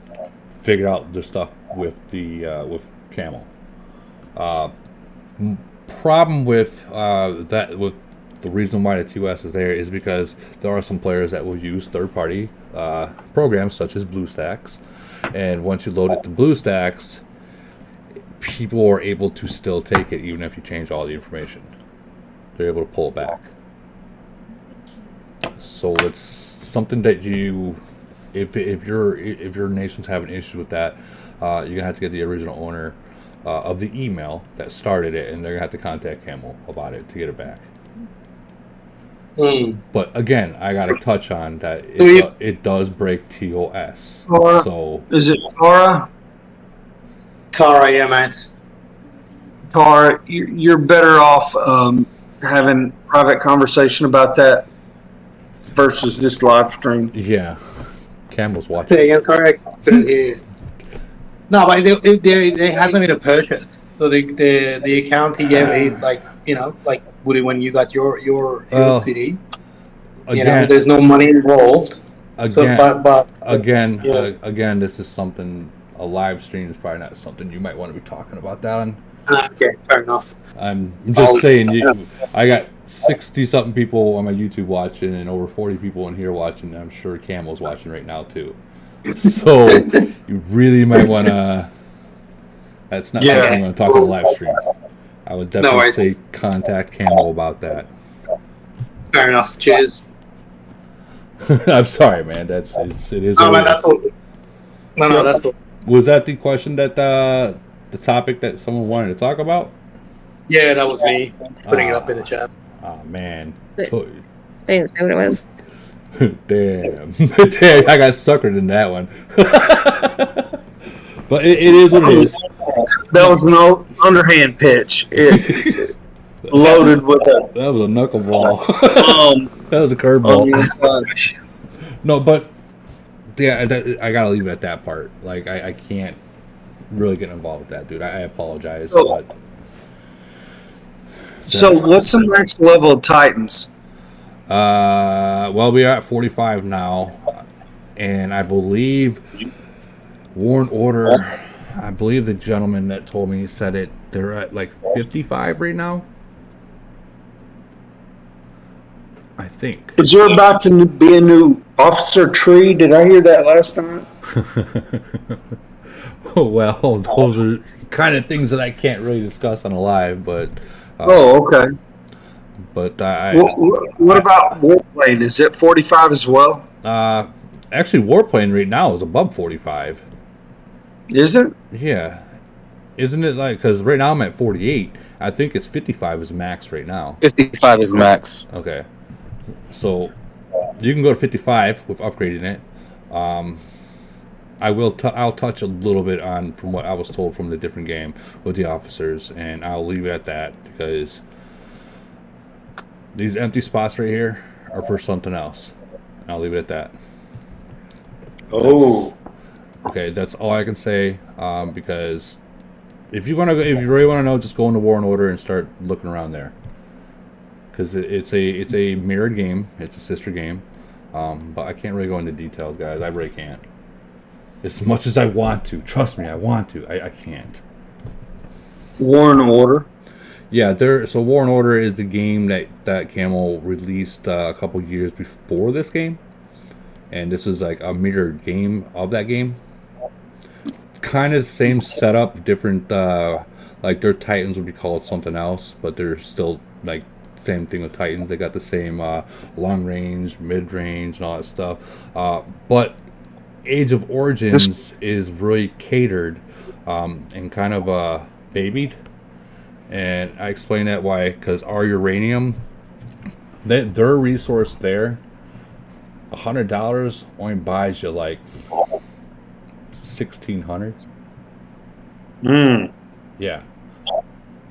figure out their stuff with the with Camel. Problem with that, with the reason why the TOS is there, is because there are some players that will use third-party programs such as BlueStacks, and once you load it to BlueStacks, people are able to still take it even if you change all the information. They're able to pull it back. So it's something that you, if your nation's having issues with that, you're gonna have to get the original owner of the email that started it, and they're gonna have to contact Camel about it to get it back. But again, I gotta touch on that it does break TOS.
Tara,
So
is it Tara?
Tara, yeah, mate.
Tara, you're better off having private conversation about that versus this live stream.
Yeah, Camel's watching.
Say again, sorry, I couldn't hear you. No, but they hasn't made a purchase. So the account he gave, like Woody, when you got your city,
Again,
there's no money involved.
Again,
so,
again, this is something, a live stream is probably not something you might want to be talking about that on.
Okay, fair enough.
I'm just saying, I got 60-something people on my YouTube watching, and over 40 people in here watching. I'm sure Camel's watching right now too. So you really might want to. That's not something I'm going to talk on a live stream. I would definitely say contact Camel about that.
Fair enough. Cheers.
I'm sorry, man. It is.
No, man, that's all. No, that's all.
Was that the question that the topic that someone wanted to talk about?
Yeah, that was me putting it up in the chat.
Oh man.
They didn't say what it was.
Damn. Damn, I got suckered in that one. But it is what it is.
That was an underhand pitch. It loaded with a.
That was a knuckleball. That was a curveball. No, but yeah, I gotta leave it at that part. Like I can't really get involved with that, dude. I apologize.
So what's the next level of Titans?
Well, we are at 45 now, and I believe Warrant Order. I believe the gentleman that told me said it. They're at like 55 right now. I think.
Is there about to be a new officer tree? Did I hear that last time?
Well, those are kind of things that I can't really discuss on a live, but.
Okay.
But
what about Warplane? Is it 45 as well?
Actually, Warplane right now is above 45.
Is it?
Yeah. Isn't it like, because right now I'm at 48. I think it's 55 is max right now.
55 is max.
Okay. So you can go to 55 with upgrading it. I'll touch a little bit on from what I was told from the different game with the officers, and I'll leave it at that because these empty spots right here are for something else. I'll leave it at that.
Oh.
Okay, that's all I can say. Because if you really want to know, just go into War and Order and start looking around there. Because it's a mirrored game. It's a sister game. But I can't really go into details, guys. I really can't. As much as I want to. Trust me, I want to. I can't.
War and Order?
Yeah, so War and Order is the game that Camel released a couple years before this game. And this is like a mirrored game of that game. Kind of the same setup, different, like their Titans would be called something else, but they're still like same thing with Titans. They got the same long range, mid range, and all that stuff. But Age of Origins is really catered and kind of babied. And I explain that why, because our uranium, their resource there, $100 only buys you like 1,600. Yeah.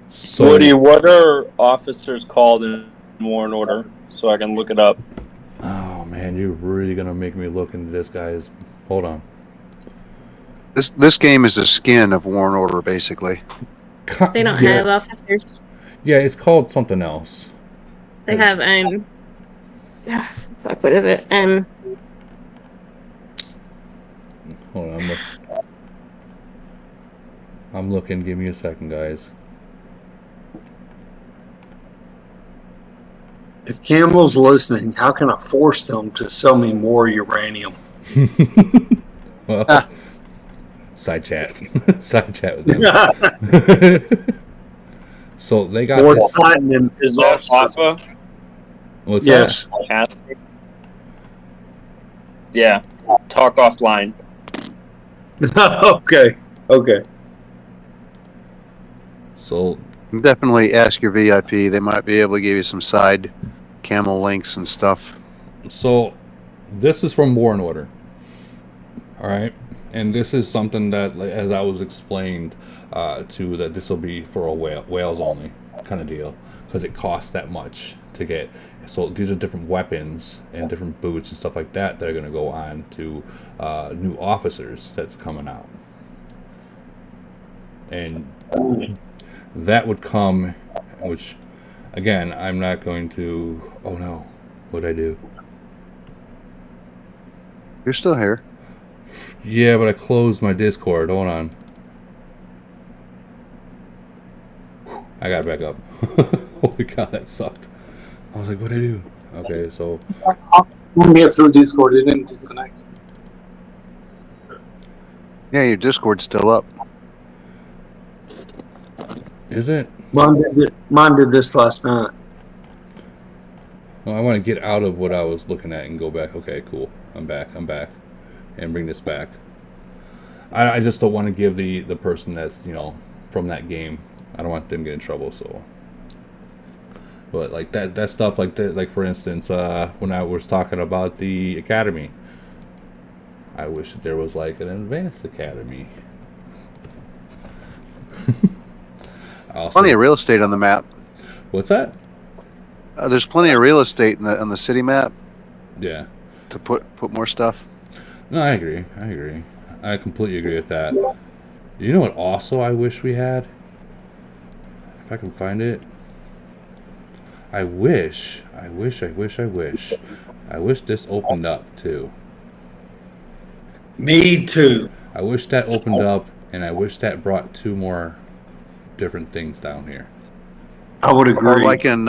So
Woody, what are officers called in War and Order, so I can look it up?
Oh man, you're really gonna make me look into this, guys. Hold on.
This game is a skin of War and Order, basically.
They don't have officers.
Yeah, it's called something else.
They have fuck, what is it?
Hold on, I'm looking. Give me a second, guys.
If Camel's listening, how can I force them to sell me more uranium?
Well, side chat. Side chat with them. So they got
more
this.
platinum
Is that Fafa?
What's
yes.
That? Yeah. Talk offline.
Okay.
So
definitely ask your VIP. They might be able to give you some side Camel links and stuff.
So this is from War and Order. All right. And this is something that, as I was explained to, that this will be for a whales only kind of deal, because it costs that much to get. So these are different weapons and different boots and stuff like that that are going to go on to new officers that's coming out. And that would come, which, again, I'm not going to... Oh no, what'd I do?
You're still here.
Yeah, but I closed my Discord. Hold on. I got it back up. Holy cow, that sucked. I was like, what'd I do? Okay, so...
When we through Discord, it didn't disconnect.
Yeah, your Discord's still up.
Is it?
Mine did this last night.
Well, I want to get out of what I was looking at and go back. Okay, cool. I'm back. And bring this back. I just don't want to give the person that's, from that game, I don't want them to get in trouble, so... But like that stuff, like that, like for instance, when I was talking about the academy, I wish that there was like an advanced academy.
Plenty of real estate on the map.
What's that?
There's plenty of real estate on the city map.
Yeah.
To put more stuff.
No, I agree. I completely agree with that. You know what? Also, I wish we had. If I can find it. I wish this opened up too.
Me too.
I wish that opened up, and I wish that brought 2 more different things down here.
I would agree.
Or like in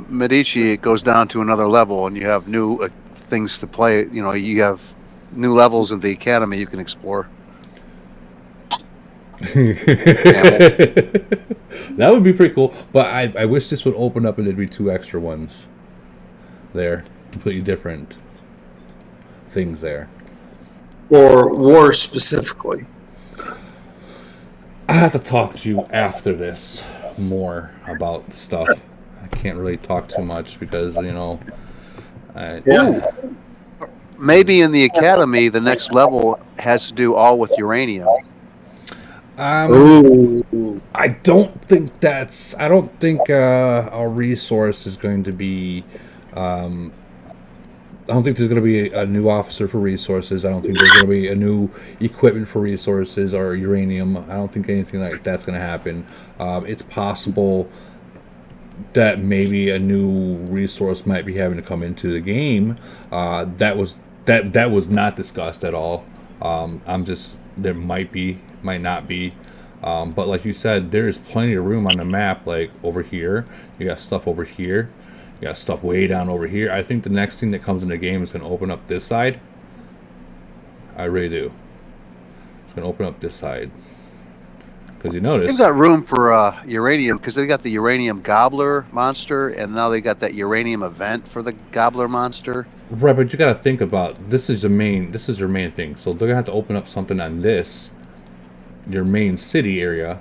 Medici, it goes down to another level, and you have new things to play. You have new levels of the academy you can explore.
That would be pretty cool, but I wish this would open up and there'd be 2 extra ones there, completely different things there.
Or war specifically.
I have to talk to you after this more about stuff. I can't really talk too much because,
Yeah. maybe in the academy, the next level has to do all with uranium.
I don't think that's. I don't think our resource is going to be. I don't think there's going to be a new officer for resources. I don't think there's going to be a new equipment for resources or uranium. I don't think anything like that's going to happen. It's possible that maybe a new resource might be having to come into the game. That was not discussed at all. There might be, might not be. But like you said, there is plenty of room on the map. Like over here, you got stuff over here. You got stuff way down over here. I think the next thing that comes in the game is going to open up this side. I really do. It's going to open up this side. Because you notice...
They've got room for uranium, because they got the uranium gobbler monster, and now they got that uranium event for the gobbler monster.
Right, but you got to think about, this is your main thing. So they're going to have to open up something on this, your main city area,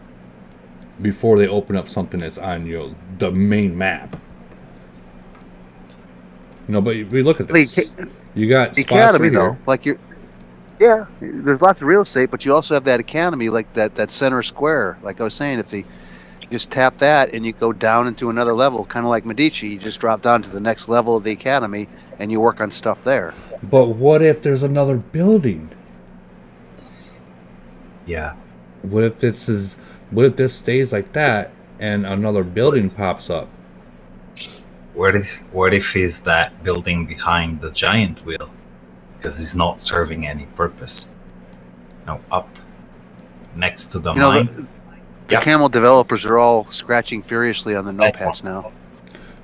before they open up something that's on the main map. But we look at this. You got
the academy though, like there's lots of real estate, but you also have that academy, like that center square. Like I was saying, if you just tap that and you go down into another level, kind of like Medici, you just drop down to the next level of the academy and you work on stuff there.
But what if there's another building?
Yeah.
What if this stays like that and another building pops up?
What if is that building behind the giant wheel? Because it's not serving any purpose. Up next to the mine.
The Camel developers are all scratching furiously on the notepads now.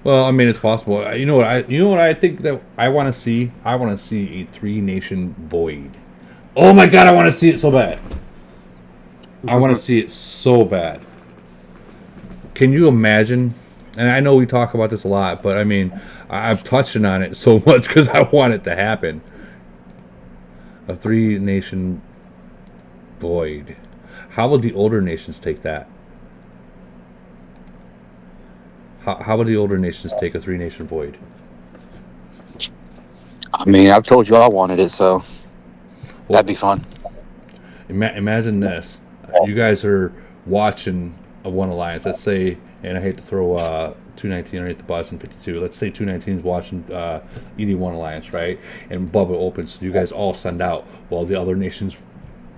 Well, I mean, it's possible. You know what I think that I want to see? I want to see a 3-nation void. Oh my god, I want to see it so bad. I want to see it so bad. Can you imagine? And I know we talk about this a lot, but I mean, I'm touching on it so much because I want it to happen. A 3-nation void. How would the older nations take that? How would the older nations take a 3-nation void?
I mean, I've told you I wanted it, so that'd be fun.
Imagine this. You guys are watching a One Alliance. Let's say, and I hate to throw 219 underneath the bus and 52. Let's say 219 is watching ED1 Alliance, right? And Bubba opens, so you guys all send out while the other nations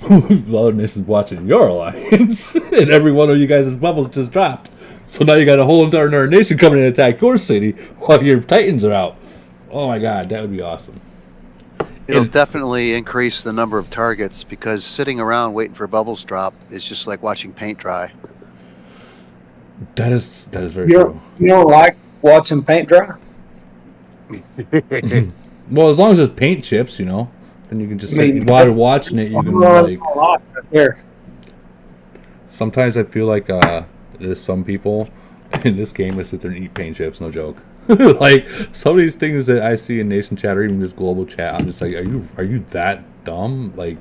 watching your alliance. And every one of you guys' bubbles just dropped. So now you got a whole entire nation coming in and attack your city while your Titans are out. Oh my god, that would be awesome.
It'll definitely increase the number of targets, because sitting around waiting for bubbles drop is just like watching paint dry.
That is very true.
You don't like watching paint dry?
Well, as long as it's paint chips, then you can just while you're watching it, you can like.
Right there.
Sometimes I feel like there's some people in this game that sit there and eat paint chips. No joke. Like some of these things that I see in nation chat or even just global chat, I'm just like, are you that dumb? Like,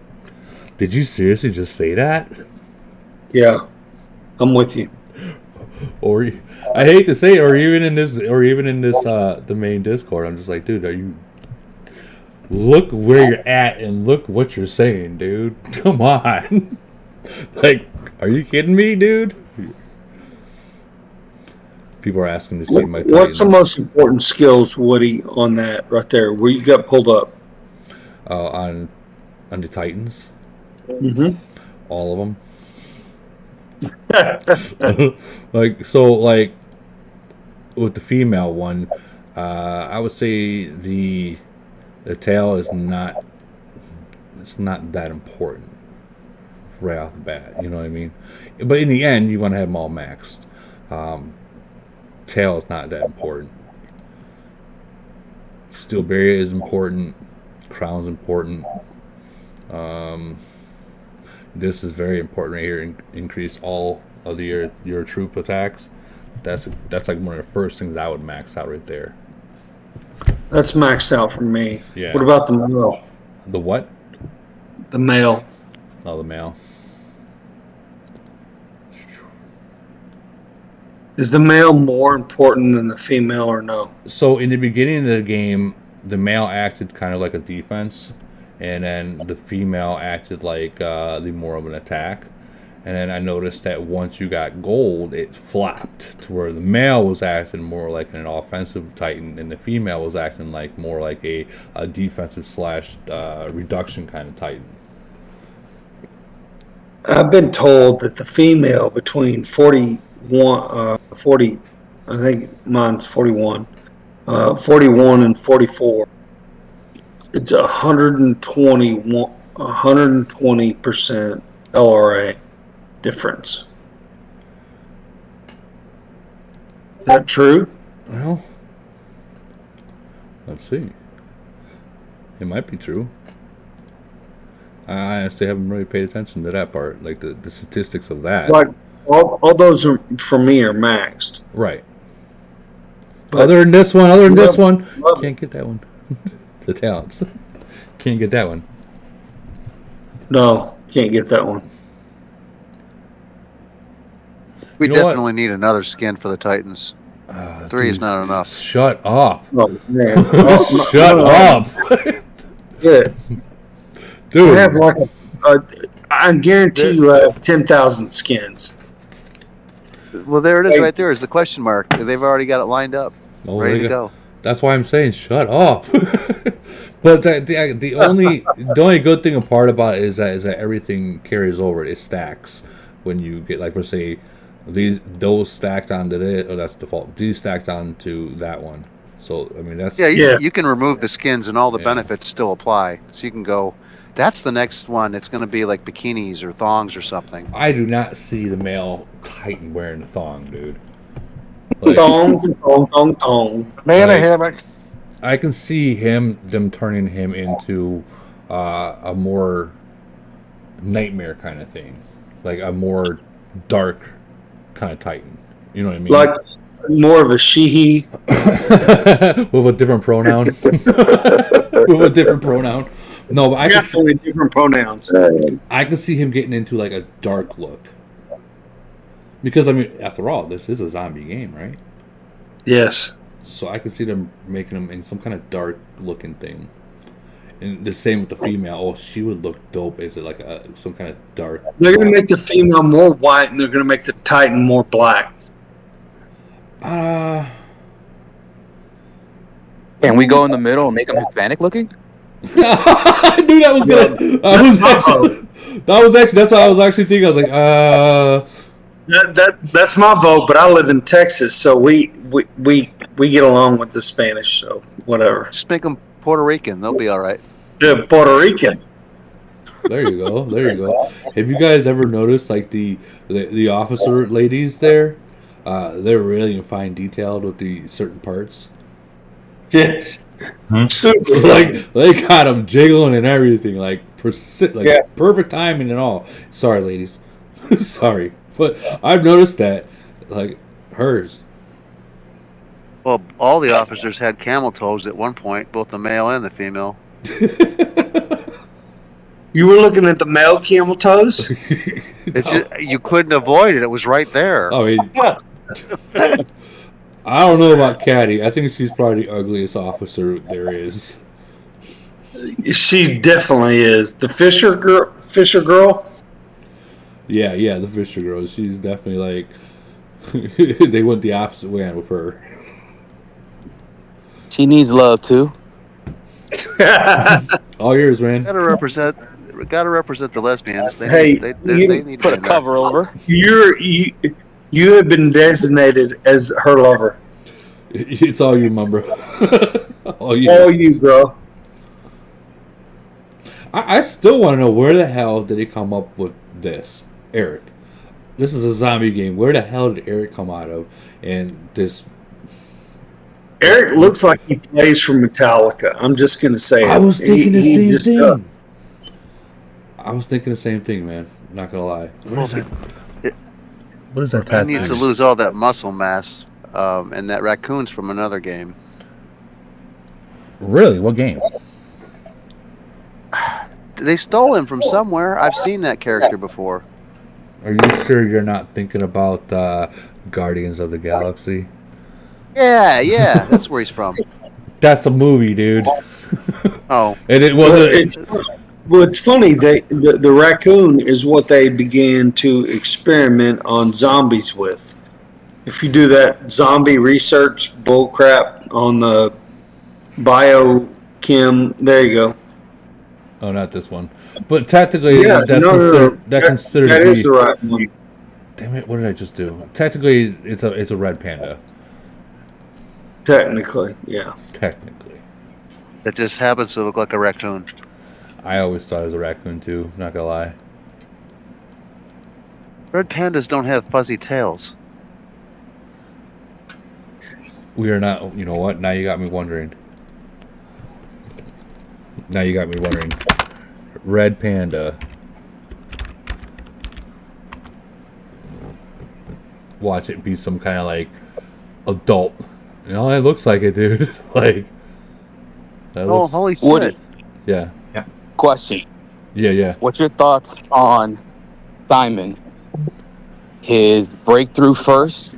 did you seriously just say that?
Yeah, I'm with you.
Or I hate to say it, or even in this the main Discord, I'm just like, dude, look where you're at and look what you're saying, dude. Come on. Like, are you kidding me, dude? People are asking to see my Titans.
What's the most important skills, Woody, on that right there, where you got pulled up?
On the Titans?
Mm-hmm.
All of them. like with the female one, I would say the tail is not that important right off the bat. You know what I mean? But in the end, you want to have them all maxed. Tail is not that important. Steel barrier is important. Crown's important. This is very important right here. Increase all of your troop attacks. That's like one of the first things I would max out right there.
That's maxed out for me.
Yeah.
What about the male?
The what?
The male.
Oh, the male.
Is the male more important than the female or no?
So in the beginning of the game, the male acted kind of like a defense, and then the female acted like the more of an attack. And then I noticed that once you got gold, it flopped to where the male was acting more like an offensive Titan, and the female was acting like more like a defensive slash reduction kind of Titan.
I've been told that the female between 40, I think mine's 41, 41 and 44, it's 120% LRA difference. Is that true?
Well, let's see. It might be true. I honestly haven't really paid attention to that part, like the statistics of that.
Like all those are, for me, are maxed.
Right.
But
other than this one, can't get that one. The talents. Can't get that one.
No, can't get that one.
We
You know
definitely need another skin for the Titans. 3 is not enough.
Shut up.
Oh, man.
Shut up.
Yeah.
Dude.
I have like I guarantee you have 10,000 skins.
Well, there it is right there is the question mark. They've already got it lined up.
Oh,
ready to go.
That's why I'm saying shut up. But the only good thing apart about it is that everything carries over. It stacks when you get, like, let's say those stacked onto this, or that's default. These stacked onto that one. So I mean that's
you can remove the skins and all the benefits still apply. So you can go. That's the next one. It's going to be like bikinis or thongs or something.
I do not see the male Titan wearing a thong, dude. Like,
Thong.
Man,
like,
a hammock.
I can see them turning him into a more nightmare kind of thing, like a more dark kind of Titan. You know what I mean?
Like more of a she-he.
With a different pronoun. With a different pronoun. No, but I
definitely different pronouns.
I can see him getting into like a dark look. Because I mean, after all, this is a zombie game, right?
Yes.
So I can see them making him in some kind of dark looking thing. And the same with the female. Oh, she would look dope. Is it like some kind of dark?
They're going to make the female more white, and they're going to make the Titan more black.
Can we go in the middle and make them Hispanic looking?
I knew that was gonna. That's what I was actually thinking. I was like,
That's my vote, but I live in Texas, so we get along with the Spanish, so whatever.
Just make them Puerto Rican. They'll be all right.
Yeah, Puerto Rican.
There you go. There you go. Have you guys ever noticed like the officer ladies there? They're really in fine detailed with the certain parts.
Yes.
Super. Like they got them jiggling and everything, like perfect timing and all. Sorry, ladies. Sorry, but I've noticed that, like hers.
Well, all the officers had camel toes at one point, both the male and the female.
You were looking at the male camel toes?
You couldn't avoid it. It was right there.
I mean, I don't know about Caddy. I think she's probably the ugliest officer there is.
She definitely is. The Fisher girl?
Yeah, the Fisher girl. She's definitely like they went the opposite way with her.
She needs love too.
All yours, man.
Gotta represent the lesbians. They need
put a cover over.
You have been designated as her lover.
It's all you, my bro. All
you, bro.
I still want to know where the hell did he come up with this, Eric? This is a zombie game. Where the hell did Eric come out of? And this.
Eric looks like he plays for Metallica. I'm just gonna say it.
I was thinking the same thing. I was thinking the same thing, man. Not gonna lie. What is that? What is that
He
tattoo?
needs to lose all that muscle mass, and that raccoon's from another game.
Really? What game?
They stole him from somewhere. I've seen that character before.
Are you sure you're not thinking about Guardians of the Galaxy?
Yeah, that's where he's from.
That's a movie, dude.
Oh.
And it wasn't.
Well, it's funny. The raccoon is what they began to experiment on zombies with. If you do that zombie research bullcrap on the biochem, there you go.
Oh, not this one. But technically,
Yeah,
that's
no.
considered
That
to be.
is the right one.
Damn it! What did I just do? Technically, it's a red panda.
Technically, yeah.
Technically,
It just happens to look like a raccoon.
I always thought it was a raccoon too. Not gonna lie.
Red pandas don't have fuzzy tails.
We are not. You know what? Now you got me wondering. Now you got me wondering. Red panda. Watch it be some kind of like adult. You know, it looks like it, dude. Like. That looks...
holy shit!
Woody.
Yeah.
Question.
Yeah.
What's your thoughts on Simon? His breakthrough first,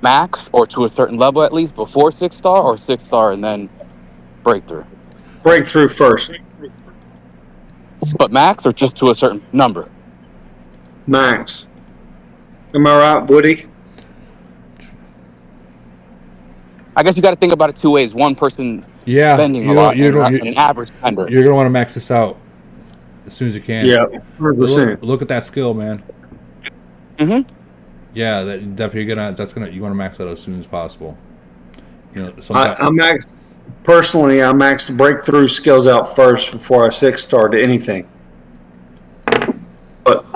max, or to a certain level at least before 6-star, or 6-star and then breakthrough?
Breakthrough first.
But max, or just to a certain number?
Max. Am I right, Woody?
I guess you got to think about it two ways. One person spending a lot, and an average spender.
You're gonna want to max this out as soon as you can.
Yeah, 100%.
Look at that skill, man.
Mm-hmm.
Yeah, that definitely you want to max that as soon as possible. You know,
I max personally. I max the breakthrough skills out first before I 6-star to anything. But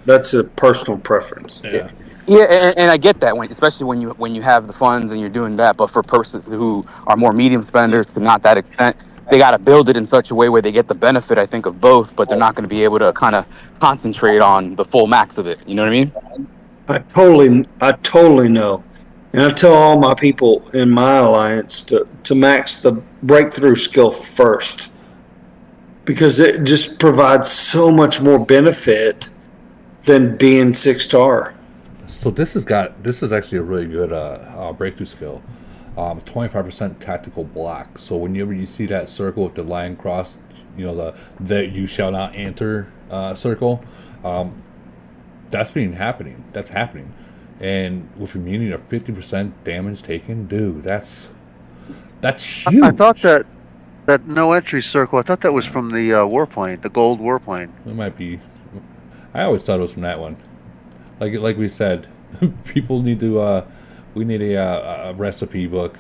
that's a personal preference.
Yeah.
Yeah, and I get that, especially when you have the funds and you're doing that. But for persons who are more medium spenders to not that extent, they got to build it in such a way where they get the benefit, I think, of both. But they're not going to be able to kind of concentrate on the full max of it. You know what I mean?
I totally know, and I tell all my people in my alliance to max the breakthrough skill first, because it just provides so much more benefit than being 6-star.
So this is actually a really good breakthrough skill. 25% tactical block. So whenever you see that circle with the line crossed, you know the you shall not enter circle, that's happening. That's happening, and with immunity to 50% damage taken, dude, that's huge.
I thought that no entry circle. I thought that was from the warplane, the gold warplane.
It might be. I always thought it was from that one. Like we said, people need to. We need a recipe book.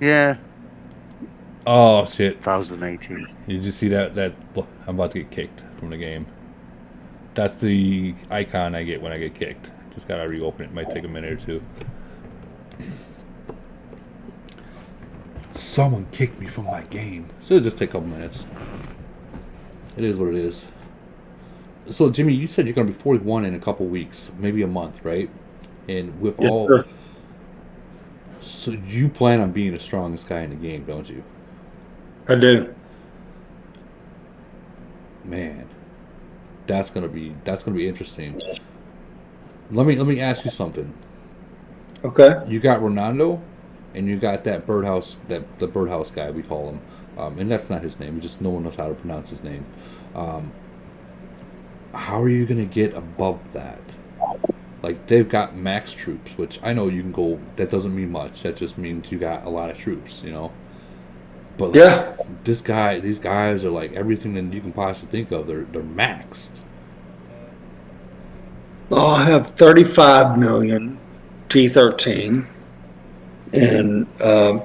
Yeah.
Oh shit!
2018.
Did you see that? Look, I'm about to get kicked from the game. That's the icon I get when I get kicked. Just gotta reopen it. Might take a minute or two. Someone kicked me from my game. So it'll just take a couple minutes. It is what it is. So Jimmy, you said you're gonna be 41 in a couple weeks, maybe a month, right? And with
Yes,
all,
sir.
so you plan on being the strongest guy in the game, don't you?
I do.
Man, that's gonna be interesting. Let me ask you something.
Okay.
You got Ronaldo, and you got that birdhouse, the birdhouse guy we call him, and that's not his name. Just no one knows how to pronounce his name. How are you gonna get above that? Like, they've got max troops, which I know you can go. That doesn't mean much. That just means you got a lot of troops, you know. But like, these guys are like everything that you can possibly think of. They're maxed.
I have 35 million T13 and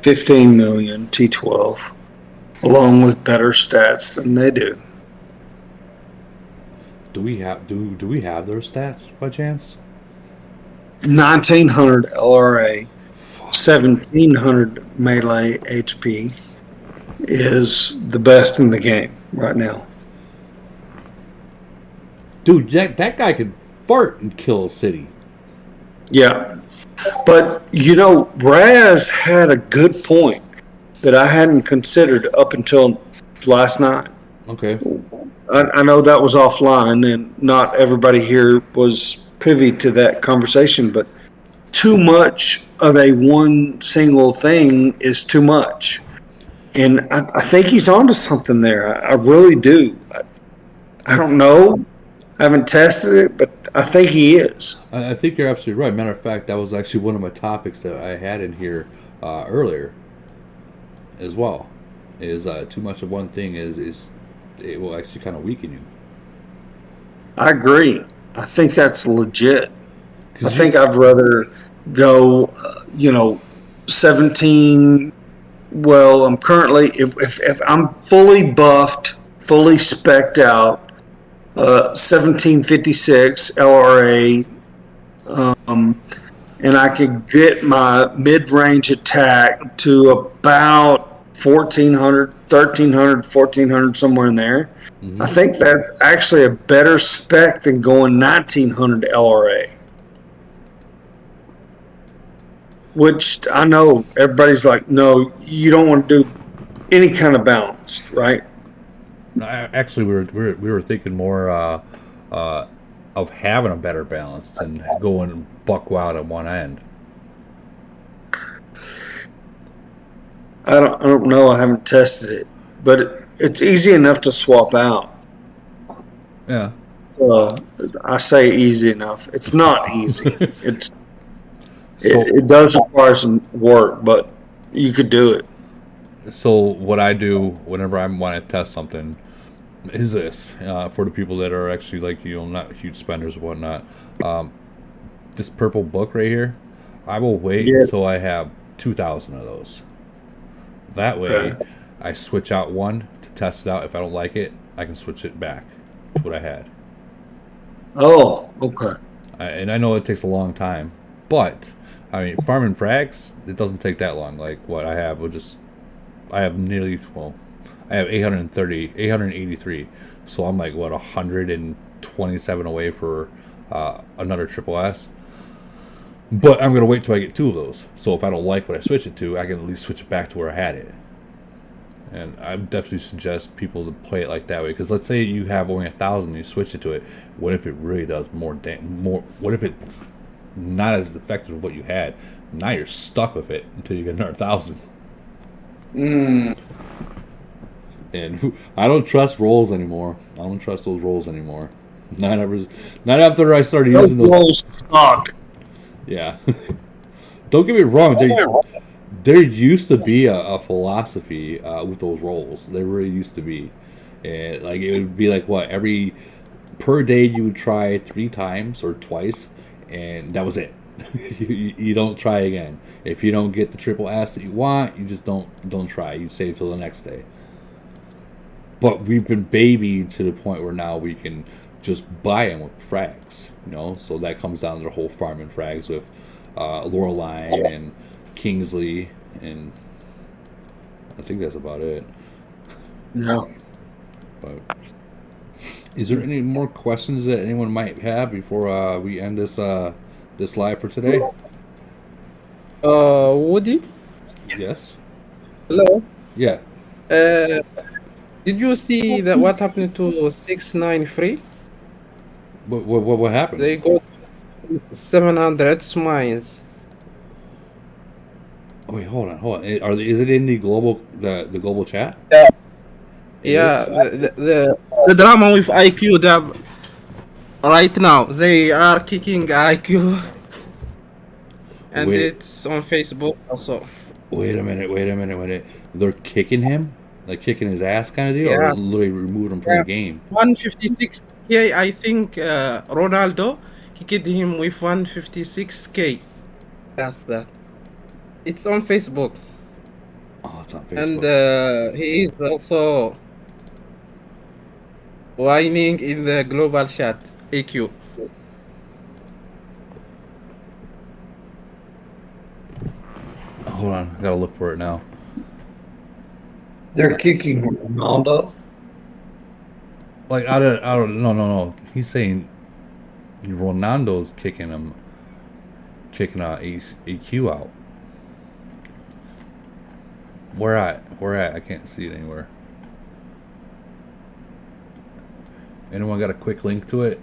15 million T12, along with better stats than they do.
Do we have their stats by chance?
1900 LRA, 1700 melee HP is the best in the game right now.
Dude, that guy could fart and kill a city.
Yeah. But, you know, Raz had a good point that I hadn't considered up until last night.
Okay.
I know that was offline and not everybody here was privy to that conversation, but too much of a one single thing is too much. And I think he's onto something there. I really do. I don't know. I haven't tested it, but I think he is.
I think you're absolutely right. Matter of fact, that was actually one of my topics that I had in here earlier as well. Is too much of one thing is it will actually kind of weaken you.
I agree. I think that's legit. I think I'd rather go, 17. Well, I'm currently, if I'm fully buffed, fully specced out, 1756 LRA, and I could get my mid-range attack to about 1400, 1300, 1400, somewhere in there. I think that's actually a better spec than going 1900 LRA. Which I know everybody's like, no, you don't want to do any kind of balanced, right?
Actually, we were thinking more of having a better balance than going buck wild at one end.
I don't know. I haven't tested it, but it's easy enough to swap out.
Yeah.
I say easy enough. It's not easy. It does require some work, but you could do it.
So what I do whenever I want to test something is this for the people that are actually not huge spenders and whatnot. This purple book right here, I will wait until I have 2,000 of those. That way, I switch out one to test it out. If I don't like it, I can switch it back to what I had.
Oh, okay.
And I know it takes a long time, but I mean, farming frags, it doesn't take that long. Like what I have, I have 883. So I'm like, 127 away for another triple S. But I'm going to wait till I get 2 of those. So if I don't like what I switch it to, I can at least switch it back to where I had it. And I definitely suggest people to play it like that way. Because let's say you have only 1,000 and you switch it to it. What if it really does more? What if it's not as effective as what you had? Now you're stuck with it until you get another 1,000. And I don't trust rolls anymore. I don't trust those rolls anymore. Not after I started using those.
Rolls suck.
Yeah. Don't get me wrong. There used to be a philosophy with those rolls. There really used to be. And like it would be like every per day you would try 3 times or twice, and that was it. you don't try again. If you don't get the triple S that you want, you just don't try. You save till the next day. But we've been babied to the point where now we can just buy them with frags, So that comes down to the whole farming frags with Loreline and Kingsley, and I think that's about it.
No.
But is there any more questions that anyone might have before we end this live for today?
Woody?
Yes.
Hello.
Yeah.
Did you see that what happened to 693?
What happened?
They got 700 mines.
Oh, wait, hold on. Is it in the global global chat?
Yeah. The drama with IQ that right now they are kicking IQ, and it's on Facebook also.
Wait a minute. They're kicking him? Like kicking his ass kind of deal?
Yeah.
Or literally removed him from the game?
156k, I think Ronaldo kicked him with 156k. That's that. It's on Facebook.
Oh, it's on Facebook.
And he is also whining in the global chat, AQ.
Hold on, I gotta look for it now.
They're kicking Ronaldo.
Like I don't no. He's saying Ronaldo's kicking AQ out. Where at? I can't see it anywhere. Anyone got a quick link to it?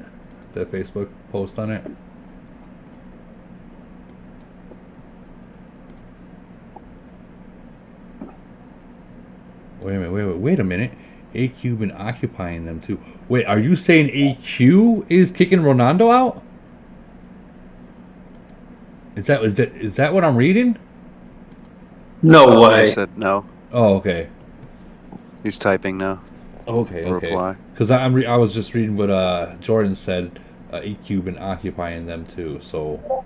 The Facebook post on it? Wait a minute. AQ been occupying them too. Wait, are you saying AQ is kicking Ronaldo out? Is that what I'm reading?
No
He
way.
said no.
Oh, okay.
He's typing now.
Okay.
Reply.
Because I was just reading what Jordan said. AQ been occupying them too. So.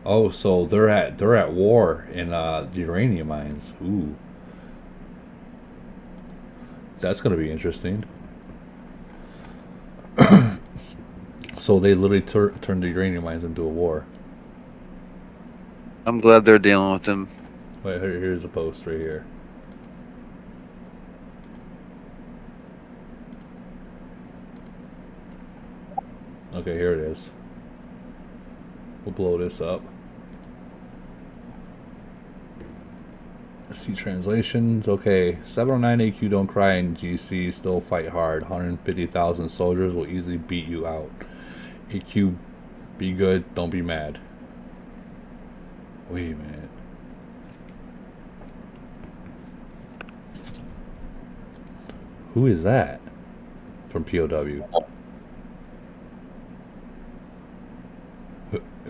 Oh, so they're at war in the uranium mines. Ooh. That's gonna be interesting. So they literally turned the uranium mines into a war.
I'm glad they're dealing with them.
Wait, here's a post right here. Okay, here it is. We'll blow this up. See translations. Okay, 709 AQ don't cry and GC still fight hard. 150,000 soldiers will easily beat you out. AQ, be good, don't be mad. Wait a minute. Who is that? From POW.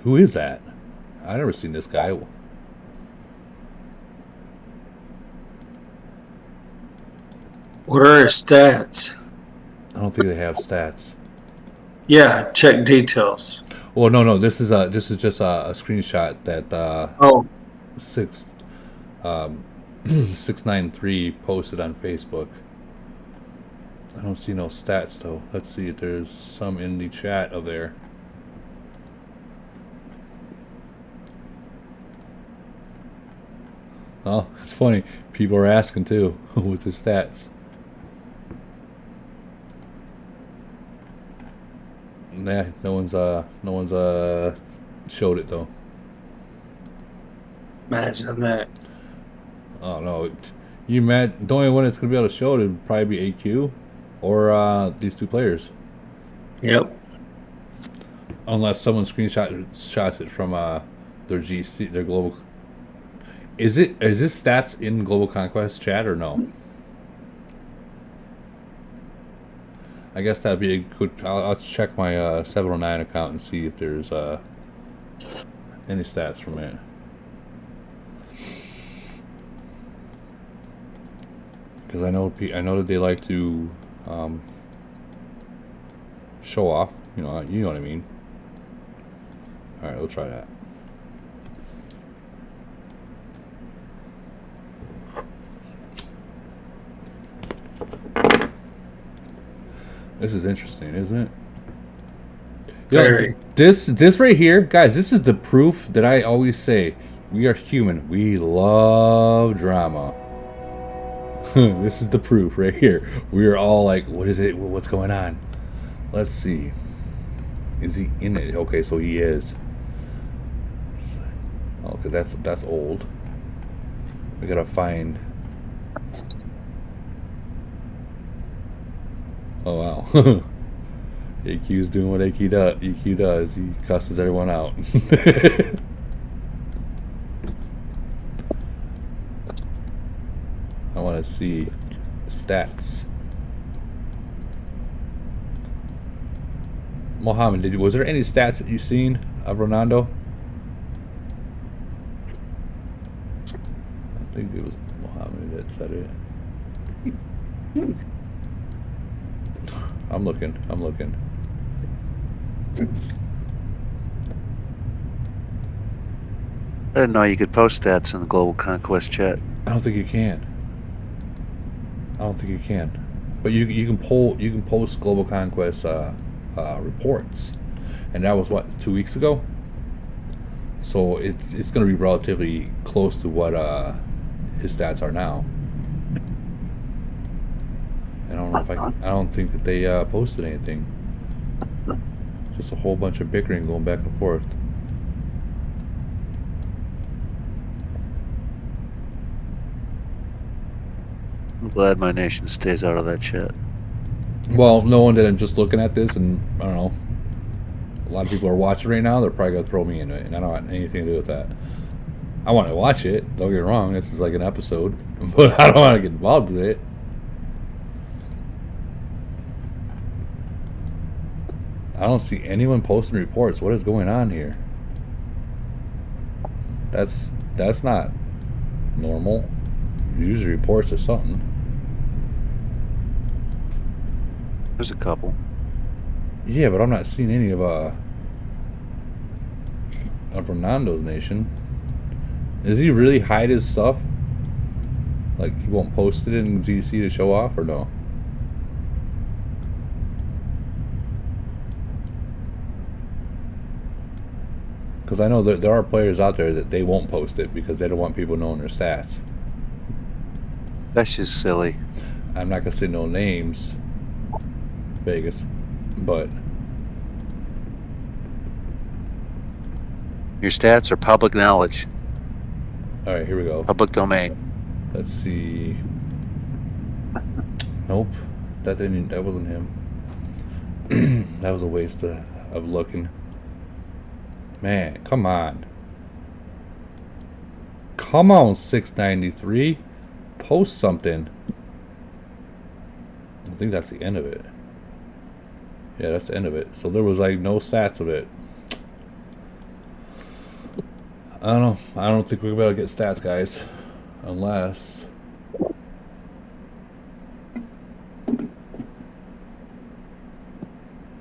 Who is that? I never seen this guy.
What are his stats?
I don't think they have stats.
Yeah, check details.
Well, no. This is just a screenshot that 693 posted on Facebook. I don't see no stats though. Let's see if there's some in the chat of there. Oh, it's funny. People are asking too. What's his stats? Nah, no one's showed it though.
Imagine that.
Oh no, you mad? The only one that's gonna be able to show it would probably be AQ or these two players.
Yep.
Unless someone shots it from their GC, their global. Is this stats in Global Conquest chat or no? I guess that'd be a good. I'll check my 709 account and see if there's any stats from it. Because I know that they like to show off. You know what I mean. All right, we'll try that. This is interesting, isn't it? Yo, this right here, guys, this is the proof that I always say. We are human. We love drama. This is the proof right here. We are all like, what is it? What's going on? Let's see. Is he in it? Okay, so he is. Okay, that's old. We gotta find. Oh wow. AQ's doing what EQ does. He cusses everyone out. I want to see stats. Mohammed, was there any stats that you seen of Ronaldo? I think it was Mohammed that said it. I'm looking.
I didn't know you could post stats in the Global Conquest chat.
I don't think you can. But you can post Global Conquest reports, and that was what, 2 weeks ago. So it's going to be relatively close to what his stats are now. I don't think that they posted anything. Just a whole bunch of bickering going back and forth.
I'm glad my nation stays out of that chat.
Well, knowing that I'm just looking at this, and I don't know, a lot of people are watching right now, they're probably going to throw me in it, and I don't have anything to do with that. I want to watch it. Don't get me wrong. This is like an episode, but I don't want to get involved with it. I don't see anyone posting reports. What is going on here? That's not normal. Usually reports or something.
There's a couple.
Yeah, but I'm not seeing any of Fernando's nation. Does he really hide his stuff? Like he won't post it in GC to show off, or no? Because I know that there are players out there that they won't post it because they don't want people knowing their stats.
That's just silly.
I'm not gonna say no names, Vegas, but
your stats are public knowledge.
All right, here we go.
Public domain.
Let's see. Nope, that wasn't him. That was a waste of looking. Man, come on. Come on, 693. Post something. I think that's the end of it. Yeah, that's the end of it. So there was like no stats of it. I don't know. I don't think we're going to be able to get stats, guys. Unless...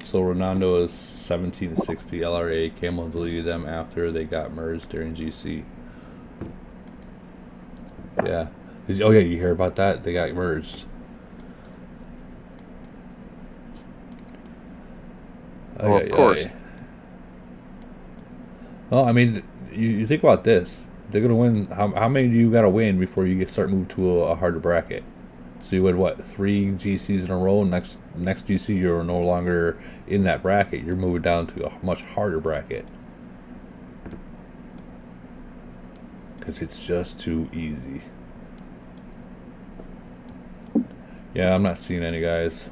So Ronaldo is 17 to 60 LRA. Camel deleted them after they got merged during GC. Yeah. Oh yeah, you hear about that? They got merged.
Oh, of course.
Well, I mean, you think about this. They're gonna win. How many do you gotta win before you start moving to a harder bracket? So you win what, 3 GCs in a row? Next GC you're no longer in that bracket. You're moving down to a much harder bracket because it's just too easy. Yeah, I'm not seeing any guys.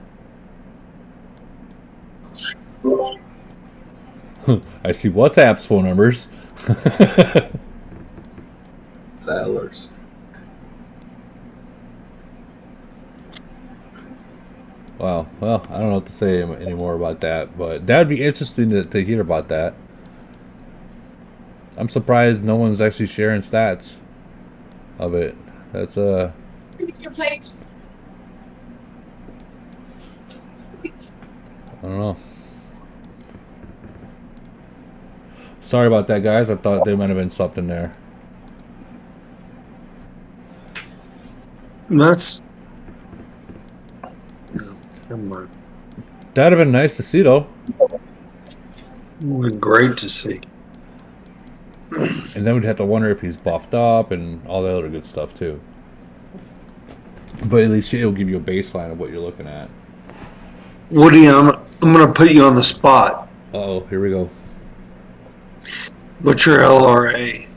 I see WhatsApp's phone numbers.
Sellers.
Wow. Well, I don't know what to say anymore about that, but that would be interesting to hear about that. I'm surprised no one's actually sharing stats of it. That's your plates. I don't know. Sorry about that, guys. I thought there might have been something there.
That's... Come on.
That'd have been nice to see, though.
Great to see.
And then we'd have to wonder if he's buffed up and all that other good stuff, too. But at least it'll give you a baseline of what you're looking at.
Woody, I'm going to put you on the spot.
Uh-oh, here we go.
What's your LRA?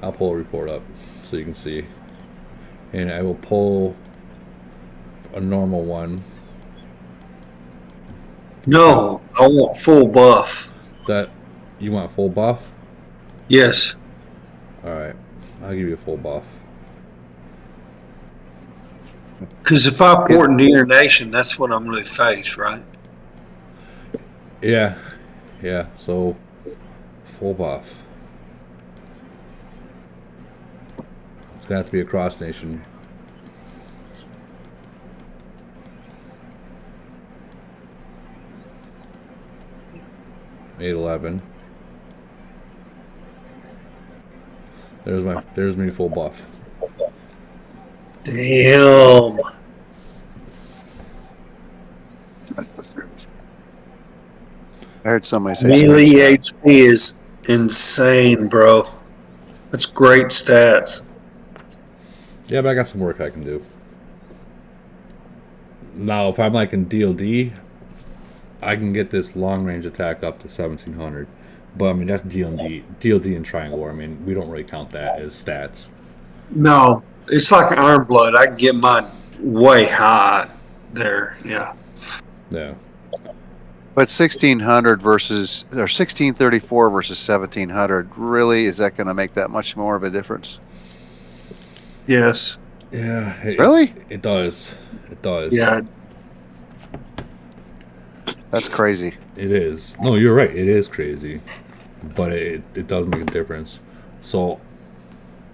I'll pull a report up so you can see. And I will pull a normal one.
No, I want full buff.
That you want full buff?
Yes.
Alright. I'll give you a full buff.
Because if I port into your nation, that's what I'm going to face, right?
Yeah. Yeah, so full buff. It's going to have to be a cross nation. $811. There's me full buff.
Damn.
That's the script. I heard somebody say
Melee HP is insane, bro. That's great stats.
Yeah, but I got some work I can do. Now, if I'm like in DLD, I can get this long range attack up to 1700. But I mean, that's DLD and Triangle War. I mean, we don't really count that as stats.
No, it's like Iron Blood. I can get mine way high there. Yeah.
Yeah.
But 1600 versus or 1634 versus 1700, really, is that going to make that much more of a difference?
Yes.
Yeah.
Really?
It does. It does.
Yeah.
That's crazy.
It is. No, you're right. It is crazy, but it does make a difference. So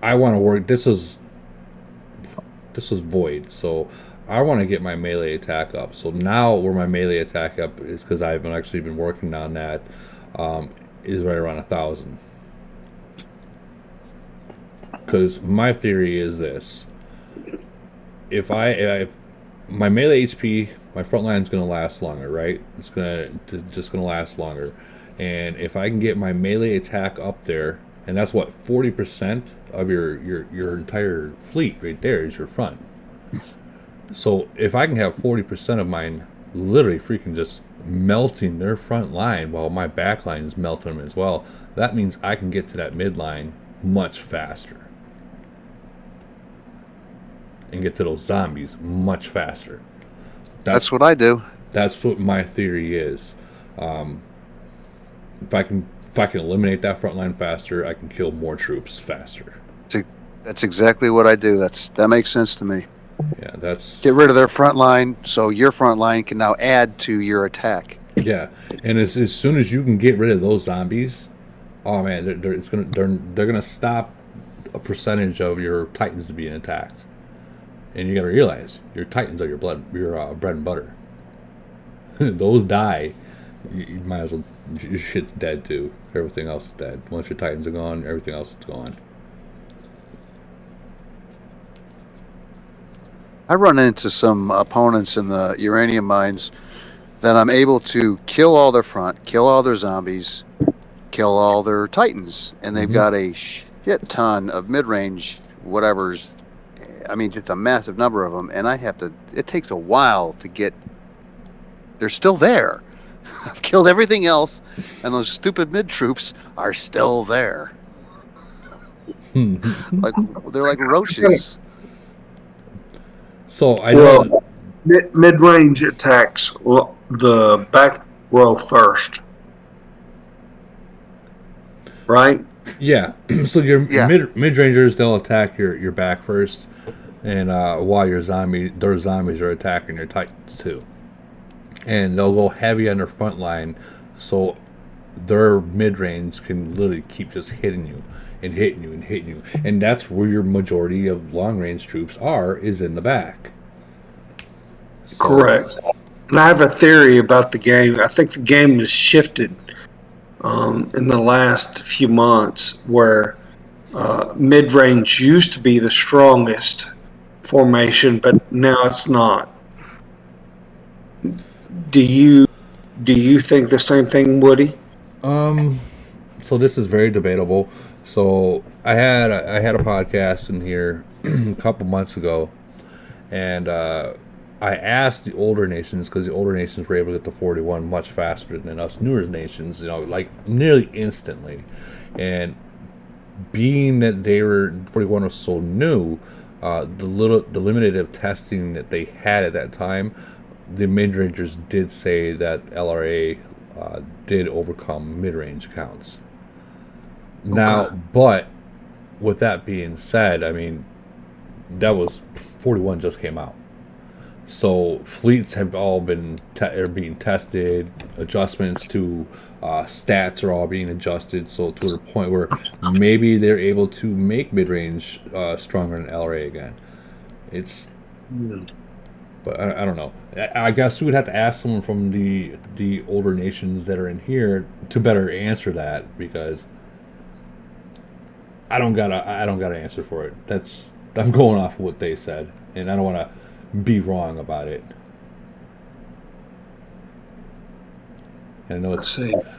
I want to work. This was void. So I want to get my melee attack up. So now where my melee attack up is because I've actually been working on that. Is right around 1,000. Because my theory is this: if my melee HP, my front line is going to last longer, right? It's just going to last longer. And if I can get my melee attack up there, and that's what 40% of your entire fleet right there is your front. So if I can have 40% of mine literally freaking just melting their front line while my back line is melting them as well, that means I can get to that midline much faster. And get to those zombies much faster.
That's what I do.
That's what my theory is. If I can eliminate that front line faster, I can kill more troops faster.
That's exactly what I do. That makes sense to me.
Yeah, that's
get rid of their front line, so your front line can now add to your attack.
Yeah, and as soon as you can get rid of those zombies, oh man, they're gonna stop a percentage of your Titans to being attacked. And you got to realize your Titans are your bread and butter. Those die, you might as well. Your shit's dead too. Everything else is dead. Once your Titans are gone, everything else is gone.
I run into some opponents in the uranium mines that I'm able to kill all their front, kill all their zombies, kill all their Titans, and they've got a shit ton of mid-range whatever's. I mean, just a massive number of them, and it takes a while to get, they're still there. I've killed everything else, and those stupid mid-troops are still there. They're like roaches.
So I know
mid-range attacks the back row first, right?
Yeah. So your mid-rangers, they'll attack your back first. And while their zombies are attacking your Titans too. And they'll go heavy on their front line, so their mid-range can literally keep just hitting you and hitting you and hitting you. And that's where your majority of long-range troops is in the back. So,
correct. And I have a theory about the game. I think the game has shifted in the last few months where mid-range used to be the strongest formation, but now it's not. Do you think the same thing, Woody?
So this is very debatable. So I had a podcast in here a couple months ago, and I asked the older nations, because the older nations were able to get to 41 much faster than us newer nations, like nearly instantly. And being that 41 was so new, the limited of testing that they had at that time, the mid-rangers did say that LRA did overcome mid-range accounts. Okay. Now, but with that being said, I mean, that was 41 just came out. So fleets have all been being tested, adjustments to stats are all being adjusted, so to the point where maybe they're able to make mid-range stronger than LRA again. But I don't know. I guess we would have to ask someone from the older nations that are in here to better answer that, because I don't got an answer for it. I'm going off of what they said, and I don't want to be wrong about it. And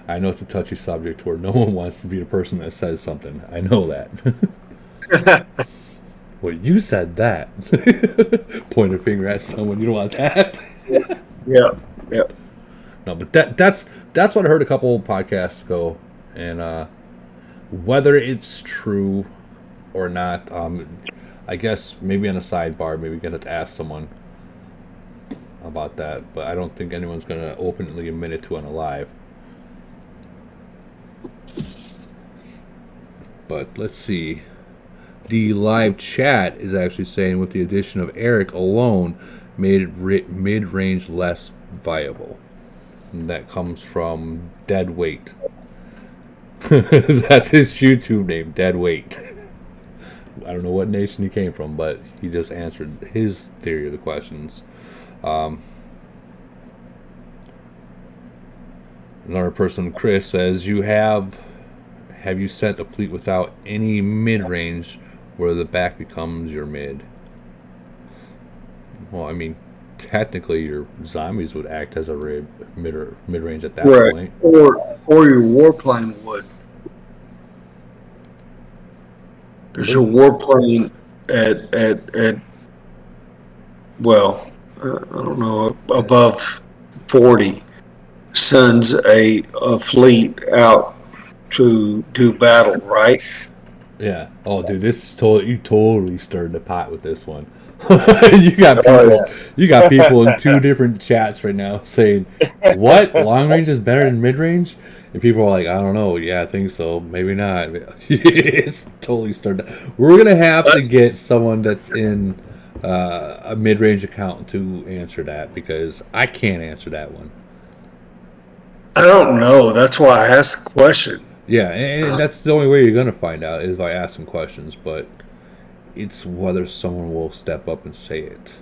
I know it's a touchy subject where no one wants to be the person that says something. I know that. Well, you said that. Point a finger at someone. You don't want that.
Yeah.
No, but that's what I heard a couple podcasts ago, and whether it's true or not, I guess maybe on a sidebar, maybe we get to ask someone. about that, but I don't think anyone's going to openly admit it to on a live. But let's see. The live chat is actually saying with the addition of Eric alone made mid-range less viable. And that comes from Dead Weight. That's his YouTube name, Dead Weight. I don't know what nation he came from, but he just answered his theory of the questions. Another person, Chris, says, have you sent a fleet without any mid-range where the back becomes your mid? Well, I mean, technically your zombies would act as a mid-range at that point.
Or your warplane would. There's a warplane at well, I don't know, above 40 sends a fleet out to do battle, right?
Yeah. Oh, dude, this is you totally stirred the pot with this one. You got people in two different chats right now saying, "What? Long range is better than mid range?" And people are like, "I don't know. Yeah, I think so. Maybe not." It's totally stirred. We're gonna have to get someone that's in a mid range account to answer that, because I can't answer that one.
I don't know. That's why I asked the question.
Yeah, and that's the only way you're going to find out is by asking questions, but it's whether someone will step up and say it.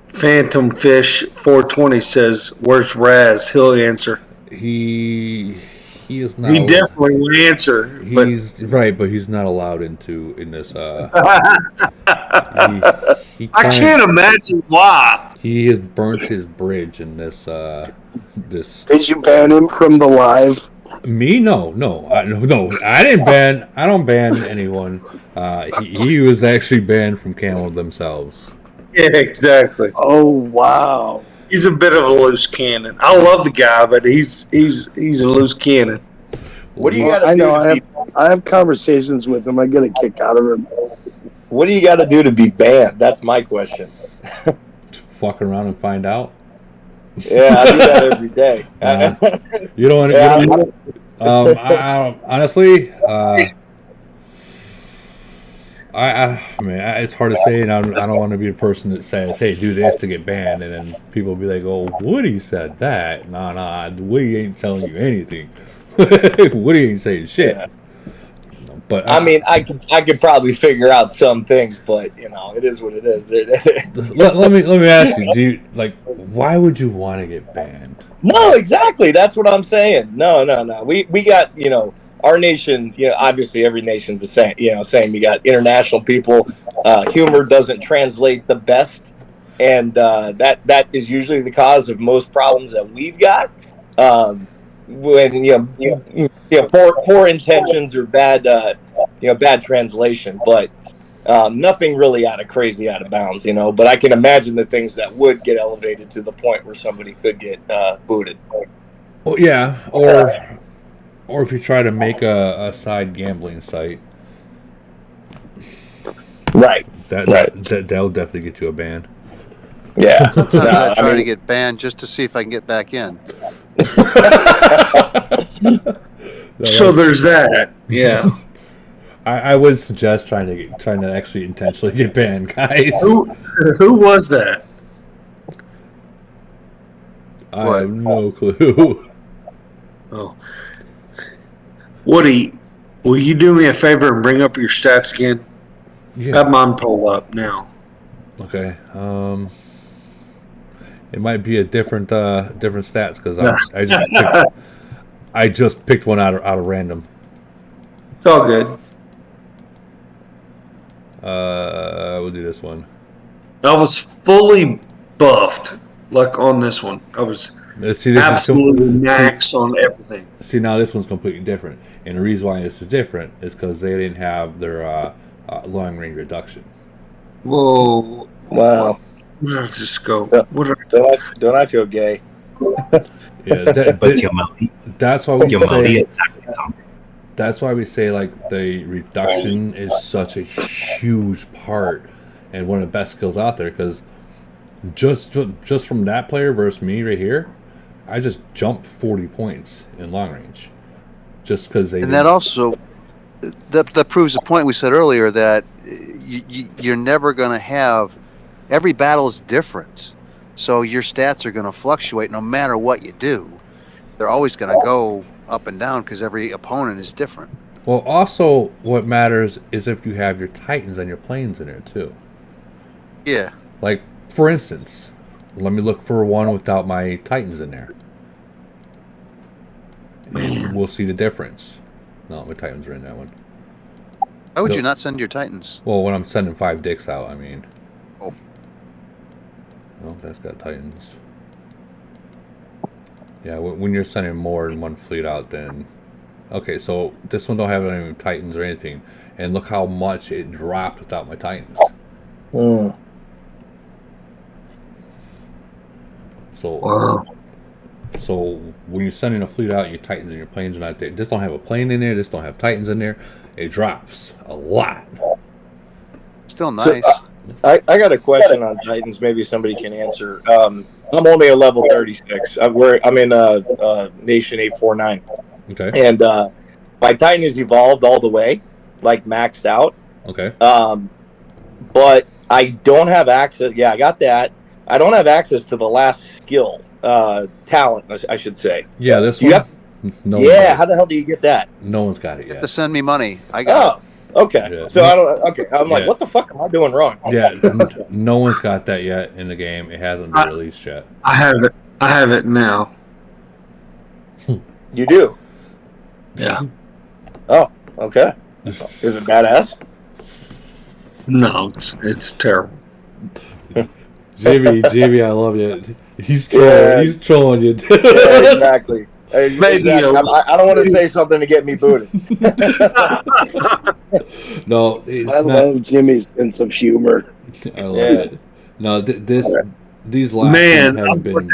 Phantom Fish 420 says, "Where's Raz?" He'll answer.
He is not.
He definitely will answer.
He's right, but he's not allowed in this.
I can't imagine why.
He has burnt his bridge in this. This.
Did you ban him from the live?
Me? No. I didn't ban. I don't ban anyone. He was actually banned from Camel themselves.
Yeah, exactly.
Oh wow.
He's a bit of a loose cannon. I love the guy, but he's a loose cannon.
What do you got to do?
I have conversations with him. I get a kick out of him.
What do you got to do to be banned? That's my question.
Fuck around and find out.
Yeah, I do that every day.
You don't want to. Honestly, it's hard to say, and I don't want to be the person that says, "Hey, do this to get banned," and then people will be like, "Oh, Woody said that." Nah, Woody ain't telling you anything. Woody ain't saying shit.
Yeah.
But
I mean, I could probably figure out some things, but it is what it is.
let me ask you: why would you want to get banned?
No, exactly. That's what I'm saying. No. We got our nation. Obviously every nation's the same. Same. You got international people. Humor doesn't translate the best, and that is usually the cause of most problems that we've got. When poor intentions or bad bad translation, but nothing really crazy out of bounds, but I can imagine the things that would get elevated to the point where somebody could get booted.
Well, yeah, or if you try to make a side gambling site,
right?
That'll definitely get you a ban.
Yeah.
Sometimes I try to get banned just to see if I can get back in.
So there's that. Yeah.
I would suggest trying to actually intentionally get banned, guys.
Who was that?
I have no clue.
Oh. Woody, will you do me a favor and bring up your stats again?
Yeah.
Have mine pulled up now.
Okay. It might be a different stats because I just picked one out of random.
It's all good.
We'll do this one.
I was fully buffed, like on this one. I was absolutely maxed on everything.
See, now this one's completely different, and the reason why this is different is because they didn't have their long range reduction.
Whoa!
Wow!
Where did this go?
Don't I feel gay?
Yeah, that's why we say. That's why we say like the reduction is such a huge part and one of the best skills out there, because just from that player versus me right here, I just jumped 40 points in long range, just because they.
And that also that proves the point we said earlier that you're never going to have. Every battle is different, so your stats are going to fluctuate no matter what you do. They're always going to go up and down because every opponent is different.
Well, also, what matters is if you have your Titans and your planes in there too.
Yeah.
Like, for instance, let me look for one without my Titans in there, and we'll see the difference. No, my Titans are in that one.
Why would you not send your Titans?
Well, when I'm sending 5 dicks out, I mean.
Oh.
Oh, that's got Titans. Yeah, when you're sending more than one fleet out, then... Okay, so this one don't have any Titans or anything. And look how much it dropped without my Titans. So when you're sending a fleet out, your Titans and your planes are not there. This don't have a plane in there. This don't have Titans in there. It drops a lot.
Still nice.
So, I got a question on Titans. Maybe somebody can answer. I'm only a level 36. I'm in Nation 849.
Okay.
And my Titan is evolved all the way, like maxed out.
Okay.
But I don't have access. Yeah, I got that. I don't have access to the last skill, talent, I should say.
Yeah, this
one.
No.
Yeah, how the hell do you get that?
No one's got it
You
yet.
have to send me money. I got it.
Okay.
Yeah.
So I don't. Okay, I'm like, what the fuck am I doing wrong?
Yeah, no one's got that yet in the game. It hasn't been released yet.
I have it. I have it now.
You do?
Yeah.
Oh, okay. Is it badass?
No, it's terrible.
Jimmy, I love you. He's trolling. He's trolling you.
Yeah, exactly. Exactly. I don't want to say something to get me booted.
No,
I love Jimmy's sense of humor.
I love it. No, these last
Man,
ones haven't been.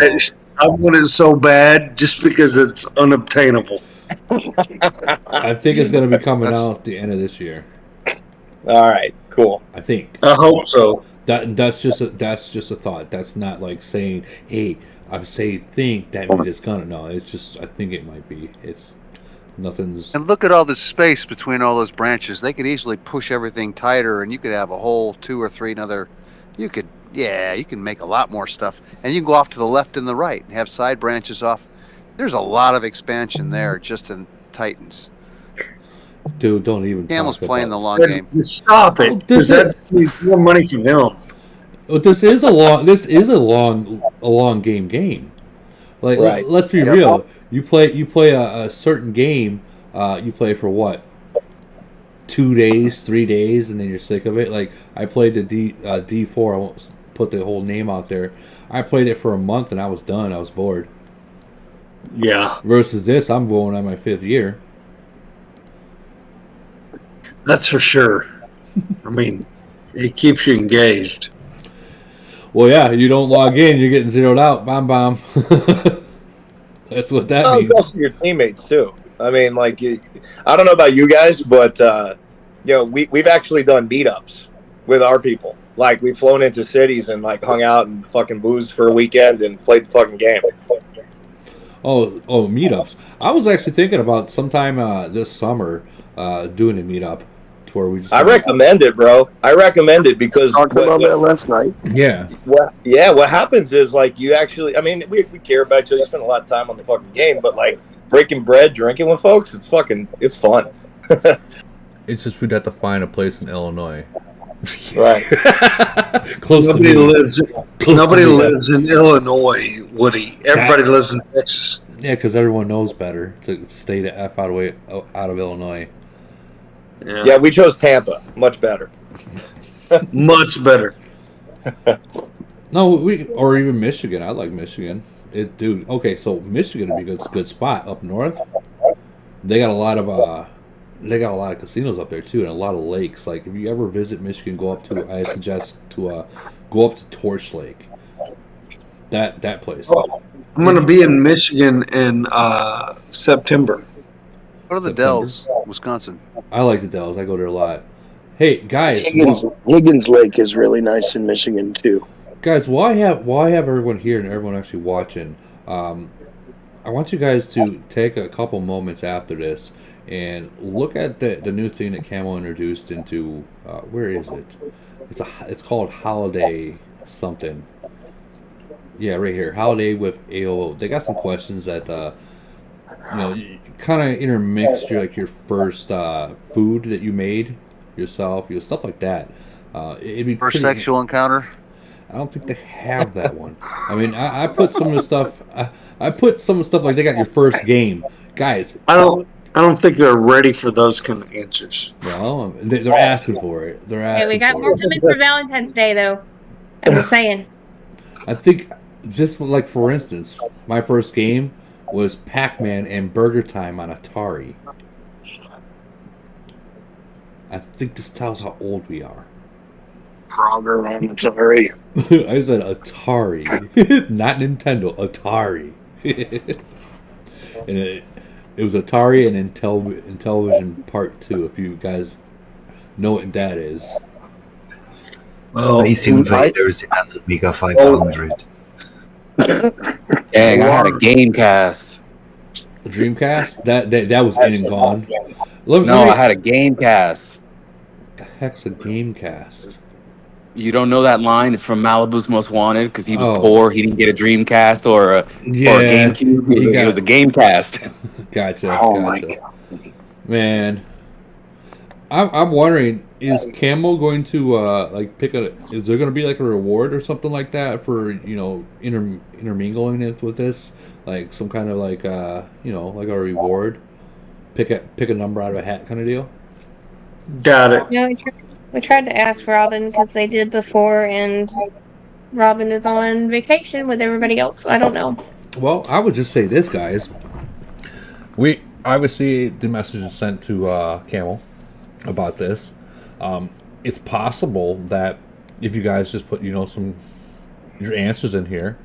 I want it so bad just because it's unobtainable.
I think it's going to be coming out at the end of this year.
All right, cool.
I think.
I hope so.
That's just a thought. That's not like saying, hey, I'm saying think that means it's gonna. No, it's just I think it might be. It's nothing's.
And look at all the space between all those branches. They could easily push everything tighter, and you could have a whole 2 or 3 another. You can make a lot more stuff, and you can go off to the left and the right and have side branches off. There's a lot of expansion there just in Titans.
Dude, don't even.
Camel's
talk
playing
about
the long game.
Stop it, because that means more money for them.
Well, this is a long game. Like,
right.
Let's be real. You play a certain game. You play for what? 2 days, 3 days, and then you're sick of it. Like I played the D4. I won't put the whole name out there. I played it for a month and I was done. I was bored.
Yeah.
Versus this, I'm going on my 5th year.
That's for sure. I mean, it keeps you engaged.
Well, yeah, you don't log in, you're getting zeroed out. Bomb. That's what that means.
It's also your teammates too. I mean, like, I don't know about you guys, but we've actually done meetups with our people. Like, we've flown into cities and like hung out and fucking boozed for a weekend and played the fucking game.
Oh, meetups. I was actually thinking about sometime this summer doing a meetup to where we just.
I recommend it, bro. I recommend it because
Talked about that last night.
Yeah.
What happens is like you actually. I mean, we care about each other. You spend a lot of time on the fucking game, but like breaking bread, drinking with folks, it's fun.
It's just we'd have to find a place in Illinois.
Right.
Close
nobody
to me.
Nobody lives in Illinois, Woody. Everybody lives in Texas.
Yeah, because everyone knows better to stay the F out of Illinois.
Yeah, we chose Tampa. Much better.
Much better.
No, or even Michigan. I like Michigan. Dude. Okay, so Michigan would be a good spot up north. They got a lot of casinos up there too, and a lot of lakes. Like if you ever visit Michigan, I suggest to go up to Torch Lake. That place.
I'm going to be in Michigan in September.
Go to the Dells, Wisconsin.
I like the Dells. I go there a lot. Hey guys,
Higgins Lake is really nice in Michigan too.
Guys, while I have everyone here and everyone actually watching, I want you guys to take a couple moments after this and look at the new thing that Camo introduced into where is it? It's called Holiday something. Yeah, right here, Holiday with AOO. They got some questions that kind of intermixed your first food that you made yourself, stuff like that. It'd be
First
pretty.
sexual encounter.
I don't think they have that one. I mean, I put some of the stuff. I put some of the stuff like they got your first game, guys.
I don't think they're ready for those kind of answers.
Well, they're asking for it. They're
Hey,
asking.
we got
for
more
it.
coming for Valentine's Day, though. I'm just saying.
I think just like for instance, my first game was Pac-Man and Burger Time on Atari. I think this tells how old we are.
Frogger on Atari.
I said Atari, not Nintendo. Atari. And it was Atari and Intellivision Part 2. If you guys know what that is.
Space Invaders and the Amiga 500.
Dang, I had a Gamecast.
A Dreamcast? That was in and gone.
I had a Gamecast.
What the heck's a Gamecast?
You don't know that line? It's from Malibu's Most Wanted because he was poor. He didn't get a Dreamcast or a GameCube. It was a Gamecast.
Gotcha.
Oh,
my God. Man, I'm wondering, is Camo going to pick a? Is there going to be like a reward or something like that for intermingling it with this, like some kind of like a reward? Pick a number out of a hat kind of deal.
Got it.
No, we tried to ask Robin because they did before, and Robin is on vacation with everybody else. I don't know.
Well, I would just say this, guys. We obviously the message is sent to Camel about this. It's possible that if you guys just put some your answers in here,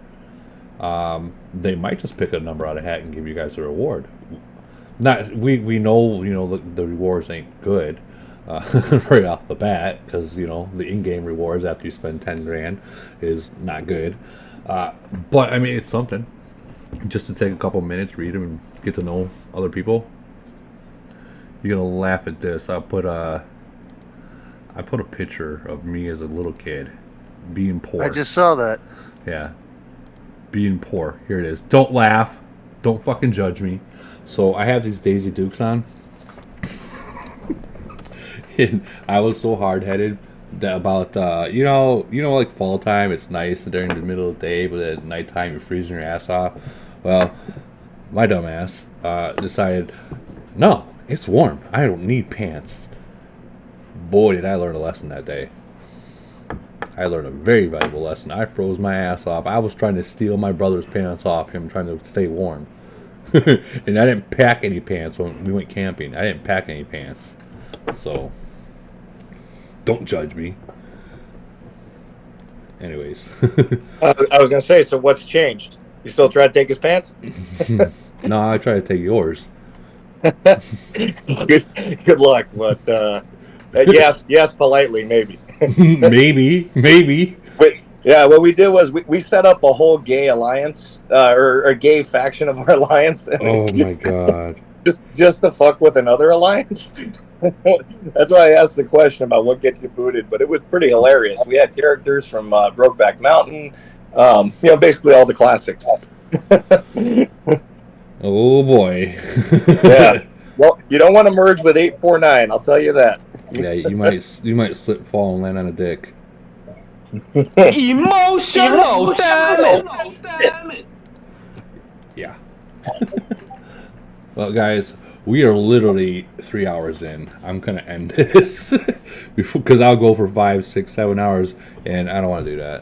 they might just pick a number out of a hat and give you guys a reward. Not we know the rewards ain't good right off the bat because the in-game rewards after you spend 10 grand is not good. But I mean it's something. Just to take a couple minutes, read them, and get to know other people. You're gonna laugh at this. I put a picture of me as a little kid, being poor.
I just saw that.
Yeah, being poor. Here it is. Don't laugh. Don't fucking judge me. So I have these Daisy Dukes on, and I was so hard-headed that about like fall time. It's nice during the middle of the day, but at nighttime you're freezing your ass off. Well, my dumb ass decided, no, it's warm. I don't need pants. Boy, did I learn a lesson that day. I learned a very valuable lesson. I froze my ass off. I was trying to steal my brother's pants off him, trying to stay warm. And I didn't pack any pants when we went camping. I didn't pack any pants. So, don't judge me. Anyways.
I was going to say, so what's changed? You still try to take his pants?
No, I try to take yours.
Good luck, but yes, politely, maybe. maybe. But, yeah, what we did was we set up a whole gay alliance, or a gay faction of our alliance.
Oh my god!
Just to fuck with another alliance. That's why I asked the question about what gets you booted, but it was pretty hilarious. We had characters from Brokeback Mountain, basically all the classics.
Oh boy!
Yeah. Well, you don't want to merge with 849. I'll tell you that.
Yeah, you might slip, fall, and land on a dick.
Emotional damage.
Yeah. Well, guys, we are literally 3 hours in. I'm gonna end this because I'll go for 5, 6, 7 hours, and I don't want to do that.